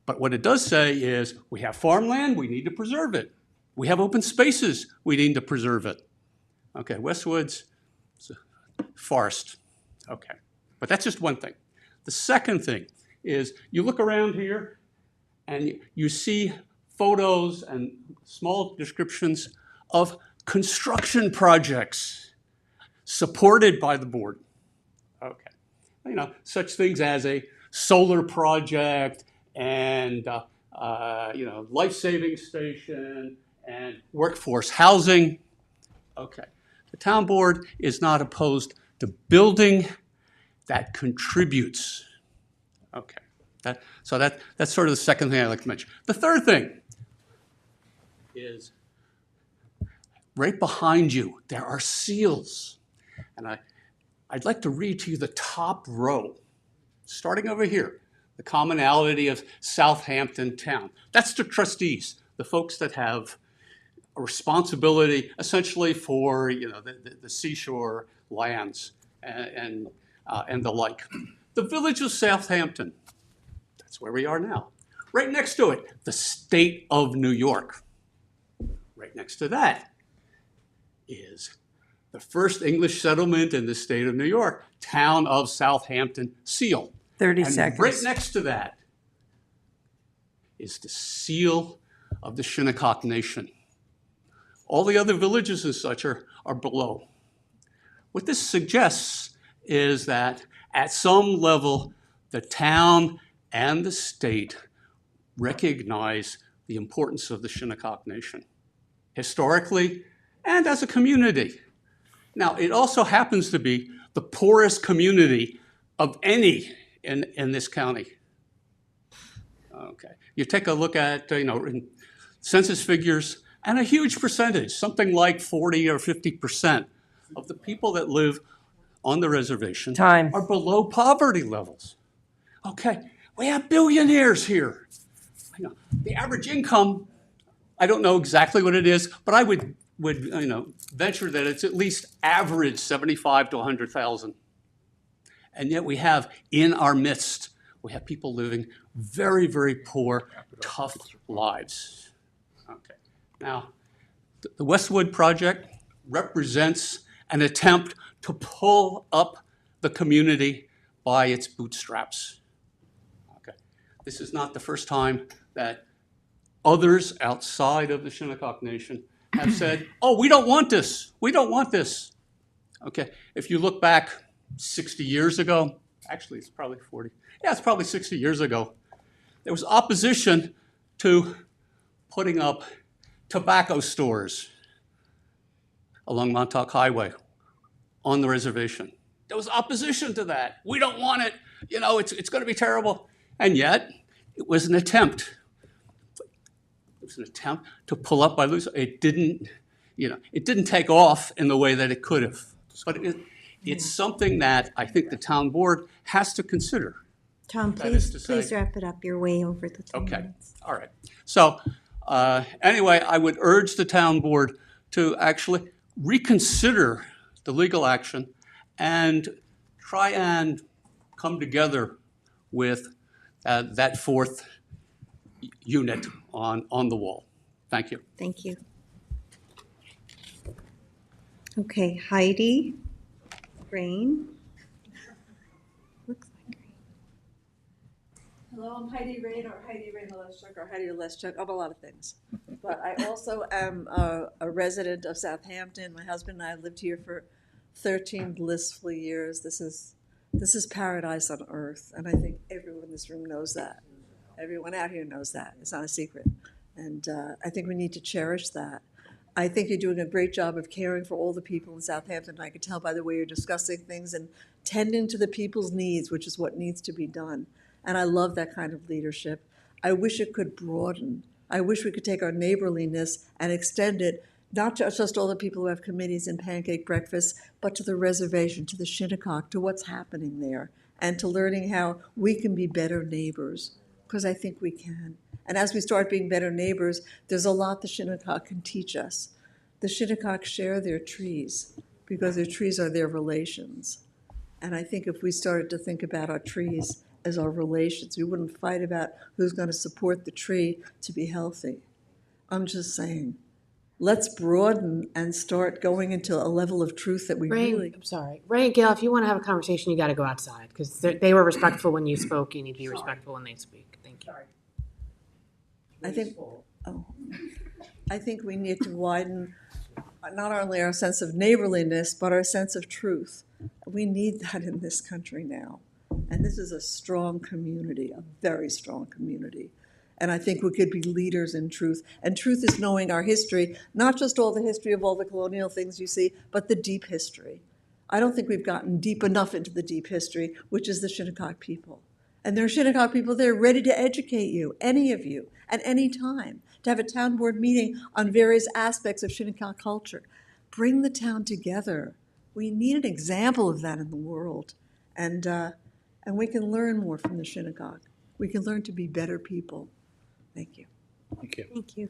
but what it does say is we have farmland, we need to preserve it. We have open spaces, we need to preserve it. Okay, Westwood's forest. Okay, but that's just one thing. The second thing is you look around here and you see photos and small descriptions of construction projects supported by the board. Okay, such things as a solar project and life-saving station and workforce housing. Okay, the town board is not opposed to building that contributes. Okay, that's sort of the second thing I'd like to mention. The third thing is right behind you, there are seals. And I'd like to read to you the top row, starting over here, the commonality of Southampton town. That's the trustees, the folks that have a responsibility essentially for the seashore lands and the like. The village of Southampton, that's where we are now. Right next to it, the state of New York. Right next to that is the first English settlement in the state of New York, town of Southampton, seal. 30 and seconds. Right next to that is the seal of the Shinnecock Nation. All the other villages and such are below. What this suggests is that at some level, the town and the state recognize the importance of the Shinnecock Nation, historically and as a community. Now, it also happens to be the poorest community of any in this county. Okay, you take a look at census figures, and a huge percentage, something like 40 or 50% of the people that live on the reservation are below poverty levels. Okay, we have billionaires here. The average income, I don't know exactly what it is, but I would venture that it's at least average 75 to 100,000. And yet we have in our midst, we have people living very, very poor, tough lives. Okay. Now, the Westwood project represents an attempt to pull up the community by its bootstraps. Okay. This is not the first time that others outside of the Shinnecock Nation have said, oh, we don't want this. We don't want this. Okay. If you look back 60 years ago, actually it's probably 40. Yeah, it's probably 60 years ago. There was opposition to putting up tobacco stores along Montauk Highway on the reservation. There was opposition to that. We don't want it. It's going to be terrible. And yet, it was an attempt. It was an attempt to pull up by loose. It didn't take off in the way that it could have. But it's something that I think the town board has to consider. Tom, That is to please say- wrap it up. You're way over the 3 Okay, minutes. all right. So Anyway, I would urge the town board to actually reconsider the legal action and try and come together with that fourth unit on the wall. Thank you. Thank you. Okay, Heidi, Rain. Looks like Rain. Hello, I'm Heidi Rain, or Heidi Rain Leschuk, or Heidi Leschuk. I'm a lot of things. But I also am a resident of Southampton. My husband and I have lived here for 13 blissful years. This is paradise on earth, and I think everyone in this room knows that. Everyone out here knows that. It's not a secret. And I think we need to cherish that. I think you're doing a great job of caring for all the people in Southampton. I can tell by the way you're discussing things and tending to the people's needs, which is what needs to be done. And I love that kind of leadership. I wish it could broaden. I wish we could take our neighborliness and extend it, not just all the people who have committees and pancake breakfasts, but to the reservation, to the Shinnecock, to what's happening there, and to learning how we can be better neighbors, because I think we can. And as we start being better neighbors, there's a lot the Shinnecock can teach us. The Shinnecock share their trees because their trees are their relations. And I think if we started to think about our trees as our relations, we wouldn't fight about who's going to support the tree to be healthy. I'm just saying, let's broaden and start going into a level of truth that we really... I'm sorry. Ray and Gail, if you want to have a conversation, you got to go outside because they were respectful when you spoke. You need to be respectful when they speak. Thank you. I think we need to widen not only our sense of neighborliness, but our sense of truth. We need that in this country now. And this is a strong community, a very strong community. And I think we could be leaders in truth. And truth is knowing our history, not just all the history of all the colonial things you see, but the deep history. I don't think we've gotten deep enough into the deep history, which is the Shinnecock people. And there are Shinnecock people there ready to educate you, any of you, at any time, to have a town board meeting on various aspects of Shinnecock culture. Bring the town together. We need an example of that in the world. And we can learn more from the Shinnecock. We can learn to be better people. Thank you. Thank you. Thank you.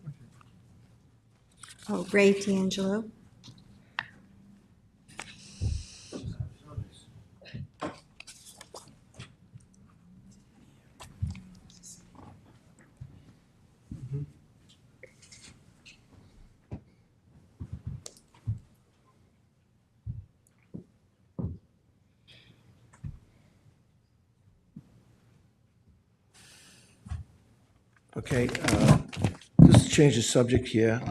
Oh, Ray D'Angelo. Okay, just to change the subject here.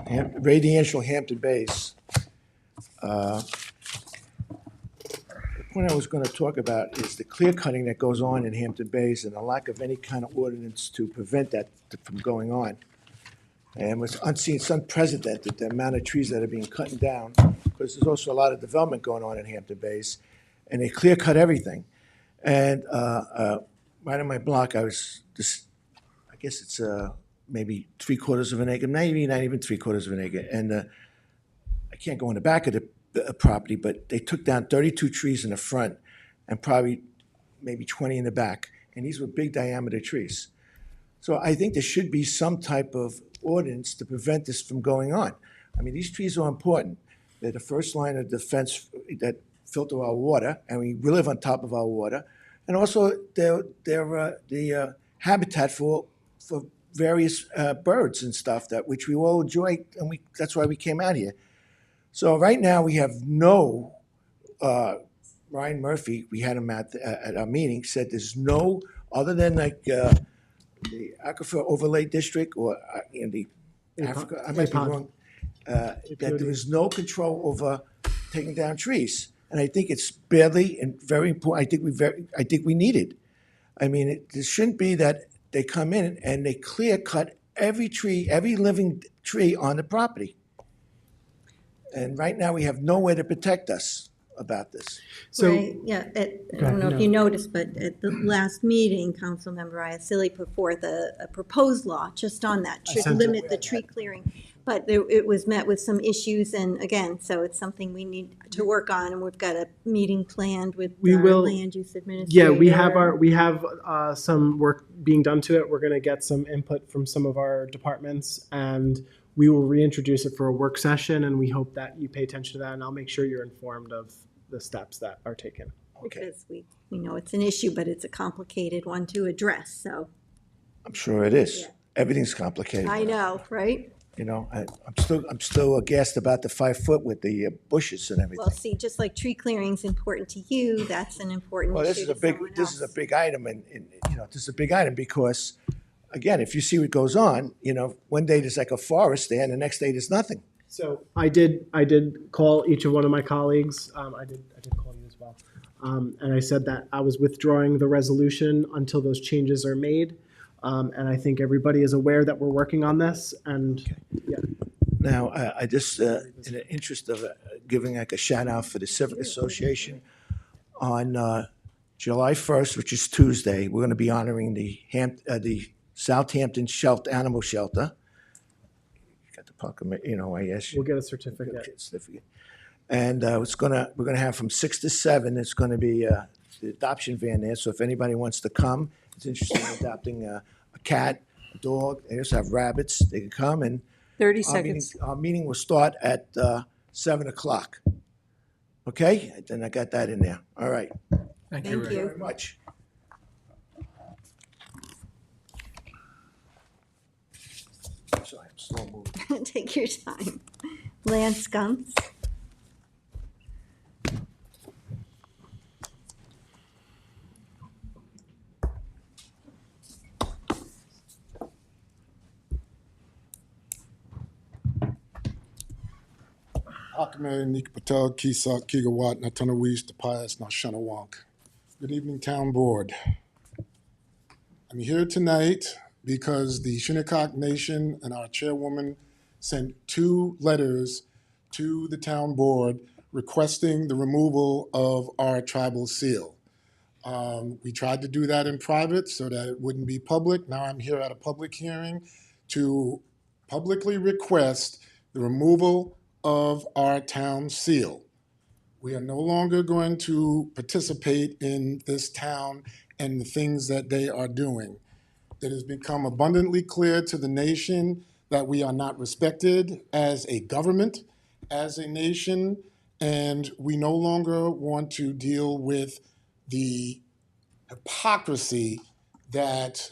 Ray D'Angelo, Hampton Bays. The point I was going to talk about is the clear cutting that goes on in Hampton Bays and the lack of any kind of ordinance to prevent that from going on. And it's unseen, it's unprecedented, the amount of trees that are being cut down, because there's also a lot of development going on in Hampton Bays, and they clear cut everything. And right on my block, I guess it's maybe 3/4 of an acre, maybe not even 3/4 of an acre. And I can't go in the back of the property, but they took down 32 trees in the front and probably maybe 20 in the back. And these were big diameter trees. So I think there should be some type of ordinance to prevent this from going on. I mean, these trees are important. They're the first line of defense that filter our water, and we live on top of our water. And also, they're the habitat for various birds and stuff which we all enjoy, and that's why we came out here. So right now we have no. Ryan Murphy, we had him at our meeting, said there's no other than like the Aquifer Overlay District or in the Africa. I might be wrong. That there is no control over taking down trees, and I think it's badly and very important. I think we need it. I mean, it shouldn't be that they come in and they clear cut every tree, every living tree on the property. And right now, we have nowhere to protect us about this. So, Ray, yeah, I don't know if you noticed, but at the last meeting, Councilmember Iacilli put forth a proposed law just on that, to limit the tree clearing. But it was met with some issues, and again, so it's something we need to work on, and we've got a meeting planned with We our will- land use administrator. Yeah, we have some work being done to it. We're going to get some input from some of our departments, and we will reintroduce it for a work session, and we hope that you pay attention to that, and I'll make sure you're informed of the steps that are taken. Because we know it's an issue, but it's a complicated one to address, so. I'm sure it is. Yeah. Everything's complicated. I know, right? You know, I'm still aghast about the 5 foot with the bushes and everything. Well, see, just like tree clearing's important to you, that's an important Well, issue this is to a big, someone this is a else. big item, and you know, this is a big item because, again, if you see what goes on, you know, one day there's like a forest there, and the next day there's nothing. So I did call each of one of my colleagues. I did call you as well, and I said that I was withdrawing the resolution until those changes are made. And I think everybody is aware that we're working on this. And yeah. Now, I just, in the interest of giving like a shout out for the Civic Association, on July 1st, which is Tuesday, we're going to be honoring the Southampton Animal Shelter. Got the proclamation, you know, I guess. We'll get a certificate. And we're gonna have from 6 to 7. It's going to be the adoption van there. So if anybody wants to come, it's interested in adopting a cat, a dog. They also have rabbits. They can come and 30 our meeting- seconds. Our meeting will start at 7 o'clock. Okay? Then I got that in there. All right. Thank Thank you. Very much. Sorry, I'm slow moving. Take your time. Lance Guntz. Akamari, Nika Patel, Kisak, Kigawatt, Natanawis, Tapias, Nashanawak. Good evening, Town Board. I'm here tonight because the Shinnecock Nation and our chairwoman sent 2 letters to the Town Board requesting the removal of our tribal seal. We tried to do that in private so that it wouldn't be public. Now I'm here at a public hearing to publicly request the removal of our town seal. We are no longer going to participate in this town and the things that they are doing. It has become abundantly clear to the nation that we are not respected as a government, as a nation, and we no longer want to deal with the hypocrisy that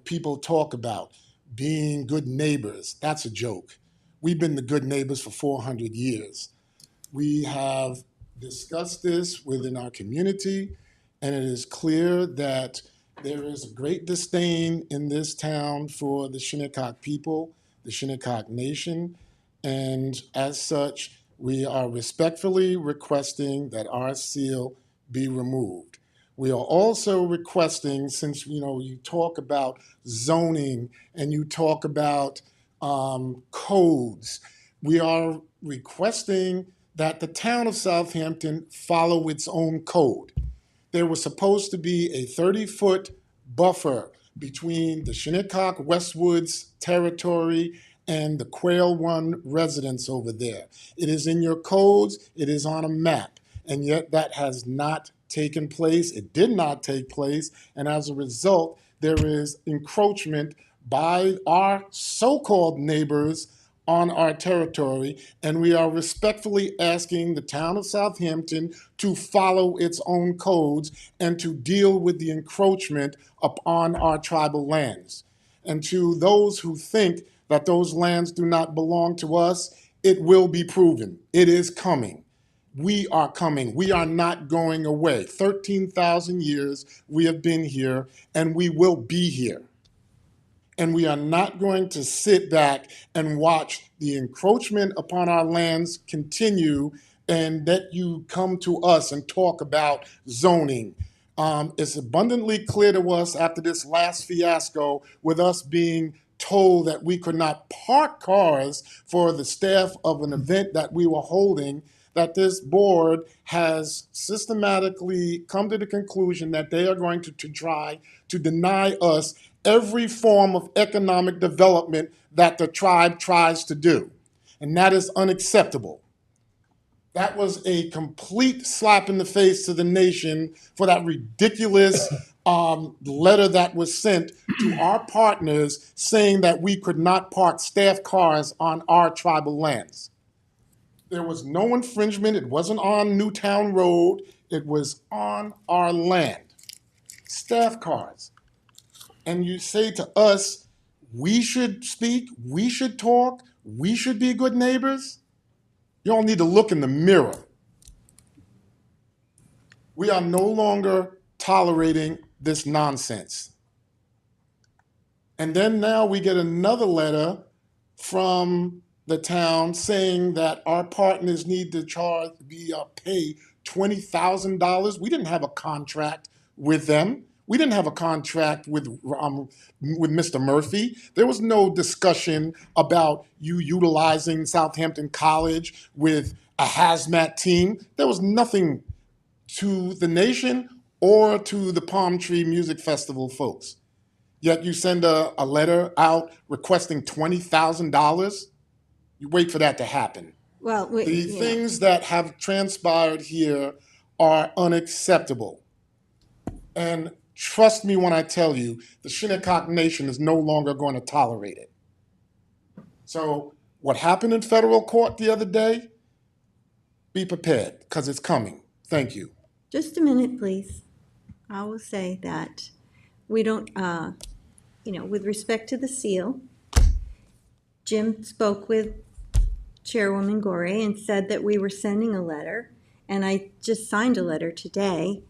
people talk about. Being good neighbors, that's a joke. We've been the good neighbors for 400 years. We have discussed this within our community, and it is clear that there is a great disdain in this town for the Shinnecock people, the Shinnecock Nation, and as such, we are respectfully requesting that our seal be removed. We are also requesting, since you talk about zoning and you talk about codes, we are requesting that the town of Southampton follow its own code. There was supposed to be a 30-foot buffer between the Shinnecock Westwoods territory and the Quail Run residents over there. It is in your codes, it is on a map, and yet that has not taken place. It did not take place, and as a result, there is encroachment by our so-called neighbors on our territory, and we are respectfully asking the town of Southampton to follow its own codes and to deal with the encroachment upon our tribal lands. And to those who think that those lands do not belong to us, it will be proven. It is coming. We are coming. We are not going away. 13,000 years we have been here, and we will be here. And we are not going to sit back and watch the encroachment upon our lands continue and that you come to us and talk about zoning. It's abundantly clear to us after this last fiasco with us being told that we could not park cars for the staff of an event that we were holding, that this board has systematically come to the conclusion that they are going to try to deny us every form of economic development that the tribe tries to do. And that is unacceptable. That was a complete slap in the face to the nation for that ridiculous letter that was sent to our partners saying that we could not park staff cars on our tribal lands. There was no infringement. It wasn't on Newtown Road. It was on our land. Staff cars. And you say to us, we should speak, we should talk, we should be good neighbors? You all need to look in the mirror. We are no longer tolerating this nonsense. And then now we get another letter from the town saying that our partners need to pay $20,000. We didn't have a contract with them. We didn't have a contract with Mr. Murphy. There was no discussion about you utilizing Southampton College with a hazmat team. There was nothing to the nation or to the Palm Tree Music Festival folks. Yet you send a letter out requesting $20,000. You wait for that to happen. Well, The things that have transpired here are unacceptable. And trust me when I tell you, the Shinnecock Nation is no longer going to tolerate it. So what happened in federal court the other day, be prepared, because it's coming. Thank you. Just a minute, please. I will say that we don't, with respect to the seal, Jim spoke with Chairwoman Gore and said that we were sending a letter, and I just signed a letter today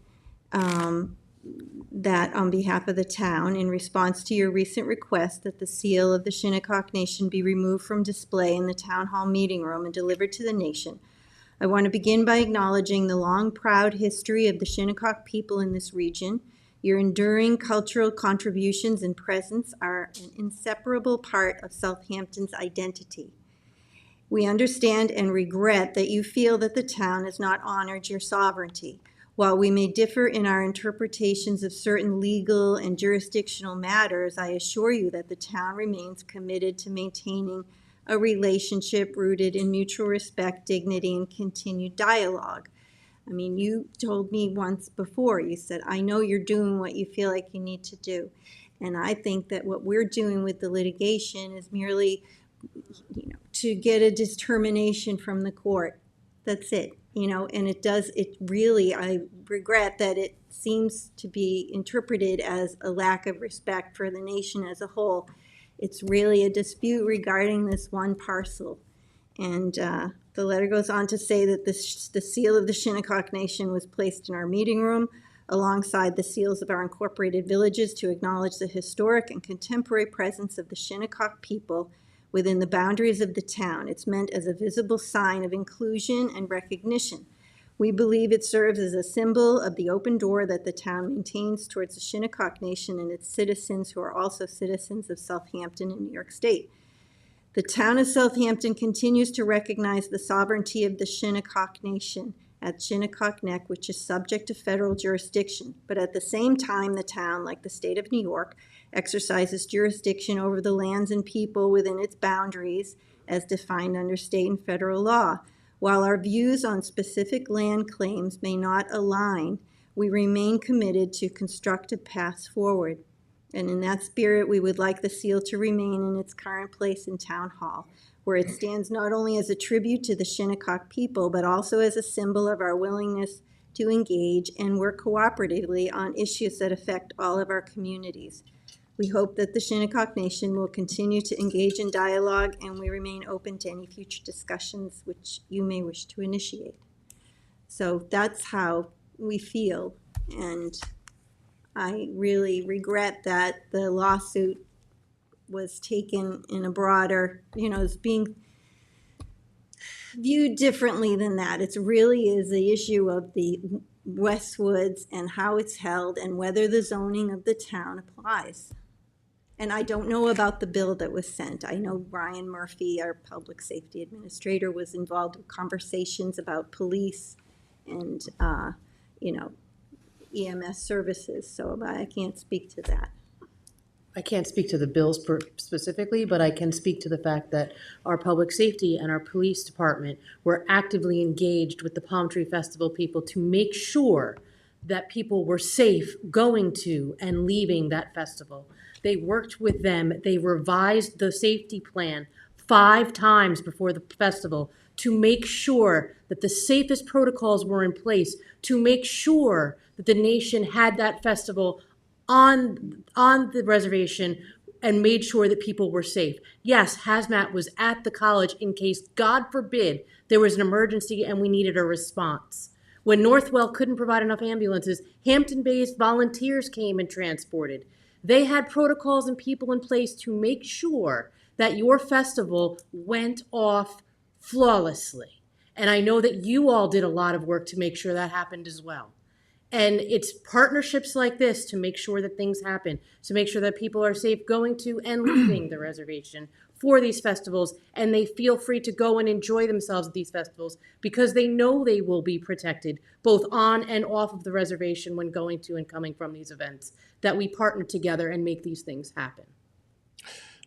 that on behalf of the town, in response to your recent request that the seal of the Shinnecock Nation be removed from display in the town hall meeting room and delivered to the nation, I want to begin by acknowledging the long, proud history of the Shinnecock people in this region. Your enduring cultural contributions and presence are an inseparable part of Southampton's identity. We understand and regret that you feel that the town has not honored your sovereignty. While we may differ in our interpretations of certain legal and jurisdictional matters, I assure you that the town remains committed to maintaining a relationship rooted in mutual respect, dignity, and continued dialogue. I mean, you told me once before, you said, I know you're doing what you feel like you need to do. And I think that what we're doing with the litigation is merely, to get a determination from the court. That's it, and I regret that it seems to be interpreted as a lack of respect for the nation as a whole. It's really a dispute regarding this one parcel. And the letter goes on to say that the seal of the Shinnecock Nation was placed in our meeting room alongside the seals of our incorporated villages to acknowledge the historic and contemporary presence of the Shinnecock people within the boundaries of the town. It's meant as a visible sign of inclusion and recognition. We believe it serves as a symbol of the open door that the town maintains towards the Shinnecock Nation and its citizens who are also citizens of Southampton and New York State. The town of Southampton continues to recognize the sovereignty of the Shinnecock Nation at Shinnecock Neck, which is subject to federal jurisdiction. But at the same time, the town, like the state of New York, exercises jurisdiction over the lands and people within its boundaries as defined under state and federal law. While our views on specific land claims may not align, we remain committed to constructive paths forward. And in that spirit, we would like the seal to remain in its current place in Town Hall, where it stands not only as a tribute to the Shinnecock people, but also as a symbol of our willingness to engage and work cooperatively on issues that affect all of our communities. We hope that the Shinnecock Nation will continue to engage in dialogue, and we remain open to any future discussions which you may wish to initiate. So that's how we feel, and I really regret that the lawsuit was taken in a broader, as being viewed differently than that. It really is the issue of the Westwoods and how it's held and whether the zoning of the town applies. And I don't know about the bill that was sent. I know Ryan Murphy, our public safety administrator, was involved in conversations about police and, EMS services, so I can't speak to that. I can't speak to the bills specifically, but I can speak to the fact that our public safety and our police department were actively engaged with the Palm Tree Festival people to make sure that people were safe going to and leaving that festival. They worked with them. They revised the safety plan 5 times before the festival to make sure that the safest protocols were in place, to make sure that the nation had that festival on the reservation and made sure that people were safe. Yes, hazmat was at the college in case, God forbid, there was an emergency and we needed a response. When Northwell couldn't provide enough ambulances, Hampton-based volunteers came and transported. They had protocols and people in place to make sure that your festival went off flawlessly. And I know that you all did a lot of work to make sure that happened as well. And it's partnerships like this to make sure that things happen, to make sure that people are safe going to and leaving the reservation for these festivals, and they feel free to go and enjoy themselves at these festivals because they know they will be protected both on and off of the reservation when going to and coming from these events, that we partner together and make these things happen.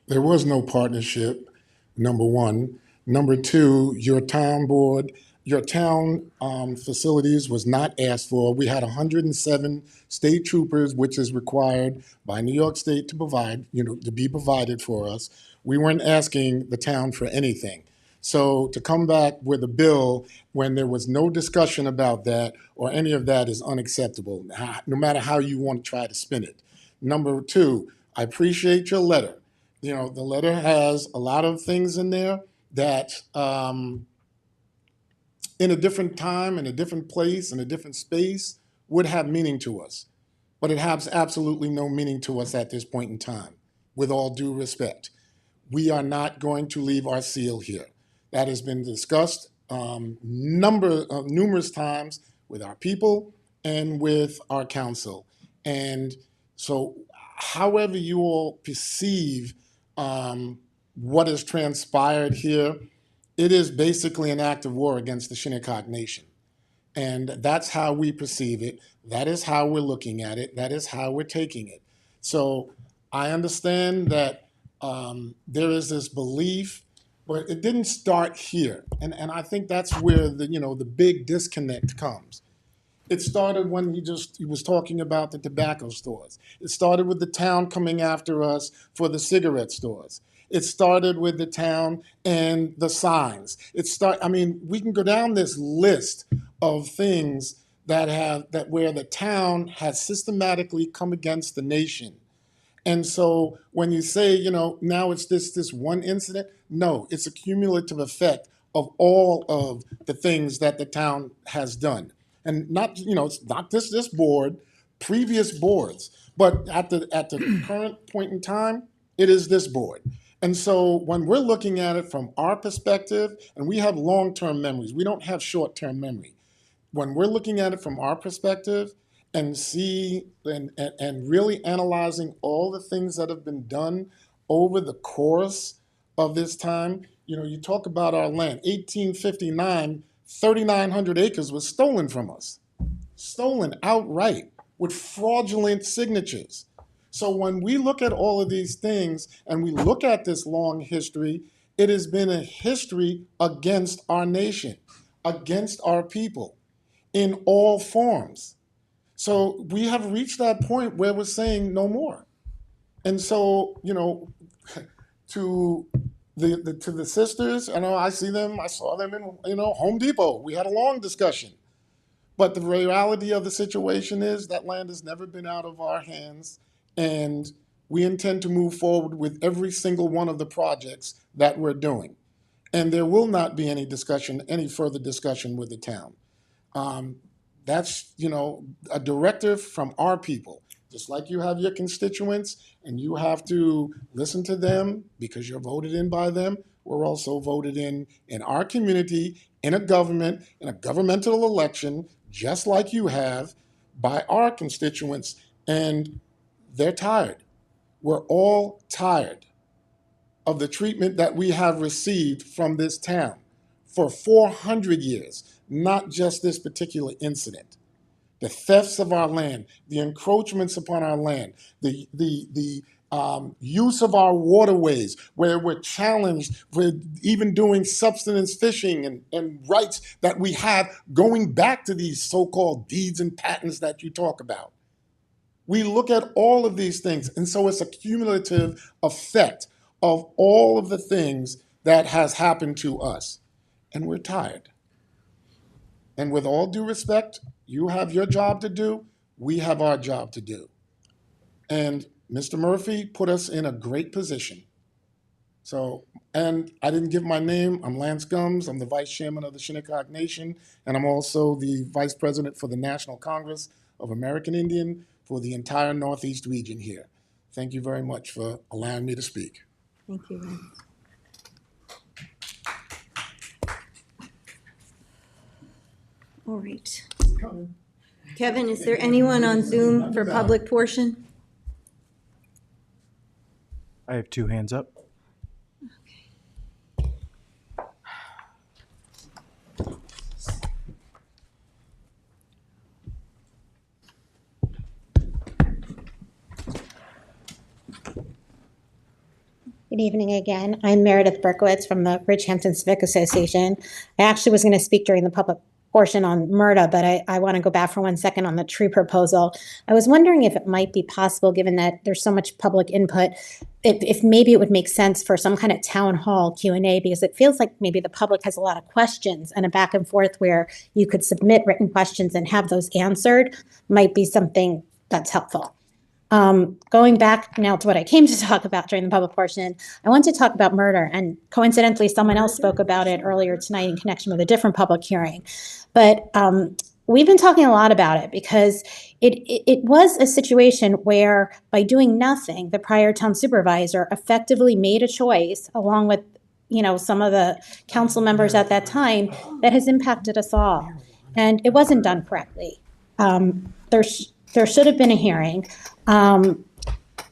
There was no partnership, number one. Number two, your town board, your town facilities was not asked for. We had 107 state troopers, which is required by New York State to provide, to be provided for us. We weren't asking the town for anything. So to come back with a bill when there was no discussion about that or any of that is unacceptable, no matter how you want to try to spin it. Number two, I appreciate your letter. The letter has a lot of things in there that in a different time, in a different place, in a different space would have meaning to us. But it has absolutely no meaning to us at this point in time, with all due respect. We are not going to leave our seal here. That has been discussed numerous times with our people and with our council. And so however you all perceive what has transpired here, it is basically an act of war against the Shinnecock Nation. And that's how we perceive it. That is how we're looking at it. That is how we're taking it. So I understand that there is this belief, but it didn't start here. And I think that's where the big disconnect comes. It started when he was talking about the tobacco stores. It started with the town coming after us for the cigarette stores. It started with the town and the signs. We can go down this list of things that where the town has systematically come against the nation. And so when you say, now it's this one incident, no, it's a cumulative effect of all of the things that the town has done. And not, it's not this board, previous boards, but at the current point in time, it is this board. And so when we're looking at it from our perspective, and we have long-term memories, we don't have short-term memory. When we're looking at it from our perspective and and really analyzing all the things that have been done over the course of this time, you talk about our land, 1859, 3,900 acres was stolen from us, stolen outright with fraudulent signatures. So when we look at all of these things and we look at this long history, it has been a history against our nation, against our people in all forms. So we have reached that point where we're saying no more. And so, to the sisters, I see them, I saw them in, Home Depot. We had a long discussion. But the reality of the situation is that land has never been out of our hands, and we intend to move forward with every single one of the projects that we're doing. And there will not be any further discussion with the town. That's, a directive from our people. Just like you have your constituents and you have to listen to them because you're voted in by them, we're also voted in our community, in a government, in a governmental election, just like you have, by our constituents, and they're tired. We're all tired of the treatment that we have received from this town for 400 years, not just this particular incident. The thefts of our land, the encroachments upon our land, the use of our waterways, where we're challenged for even doing subsistence fishing and rights that we have going back to these so-called deeds and patents that you talk about. We look at all of these things, and so it's a cumulative effect of all of the things that has happened to us, and we're tired. And with all due respect, you have your job to do, we have our job to do. And Mr. Murphy put us in a great position. So, and I didn't give my name. I'm Lance Gums. I'm the vice chairman of the Shinnecock Nation, and I'm also the vice president for the National Congress of American Indian for the entire Northeast region here. Thank you very much for allowing me to speak. Thank you, Lance. All right. Kevin, is there anyone on Zoom for public portion? I have 2 hands up. Good evening again. I'm Meredith Berkowitz from the Bridgehampton Civic Association. I actually was going to speak during the public portion on MRTA, but I want to go back for 1 second on the tree proposal. I was wondering if it might be possible, given that there's so much public input, if maybe it would make sense for some kind of town hall Q&A, because it feels like maybe the public has a lot of questions, and a back and forth where you could submit written questions and have those answered might be something that's helpful. Going back now to what I came to talk about during the public portion, I want to talk about murder, and coincidentally, someone else spoke about it earlier tonight in connection with a different public hearing. But we've been talking a lot about it because it was a situation where, by doing nothing, the prior town supervisor effectively made a choice, along with some of the council members at that time, that has impacted us all, and it wasn't done correctly. There should have been a hearing.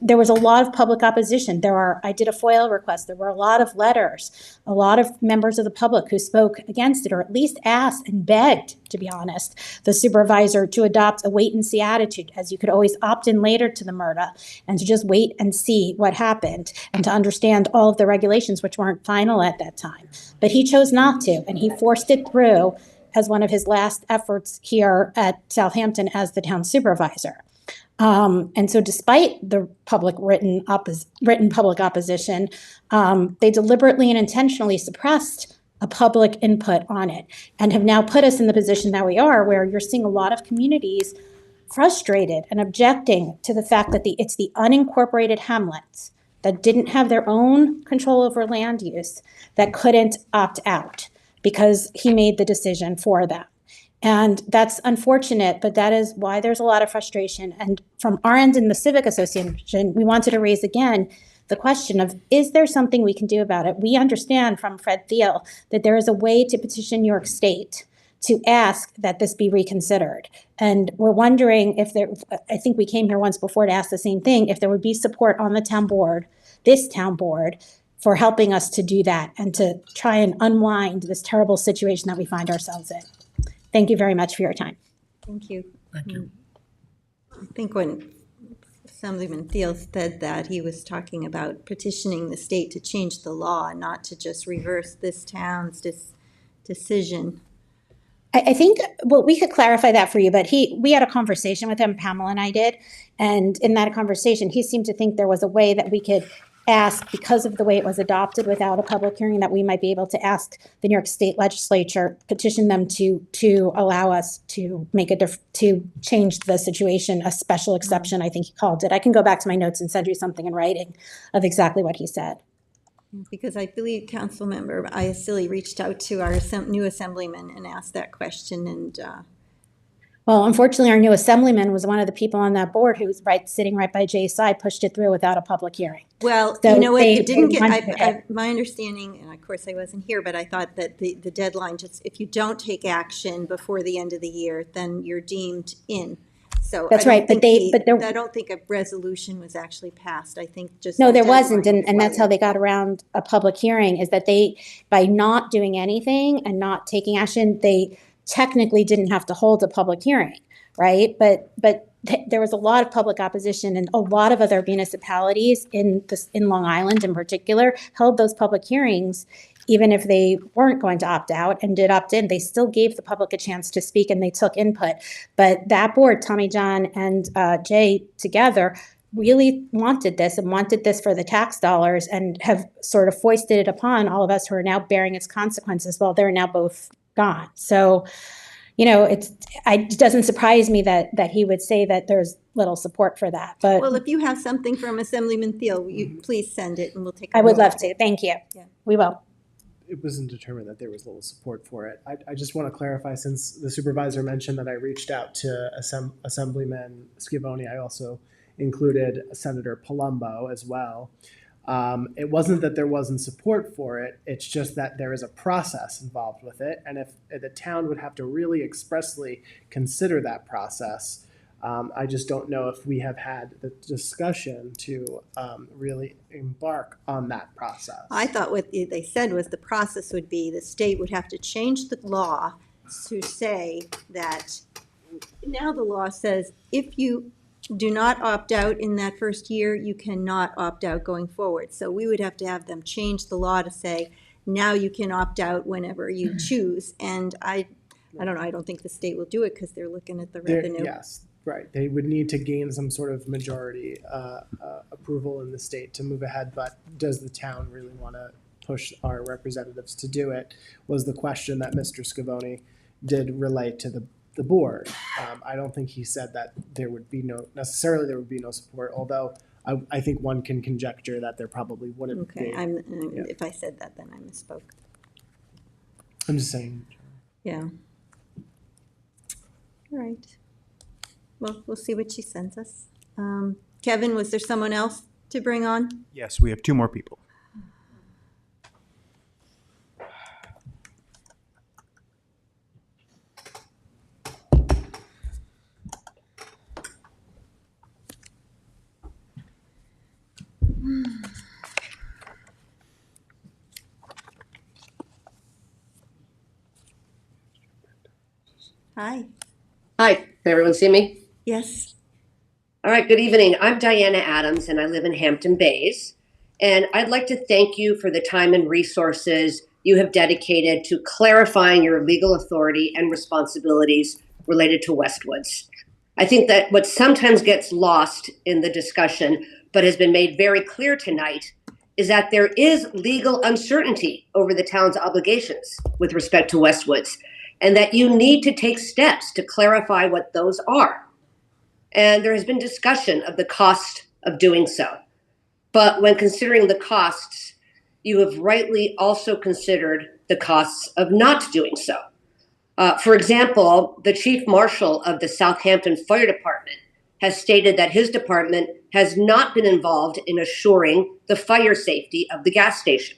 There was a lot of public opposition. I did a FOIL request. There were a lot of letters, a lot of members of the public who spoke against it, or at least asked and begged, to be honest, the supervisor to adopt a wait and see attitude, as you could always opt in later to the MRTA and to just wait and see what happened and to understand all of the regulations, which weren't final at that time. But he chose not to, and he forced it through as one of his last efforts here at Southampton as the town supervisor. And so despite the written public opposition, they deliberately and intentionally suppressed a public input on it and have now put us in the position that we are, where you're seeing a lot of communities frustrated and objecting to the fact that it's the unincorporated hamlets that didn't have their own control over land use that couldn't opt out because he made the decision for them. And that's unfortunate, but that is why there's a lot of frustration. And from our end in the Civic Association, we wanted to raise again the question of, is there something we can do about it? We understand from Fred Thiel that there is a way to petition New York State to ask that this be reconsidered. And we're wondering I think we came here once before to ask the same thing, if there would be support on the town board, this town board, for helping us to do that and to try and unwind this terrible situation that we find ourselves in. Thank you very much for your time. Thank you. Thank you. I think when Assemblyman Thiel said that, he was talking about petitioning the state to change the law, not to just reverse this town's decision. I think, well, we could clarify that for you, but we had a conversation with him, Pamela and I did, and in that conversation, he seemed to think there was a way that we could ask, because of the way it was adopted without a public hearing, that we might be able to ask the New York State Legislature, petition them to allow us to to change the situation, a special exception, I think he called it. I can go back to my notes and send you something in writing of exactly what he said. Because I believe Councilmember Iacilli reached out to our new assemblyman and asked that question, and well, unfortunately, our new assemblyman was one of the people on that board who was sitting right by Jay's side, pushed it through without a public hearing. Well, So you know what, it didn't they get, my understanding, and of course I wasn't here, but I thought that the deadline, just if you don't take action before the end of the year, then you're deemed in. So That's I right, don't but think I I don't think a resolution was actually passed. I think just. No, the there deadline wasn't, and that's how expired. they got around a public hearing, is that by not doing anything and not taking action, they technically didn't have to hold a public hearing, right? But there was a lot of public opposition, and a lot of other municipalities in Long Island in particular held those public hearings. Even if they weren't going to opt out and did opt in, they still gave the public a chance to speak and they took input. But that board, Tommy John and Jay together, really wanted this and wanted this for the tax dollars, and have sort of foisted it upon all of us who are now bearing its consequences while they're now both gone. So, it doesn't surprise me that he would say that there's little support for that. But Well, if you have something from Assemblyman Thiel, you please send it and we'll take a I would look. love to. Thank you. Yeah. We will. It wasn't determined that there was little support for it. I just want to clarify, since the supervisor mentioned that I reached out to Assemblyman Scavone, I also included Senator Palumbo as well. It wasn't that there wasn't support for it, it's just that there is a process involved with it, and if the town would have to really expressly consider that process, I just don't know if we have had the discussion to really embark on that process. I thought what they said was the process would be the state would have to change the law to say that, now the law says if you do not opt out in that first year, you cannot opt out going forward. So we would have to have them change the law to say, now you can opt out whenever you choose. And I don't know, I don't think the state will do it because they're looking at the revenue. Yes, right. They would need to gain some sort of majority approval in the state to move ahead, but does the town really want to push our representatives to do it, was the question that Mr. Scavone did relate to the board. I don't think he said that there would be no support, although I think one can conjecture that there probably wouldn't be. Okay, if I said that, then I misspoke. I'm just saying. Yeah. All right. Well, we'll see what she sends us. Kevin, was there someone else to bring on? Yes, we have two more people. Hi. Hi, can everyone see me? Yes. All right, good evening. I'm Diana Adams and I live in Hampton Bays. And I'd like to thank you for the time and resources you have dedicated to clarifying your legal authority and responsibilities related to Westwoods. I think that what sometimes gets lost in the discussion, but has been made very clear tonight, is that there is legal uncertainty over the town's obligations with respect to Westwoods, and that you need to take steps to clarify what those are. And there has been discussion of the cost of doing so. But when considering the costs, you have rightly also considered the costs of not doing so. For example, the Chief Marshal of the Southampton Fire Department has stated that his department has not been involved in assuring the fire safety of the gas station.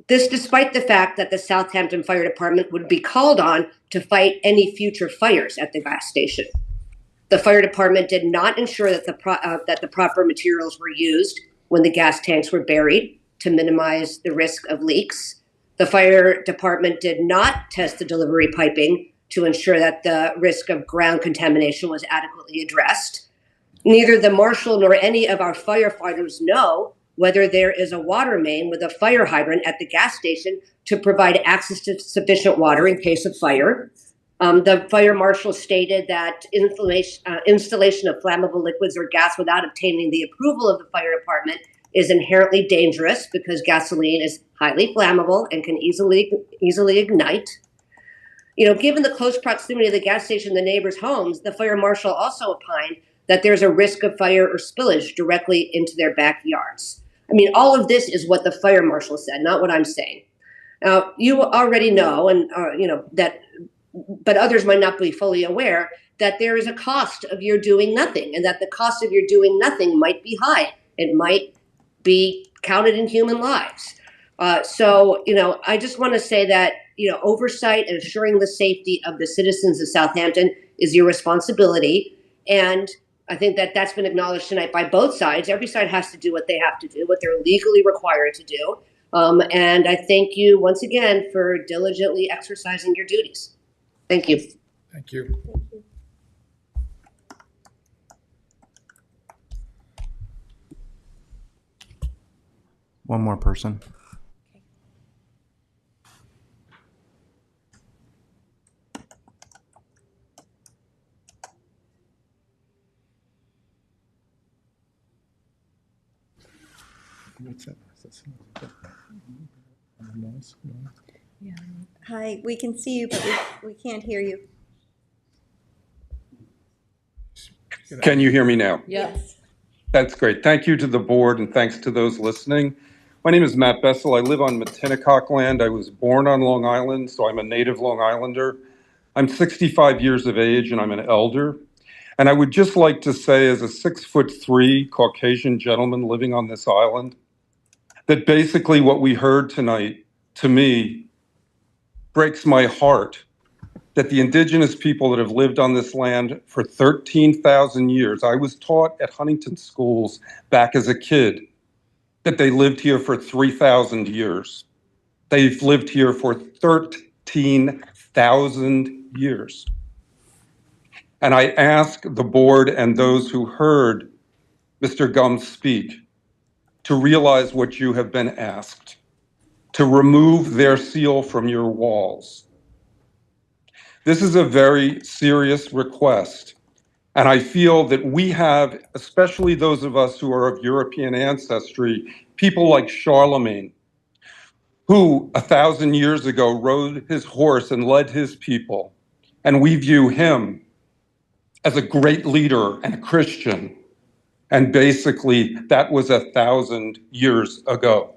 This despite the fact that the Southampton Fire Department would be called on to fight any future fires at the gas station. The fire department did not ensure that the proper materials were used when the gas tanks were buried to minimize the risk of leaks. The fire department did not test the delivery piping to ensure that the risk of ground contamination was adequately addressed. Neither the marshal nor any of our firefighters know whether there is a water main with a fire hydrant at the gas station to provide access to sufficient water in case of fire. The fire marshal stated that installation of flammable liquids or gas without obtaining the approval of the fire department is inherently dangerous because gasoline is highly flammable and can easily ignite. Given the close proximity of the gas station to neighbors' homes, the fire marshal also opined that there's a risk of fire or spillage directly into their backyards. I mean, all of this is what the fire marshal said, not what I'm saying. Now, you already know, and that, but others might not be fully aware that there is a cost of your doing nothing, and that the cost of your doing nothing might be high. It might be counted in human lives. So, I just want to say that, oversight and assuring the safety of the citizens of Southampton is your responsibility. And I think that that's been acknowledged tonight by both sides. Every side has to do what they have to do, what they're legally required to do. And I thank you once again for diligently exercising your duties. Thank you. Thank you. One more person. Hi, we can see you, but we can't hear you. Can you hear me now? Yes. That's great. Thank you to the board and thanks to those listening. My name is Matt Bessel. I live on Matinacock land. I was born on Long Island, so I'm a native Long Islander. I'm 65 years of age and I'm an elder. And I would just like to say, as a 6'3" Caucasian gentleman living on this island, that basically what we heard tonight, to me, breaks my heart. That the indigenous people that have lived on this land for 13,000 years, I was taught at Huntington schools back as a kid that they lived here for 3,000 years. They've lived here for 13,000 years. And I ask the board and those who heard Mr. Gumbs speak to realize what you have been asked, to remove their seal from your walls. This is a very serious request, and I feel that we have, especially those of us who are of European ancestry, people like Charlemagne, who 1,000 years ago rode his horse and led his people, and we view him as a great leader and a Christian, and basically that was 1,000 years ago.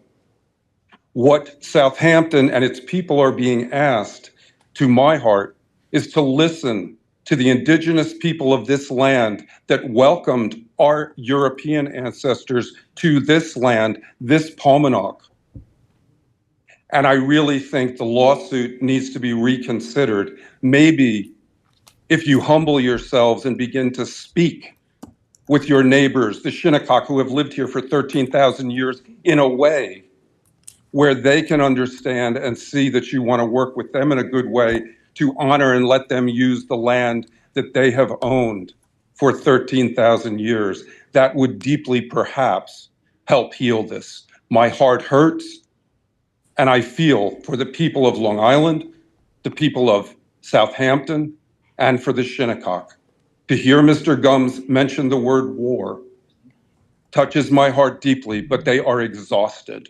What Southampton and its people are being asked, to my heart, is to listen to the indigenous people of this land that welcomed our European ancestors to this land, this Paumanok. And I really think the lawsuit needs to be reconsidered. Maybe if you humble yourselves and begin to speak with your neighbors, the Shinnecock, who have lived here for 13,000 years, in a way where they can understand and see that you want to work with them in a good way to honor and let them use the land that they have owned for 13,000 years. That would deeply, perhaps, help heal this. My heart hurts, and I feel for the people of Long Island, the people of Southampton, and for the Shinnecock. To hear Mr. Gumbs mention the word war touches my heart deeply, but they are exhausted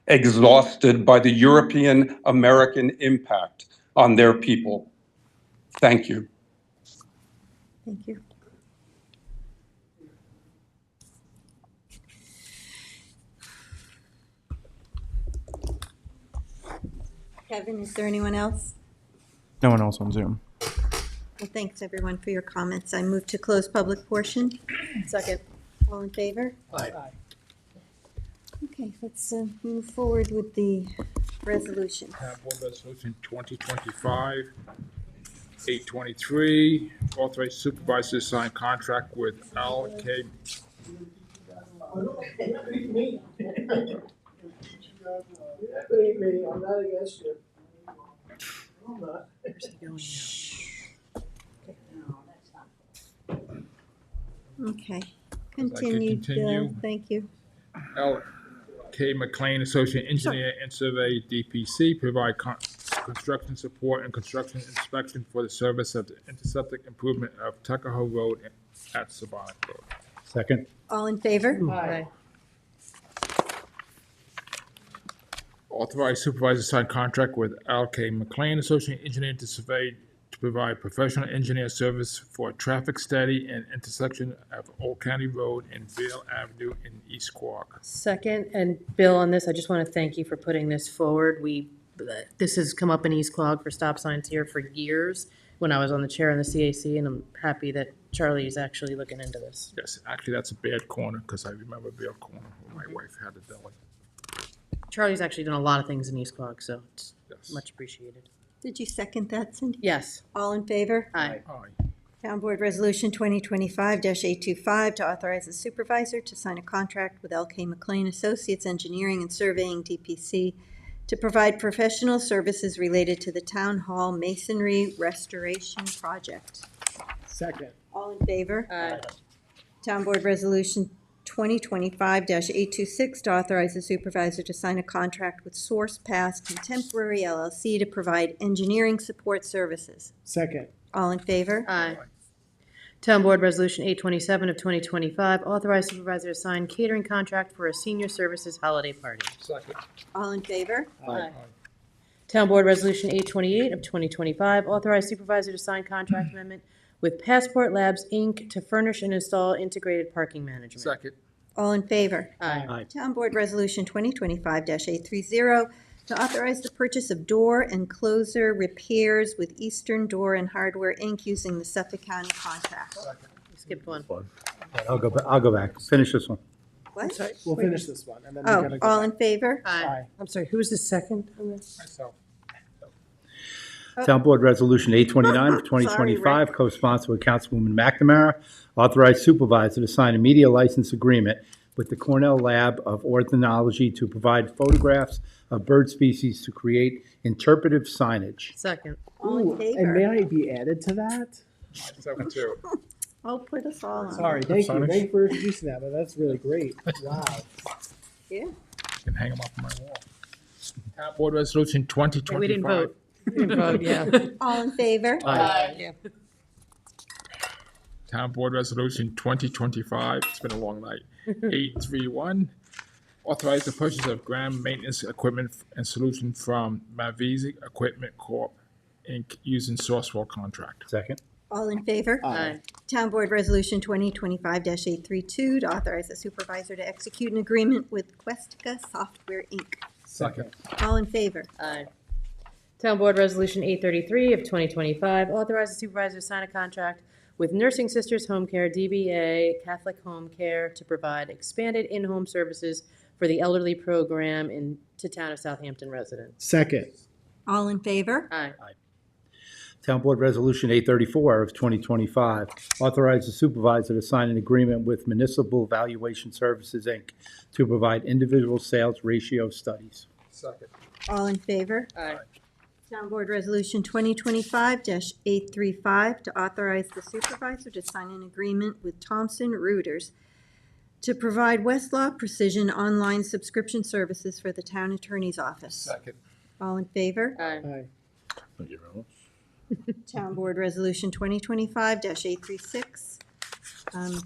by the European American impact on their people. Thank you. Thank you. Kevin, is there anyone else? No one else on Zoom. Well, thanks everyone for your comments. I move to close public portion. Second. All in favor? Aye. Okay, let's move forward with the resolution. Board Resolution 2025-823, authorize supervisor to sign contract with LK. Believe me, I'm not against you. I'm not. Okay, Continue. Bill, thank you. L.K. McLean, Associate Engineer and Survey, DPC, provide construction support and construction inspection for the service of the interceptic improvement of Tuckahoe Road at Sabonic Road. Second. All in favor? Aye. Authorize supervisor to sign contract with L.K. McLean, Associate Engineer to survey to provide professional engineer service for traffic study and intersection of Old County Road and Vail Avenue in East Quogue. Second, and Bill, on this, I just want to thank you for putting this forward. This has come up in East Quogue for stop signs here for years when I was on the chair in the CAC, and I'm happy that Charlie is actually looking into this. Yes, actually, that's a bad corner because I remember Vail Corner when my wife had a deli. Charlie's actually done a lot of things in East Quogue, so it's much appreciated. Did you second that, Cindy? Yes. All in favor? Aye. Town Board Resolution 2025-825 to authorize the supervisor to sign a contract with LK McLean Associates Engineering and Surveying, DPC, to provide professional services related to the Town Hall Masonry Restoration Project. Second. All in favor? Aye. Town Board Resolution 2025-826 to authorize the supervisor to sign a contract with Source Pass Contemporary LLC to provide engineering support services. Second. All in favor? Aye. Town Board Resolution 827 of 2025, authorize supervisor to sign catering contract for a senior services holiday party. Second. All in favor? Aye. Town Board Resolution 828 of 2025, authorize supervisor to sign contract amendment with Passport Labs, Inc. to furnish and install integrated parking management. Second. All in favor? Aye. Town Board Resolution 2025-830 to authorize the purchase of door and closer repairs with Eastern Door and Hardware, Inc., using the Suffolk County contract. You skipped one. I'll go back. Finish this one. What? We'll finish this one, and then we're Oh, gonna go all back. in favor? Aye. I'm sorry, who was the second on this? Myself. Town Board Resolution 829 of 2025, co-sponsored with Councilwoman McNamara, authorized supervisor to sign a media license agreement with the Cornell Lab of Ornithology to provide photographs of bird species to create interpretive signage. Second. All in Ooh, favor? and may I be added to that? Myself too. Oh, put us all on. Sorry, thank you. Signage? Thank you for introducing that, but that's really great. Wow. Yeah. I can hang them up on my wall. Town Board Resolution 2025. We didn't vote. We didn't vote, yeah. All in favor? Aye. Town Board Resolution 2025, it's been a long night. 831, authorize the purchase of ground maintenance equipment and solution from Mavizi Equipment Corp., Inc., using Sourcewell contract. Second. All in favor? Aye. Town Board Resolution 2025-832 to authorize the supervisor to execute an agreement with Questica Software, Inc. Second. All in favor? Aye. Town Board Resolution 833 of 2025, authorize the supervisor to sign a contract with Nursing Sisters Home Care, DBA Catholic Home Care, to provide expanded in-home services for the elderly program to town of Southampton residents. Second. All in favor? Aye. Town Board Resolution 834 of 2025, authorize the supervisor to sign an agreement with Municipal Valuation Services, Inc. to provide individual sales ratio studies. Second. All in favor? Aye. Town Board Resolution 2025-835 to authorize the supervisor to sign an agreement with Thompson Reuters to provide Westlaw Precision online subscription services for the town attorney's office. Second. All in favor? Aye. Aye. Thank you very much. Town Board Resolution 2025-836. I'd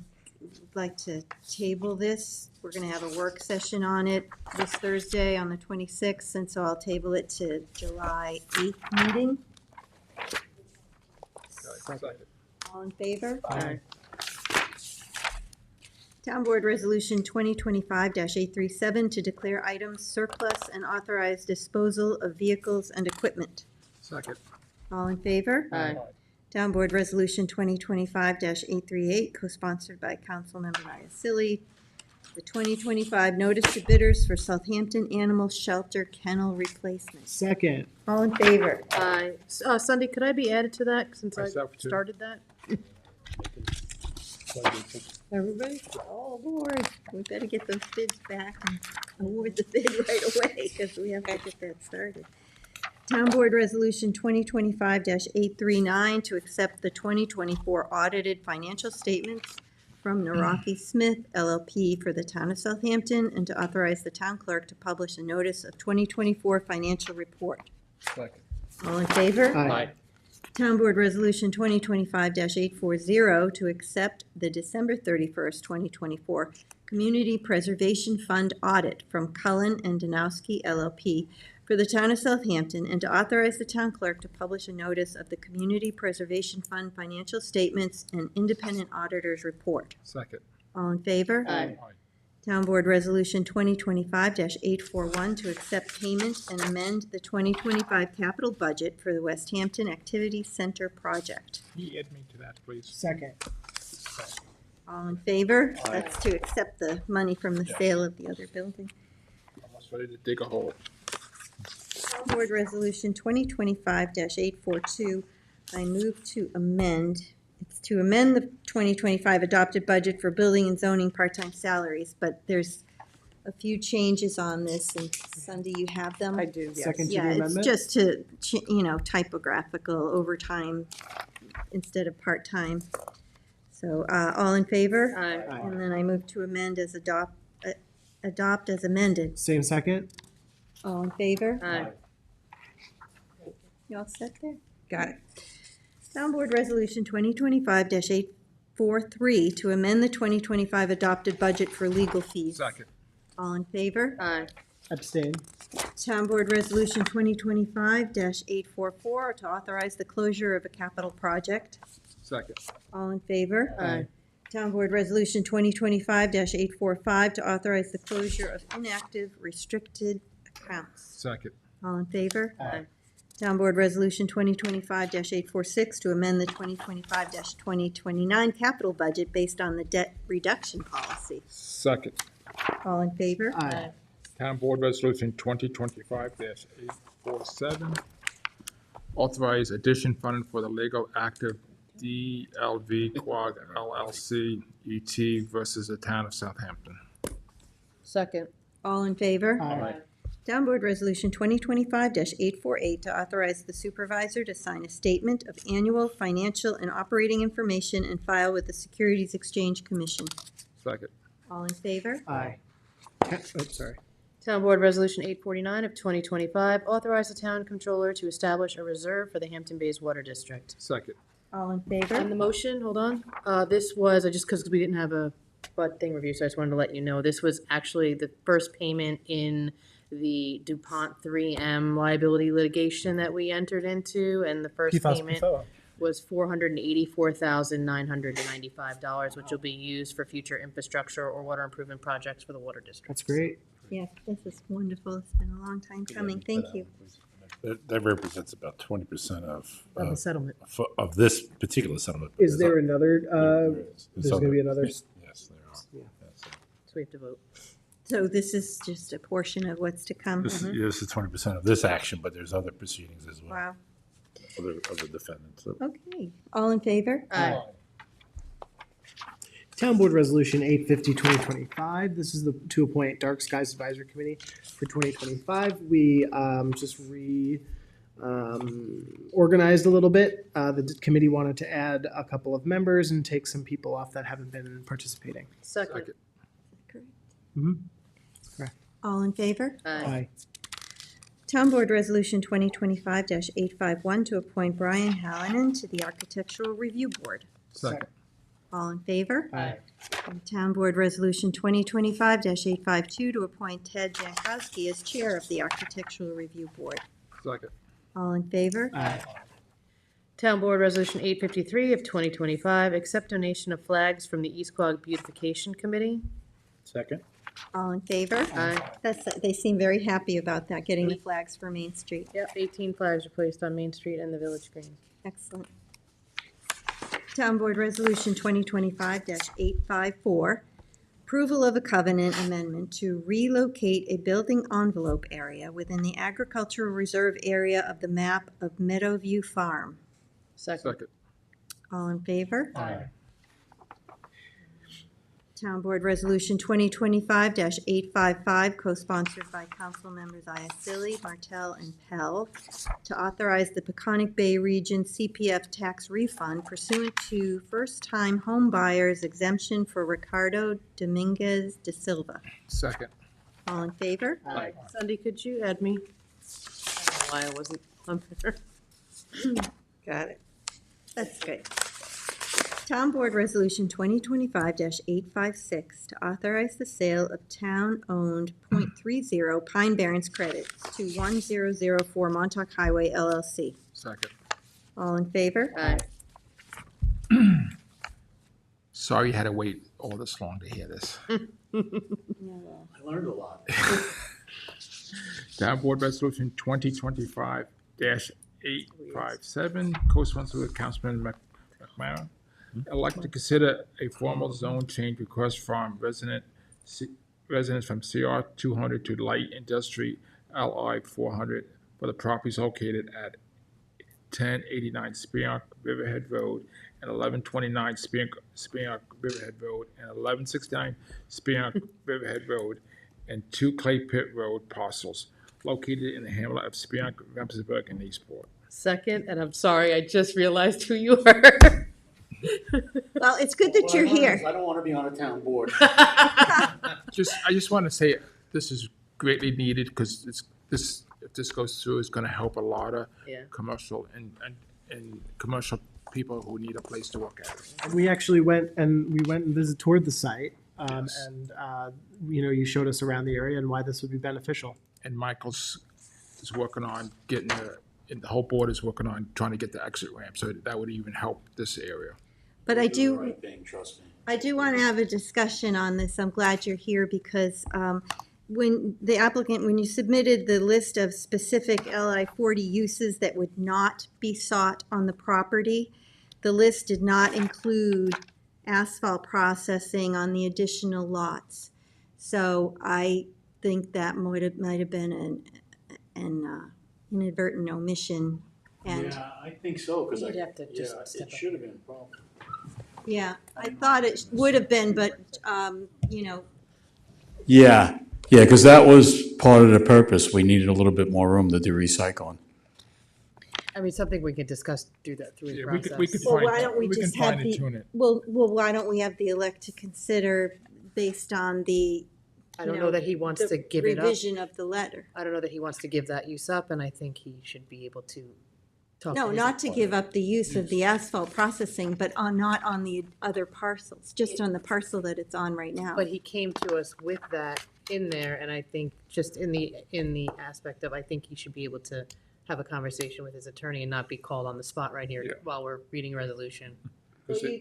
like to table this. We're going to have a work session on it this Thursday on the 26th, and so I'll table it to July 8th meeting. Second. All in favor? Aye. Town Board Resolution 2025-837 to declare items surplus and authorize disposal of vehicles and equipment. Second. All in favor? Aye. Town Board Resolution 2025-838, co-sponsored by Councilmember Iacilli. The 2025 notice to bidders for Southampton Animal Shelter kennel replacement. Second. All in favor? Aye. Sunday, could I be added to that since I Myself, too. started that? Everybody? Oh, Lord. We better get those bids back and award the bid right away, because we have to get that started. Town Board Resolution 2025-839 to accept the 2024 audited financial statements from Naraki Smith LLP for the town of Southampton, and to authorize the town clerk to publish a notice of 2024 financial report. Second. All in favor? Aye. Town Board Resolution 2025-840 to accept the December 31st, 2024 Community Preservation Fund audit from Cullen and Danowski LLP for the town of Southampton, and to authorize the town clerk to publish a notice of the Community Preservation Fund financial statements and independent auditor's report. Second. All in favor? Aye. Town Board Resolution 2025-841 to accept payment and amend the 2025 capital budget for the West Hampton Activity Center project. Can you add me to that, please? Second. All in favor? Aye. That's to accept the money from the sale of the other building. Almost ready to dig a hole. Town Board Resolution 2025-842, I move to amend. It's to amend the 2025 adopted budget for building and zoning part-time salaries, but there's a few changes on this, and Sunday, you have them? I do, yes. Second to the Yeah, it's amendment? just to, typographical overtime instead of part-time. So, all in favor? Aye. And then I move to amend as adopt as amended. Same second? All in favor? Aye. You all set there? Got it. Town Board Resolution 2025-843 to amend the 2025 adopted budget for legal fees. Second. All in favor? Aye. Abstain. Town Board Resolution 2025-844 to authorize the closure of a capital project. Second. All in favor? Aye. Town Board Resolution 2025-845 to authorize the closure of inactive restricted accounts. Second. All in favor? Aye. Town Board Resolution 2025-846 to amend the 2025-2029 capital budget based on the debt reduction policy. Second. All in favor? Aye. Town Board Resolution 2025-847. Authorize addition funding for the legal active DLV Quad LLC ET versus the town of Southampton. Second. All in favor? Aye. Town Board Resolution 2025-848 to authorize the supervisor to sign a statement of annual financial and operating information and file with the Securities Exchange Commission. Second. All in favor? Aye. Sorry. Town Board Resolution 849 of 2025, authorize the town controller to establish a reserve for the Hampton Bays Water District. Second. All in favor? On the motion, hold on, this was, just because we didn't have a bud thing review, so I just wanted to let you know, this was actually the first payment in the DuPont 3M liability litigation that we entered into, and the first payment was $484,995, which will be used for future infrastructure or water improvement projects for the water district. That's great. Yes, this is wonderful. It's been a long time coming. Thank you. That represents about 20% Of the settlement. of this particular settlement. Is there another, There's there's gonna be another? Yes, there are. Yeah. So we have to vote. So this is just a portion of what's to come. This is 20% of this action, but there's other proceedings as well. Wow. Other defendants. So Okay. All in favor? Aye. Town Board Resolution 850, 2025. This is to appoint Dark Skies Advisory Committee for 2025. We just organized a little bit. The committee wanted to add a couple of members and take some people off that haven't been participating. Second. Mm-hmm. Correct. All in favor? Aye. Town Board Resolution 2025-851 to appoint Brian Hallinan to the Architectural Review Board. Second. All in favor? Aye. And Town Board Resolution 2025-852 to appoint Ted Jankowski as Chair of the Architectural Review Board. Second. All in favor? Aye. Town Board Resolution 853 of 2025, accept donation of flags from the East Quogue Beautification Committee. Second. All in favor? Aye. They seem very happy about that, getting the flags for Main Street. Yep, 18 flags are placed on Main Street and the Village Green. Excellent. Town Board Resolution 2025-854, approval of a covenant amendment to relocate a building envelope area within the agricultural reserve area of the map of Meadowview Farm. Second. All in favor? Aye. Town Board Resolution 2025-855, co-sponsored by Council Members Iacilli, Martell, and Pell, to authorize the Peconic Bay Region CPF tax refund pursuant to first-time home buyers exemption for Ricardo Dominguez de Silva. Second. All in favor? Aye. Sunday, could you add me? I don't know why I wasn't on there. Got it. That's good. Town Board Resolution 2025-856 to authorize the sale of town-owned .30 Pine Barrens credits to 1004 Montauk Highway LLC. Second. All in favor? Aye. Sorry you had to wait all this long to hear this. I learned a lot. Town Board Resolution 2025-857, co-sponsored with Councilman McMahon. I'd like to consider a formal zone change request from residents from CR 200 to Light Industry LI 400 for the properties located at 1089 Speonk Riverhead Road and 1129 Speonk Riverhead Road and 1169 Speonk Riverhead Road and 2 Clay Pit Road parcels located in the hamlet of Speonk, Remsenburg, and Eastport. Second, and I'm sorry, I just realized who you were. Well, it's good that you're here. I don't want to be on a town board. I just want to say this is greatly needed because if this goes through, it's going to help a lot of commercial and commercial people who need a place to work at. And we actually went and toured the site, and you showed us around the area and why this would be beneficial. And Michael's is working on getting and the whole board is working on trying to get the exit ramp, so that would even help this area. But I do, Right thing, trust me. I do want to have a discussion on this. I'm glad you're here because when the applicant, when you submitted the list of specific LI 40 uses that would not be sought on the property, the list did not include asphalt processing on the additional lots. So I think that might have been an inadvertent omission. And Yeah, I think so, because You'd have to just step it up. should have been a problem. yeah, I thought it would have been, but Yeah, because that was part of the purpose. We needed a little bit more room to do recycling. I mean, something we could discuss through the process. We could well, find, why don't we can just have fine tune it. well, why don't we have the elect to consider based on the I don't know that he wants to give it up. revision of the letter. I don't know that he wants to give that use up, and I think he should be able to talk. No, to his not to employer. give up the use of the asphalt processing, but not on the other parcels, just on the parcel that it's on right now. But he came to us with that in there, and I think just in the aspect of, I think he should be able to have a conversation with his attorney and not be called on the spot right here while we're reading a resolution.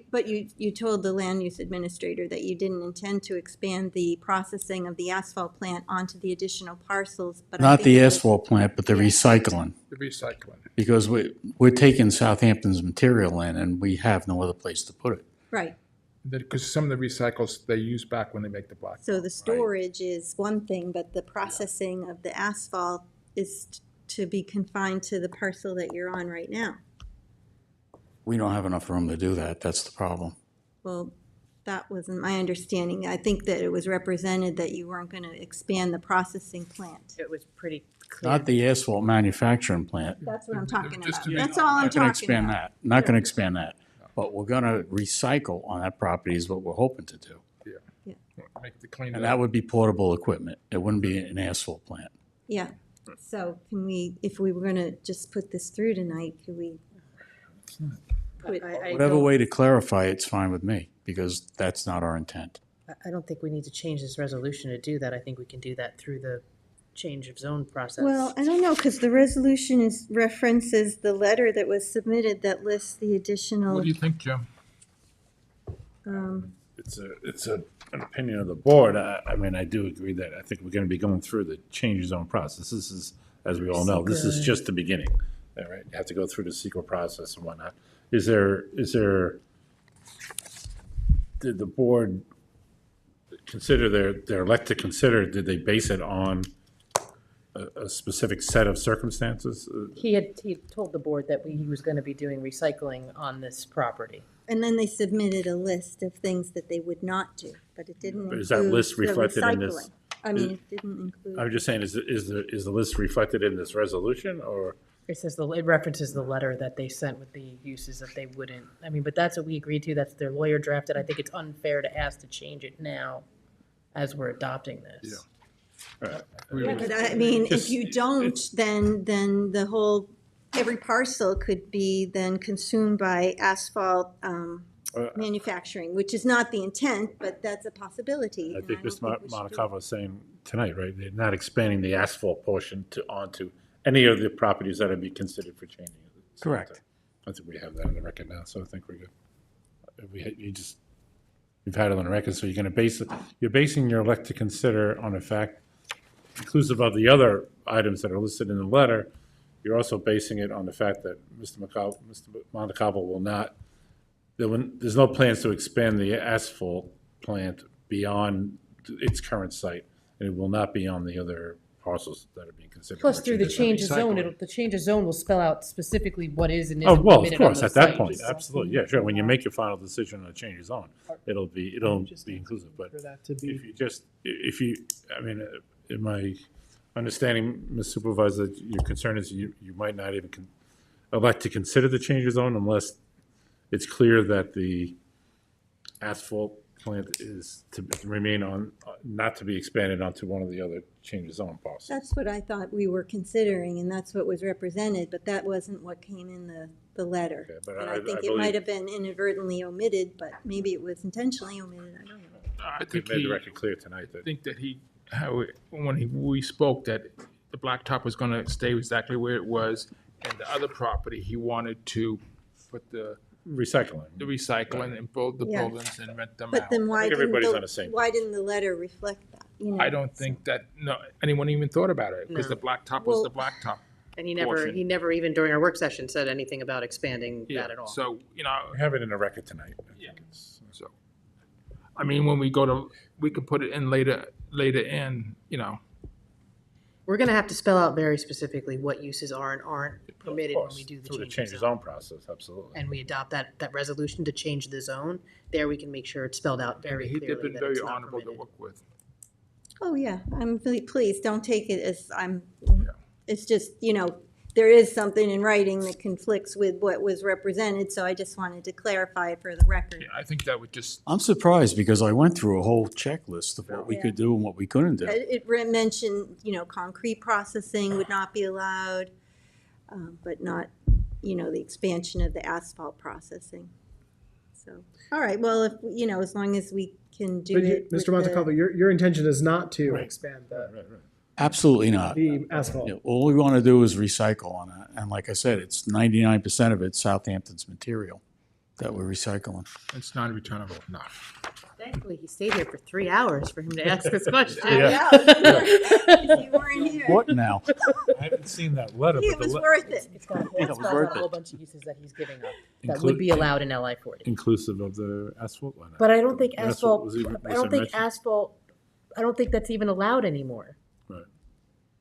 But you told the land use administrator that you didn't intend to expand the processing of the asphalt plant onto the additional parcels, but I Not think the it was- asphalt plant, but the recycling. The recycling. Because we're taking Southampton's material in and we have no other place to put it. Right, Because some of the recycles they use back when they make the block. so the storage is one thing, but the processing of the asphalt is to be confined to the parcel that you're on right now. We don't have enough room to do that. That's the problem. Well, that wasn't my understanding. I think that it was represented that you weren't going to expand the processing plant. It was pretty clear. Not the asphalt manufacturing plant. That's what I'm talking Just about. to make- That's all I'm Not gonna talking expand about. that. Not gonna expand that. But we're gonna recycle on that property is what we're hoping to do. Make the clean. And that would be portable equipment. It wouldn't be an asphalt plant. Yeah, so can we, if we were going to just put this through tonight, could we? put- Whatever way to clarify, it's fine with me, because that's not our intent. I don't think we need to change this resolution to do that. I think we can do that through the change of zone process. Well, I don't know, because the resolution references the letter that was submitted that lists the additional. What do you think, Jim? It's an opinion of the board. I mean, I do agree that I think we're going to be going through the change zone process. This is, as we all know, this is just the beginning. All right, you have to go through the secret process and whatnot. Did the board consider their elect to consider, did they base it on a specific set of circumstances? He had told the board that he was going to be doing recycling on this property. And then they submitted a list of things that they would not do, but it didn't include Is that list the reflected in this? recycling. I mean, it didn't include. I'm just saying, is the list reflected in this resolution, or? It says it references the letter that they sent with the uses that they wouldn't, I mean, but that's what we agreed to, that's their lawyer drafted. I think it's unfair to ask to change it now as we're adopting this. Yeah, but I mean, if you don't, then the whole, every parcel could be then consumed by asphalt manufacturing, which is not the intent, but that's a possibility. I and think don't Mr. think we should do Monaco was saying tonight, right, they're not expanding the asphalt portion onto any of the properties that would be considered for changing. Correct. I think we have that on the record now, so I think we're good. You've had it on the record, so you're basing your elect to consider on a fact inclusive of the other items that are listed in the letter. You're also basing it on the fact that Mr. Montecalvo will not, there's no plans to expand the asphalt plant beyond its current site, and it will not be on the other parcels that are being considered. Plus, through the Just change of zone, recycling. the change of zone will spell out specifically what is and Oh, isn't well, of permitted on course, those at that sites. point, absolutely, yeah, sure. When you make your final decision on a change of zone, it'll be inclusive, but For that to be. I mean, in my understanding, Ms. Supervisor, your concern is you might not even elect to consider the change of zone unless it's clear that the asphalt plant is to remain on, not to be expanded onto one of the other change of zone parcels. That's what I thought we were considering, and that's what was represented, but that wasn't what came in the letter. Okay, but And I I think it believe- might have been inadvertently omitted, but maybe it was intentionally omitted, I don't know. I We've think made the he, record clear tonight I that think that we spoke that the blacktop was gonna stay exactly where it was, and the other property, he wanted to put the recycling. recycling and build the Yeah. buildings and rent them But out. then why think didn't everybody's on the same why didn't the letter reflect that? You know, I don't think that, no, anyone even thought about it, because No. the blacktop was the Well- blacktop. And he Portion. never even during our work session said anything about expanding Yeah, that at all. so, We have it in the record tonight. Yeah. So, I mean, when we we could put it in later in, We're gonna have to spell out very specifically what uses are and aren't permitted when we do the Through the change change of of zone. zone process, absolutely. And we adopt that resolution to change the zone, there we can make sure it's spelled out and very they've clearly been that very it's not honorable to permitted. work with. oh, yeah, I'm really pleased, don't take it as it's just, there is something in writing that conflicts with what was represented, so I just wanted to clarify it for the record. Yeah, I think that would just, I'm surprised because I went through a whole checklist of what we could do and what we couldn't do. It mentioned, concrete processing would not be allowed, but not, the expansion of the asphalt processing. So, all right, well, if, as long as we can do But it. Mr. with the- Montecalvo, your intention is not to Right. expand the Absolutely not. asphalt. All we want to do is recycle on it. And like I said, it's 99% of it's Southampton's material that we're recycling. it's non-returnable, no. Thankfully, he stayed here for 3 hours for him to ask this question. Yeah. You weren't here. What now? I haven't seen that letter, It was worth it. It's got Yeah, it was worth a whole it. bunch of uses that he's giving up that Include- would be allowed in LI 40. inclusive of the asphalt line. But I don't think That's what asphalt, was even- I don't was think mentioned. asphalt, I don't think that's even allowed anymore. Right.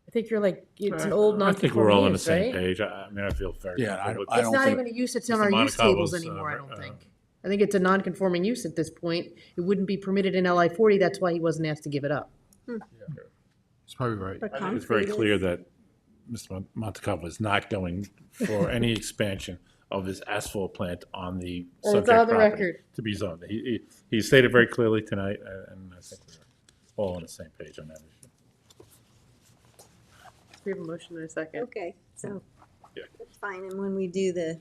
I think you're like, it's an old I think we're all on non-conforming the use, same right? page. I mean, I feel very. Yeah, comfortable with I It's don't not think- even a use that's on Mr. our use tables Montecalvo's, anymore, I don't think. I think it's a non-conforming use at this point. It wouldn't be permitted in LI 40, that's why he wasn't asked to give it up. It's probably right. But I think it's very concrete clear is- that Mr. Montecalvo is not going for any expansion of this asphalt plant on the And it's subject on the property record. to be zoned. He stated very clearly tonight, and I think we're all on the same page on that issue. We have a motion in a second. Okay, so Yeah. that's fine, and when we do the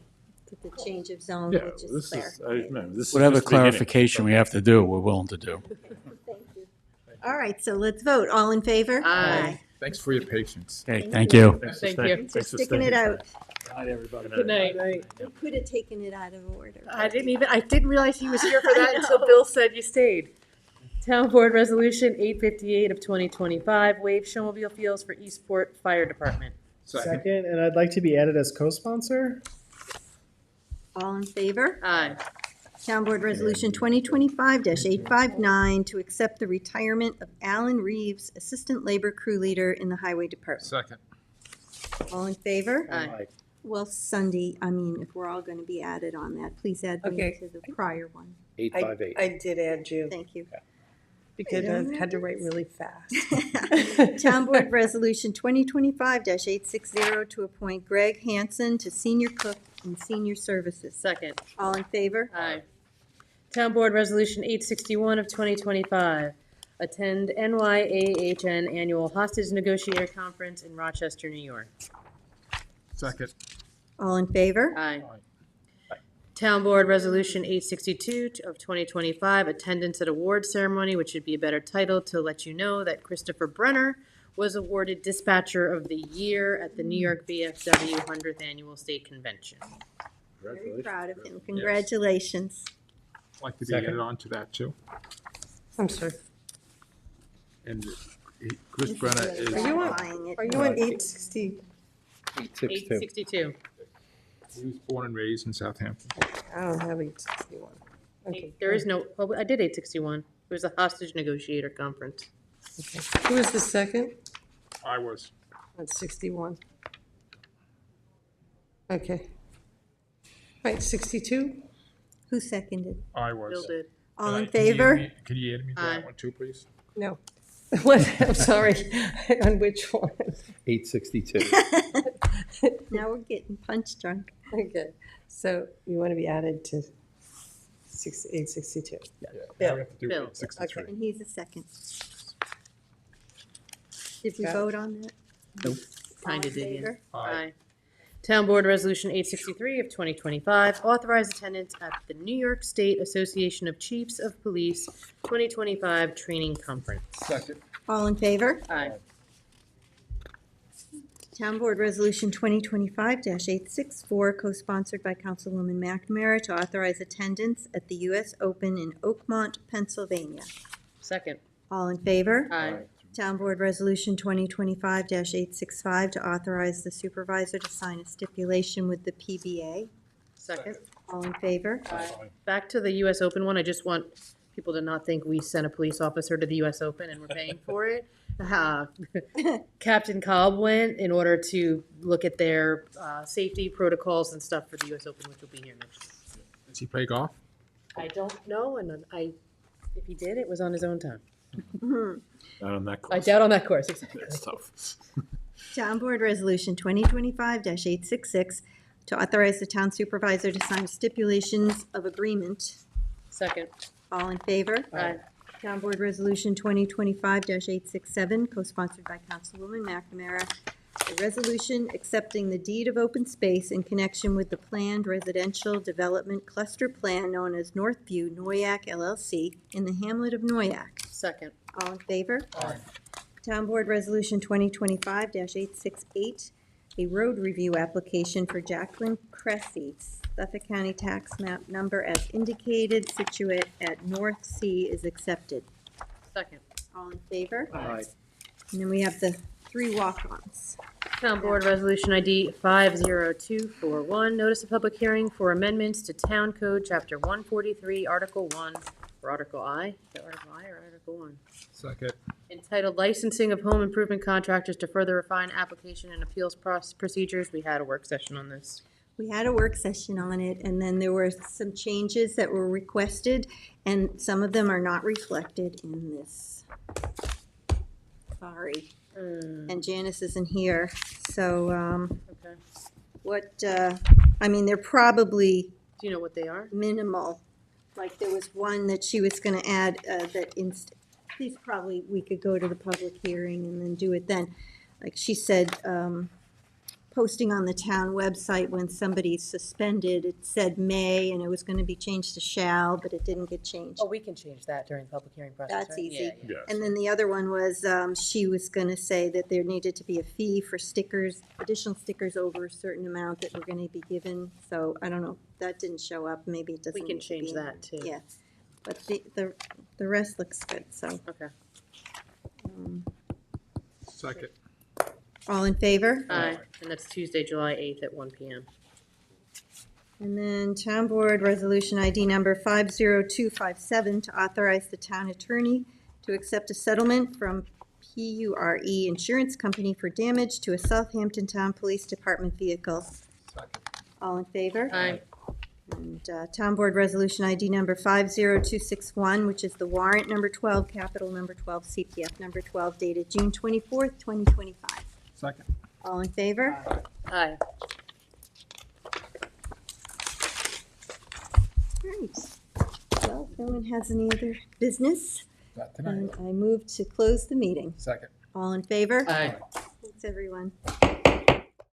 change of zone, Yeah, we'll just this is, clarify. no, this is Whatever just the beginning. clarification we have to do, we're willing to do. Thank you. All right, so let's vote, all in favor? Aye. Thanks for your patience. Okay, thank you. Thanks Thank staying. you. Thanks for Thanks for sticking staying. it out. Night, everybody. Good night. You could have taken it out of order. I didn't realize he was here for that until Bill said you stayed. Town Board Resolution 858 of 2025, waive snowmobile fields for Eastport Fire Department. Second, and I'd like to be added as co-sponsor. All in favor? Aye. Town Board Resolution 2025-859 to accept the retirement of Alan Reeves, Assistant Labor Crew Leader in the Highway Department. Second. All in favor? Aye. Well, Sunday, if we're all going to be added on that, please add me Okay. to the prior one. 858. I did add you Thank you. because I had to write really fast. Town Board Resolution 2025-860 to appoint Greg Hansen to Senior Cook in Senior Services. Second. All in favor? Aye. Town Board Resolution 861 of 2025, attend NYAHN Annual Hostage Negotiator Conference in Rochester, New York. Second. All in favor? Aye. Town Board Resolution 862 of 2025, attendance at award ceremony, which should be a better title, to let you know that Christopher Brenner was awarded Dispatcher of the Year at the New York VFW 100th Annual State Convention. Very proud of him. Congratulations. Like to be Second. added on to that too. I'm sorry. And Chris Brenner is. Are you on 860? 862. He was born and raised in Southampton. I don't have 861. Okay. There is no, well, I did 861. It was a hostage negotiator conference. Who was the second? I was. That's 61. Okay. All right, 62? Who seconded? I was. Bill did. All in Can you add favor? me- Can you add me to Aye. that one too, please? No. What, I'm sorry, on which one? 862. Now we're getting punch drunk. Okay, so you want to be added to 862. Bill. Bill. Okay. And he's the second. Did we Got it. vote on that? Nope. All in Kinda did, yeah. favor? Aye. Town Board Resolution 863 of 2025, authorize attendance at the New York State Association of Chiefs of Police 2025 Training Conference. Second. All in favor? Aye. Town Board Resolution 2025-864, co-sponsored by Councilwoman McNamara, to authorize attendance at the U.S. Open in Oakmont, Pennsylvania. Second. All in favor? Aye. Town Board Resolution 2025-865, to authorize the supervisor to sign a stipulation with the PBA. Second. All in favor? Aye. Back to the U.S. Open one, I just want people to not think we sent a police officer to the U.S. Open and we're paying for it. Captain Cobb went in order to look at their safety protocols and stuff for the U.S. Open, which will be here next year. Does he play golf? I don't know, and if he did, it was on his own time. Not on that course. I doubt on that course, exactly. It's tough. Town Board Resolution 2025-866, to authorize the town supervisor to sign stipulations of agreement. Second. All in favor? Aye. Town Board Resolution 2025-867, co-sponsored by Councilwoman McNamara, a resolution accepting the deed of open space in connection with the planned residential development cluster plan known as Northview Noyak LLC in the hamlet of Noyak. Second. All in favor? Aye. Town Board Resolution 2025-868, a road review application for Jacqueline Cressy, Suffolk County Tax Map number as indicated, situate at North Sea, is accepted. Second. All in favor? Aye. And then we have the three walk-ons. Town Board Resolution ID 50241, notice of public hearing for amendments to Town Code Chapter 143, Article 1, or Article I? Is that Article I or Article 1? Second. Entitled Licensing of Home Improvement Contractors to Further Refine Application and Appeals Procedures. We had a work session on this. We had a work session on it, and then there were some changes that were requested, and some of them are not reflected in this. Sorry. And Janice isn't here, so, Okay. I mean, they're probably Do you know what they are? minimal. Like, there was one that she was gonna add, these probably, we could go to the public hearing and then do it then. Like she said, posting on the town website when somebody's suspended, it said may, and it was gonna be changed to shall, but it didn't get changed. Oh, we can change that during the public hearing process, That's right? easy. Yeah. And then the other one was, she was gonna say that there needed to be a fee for stickers, additional stickers over a certain amount that were gonna be given, so I don't know, that didn't show up, maybe it doesn't. We can need to change be in that, there. too. Yeah, but the rest looks good, so. Okay. Second. All in favor? Aye. And that's Tuesday, July 8th at 1 PM. And then Town Board Resolution ID number 50257, to authorize the town attorney to accept a settlement from PURE Insurance Company for damage to a Southampton Town Police Department vehicle. Second. All in favor? Aye. And Town Board Resolution ID number 50261, which is the warrant number 12, capital number 12, CPF number 12, dated June 24th, 2025. Second. All in favor? Aye. Right. Well, if no one has any other business, Not tonight. and I move to close the meeting. Second. All in favor? Aye. Thanks, everyone.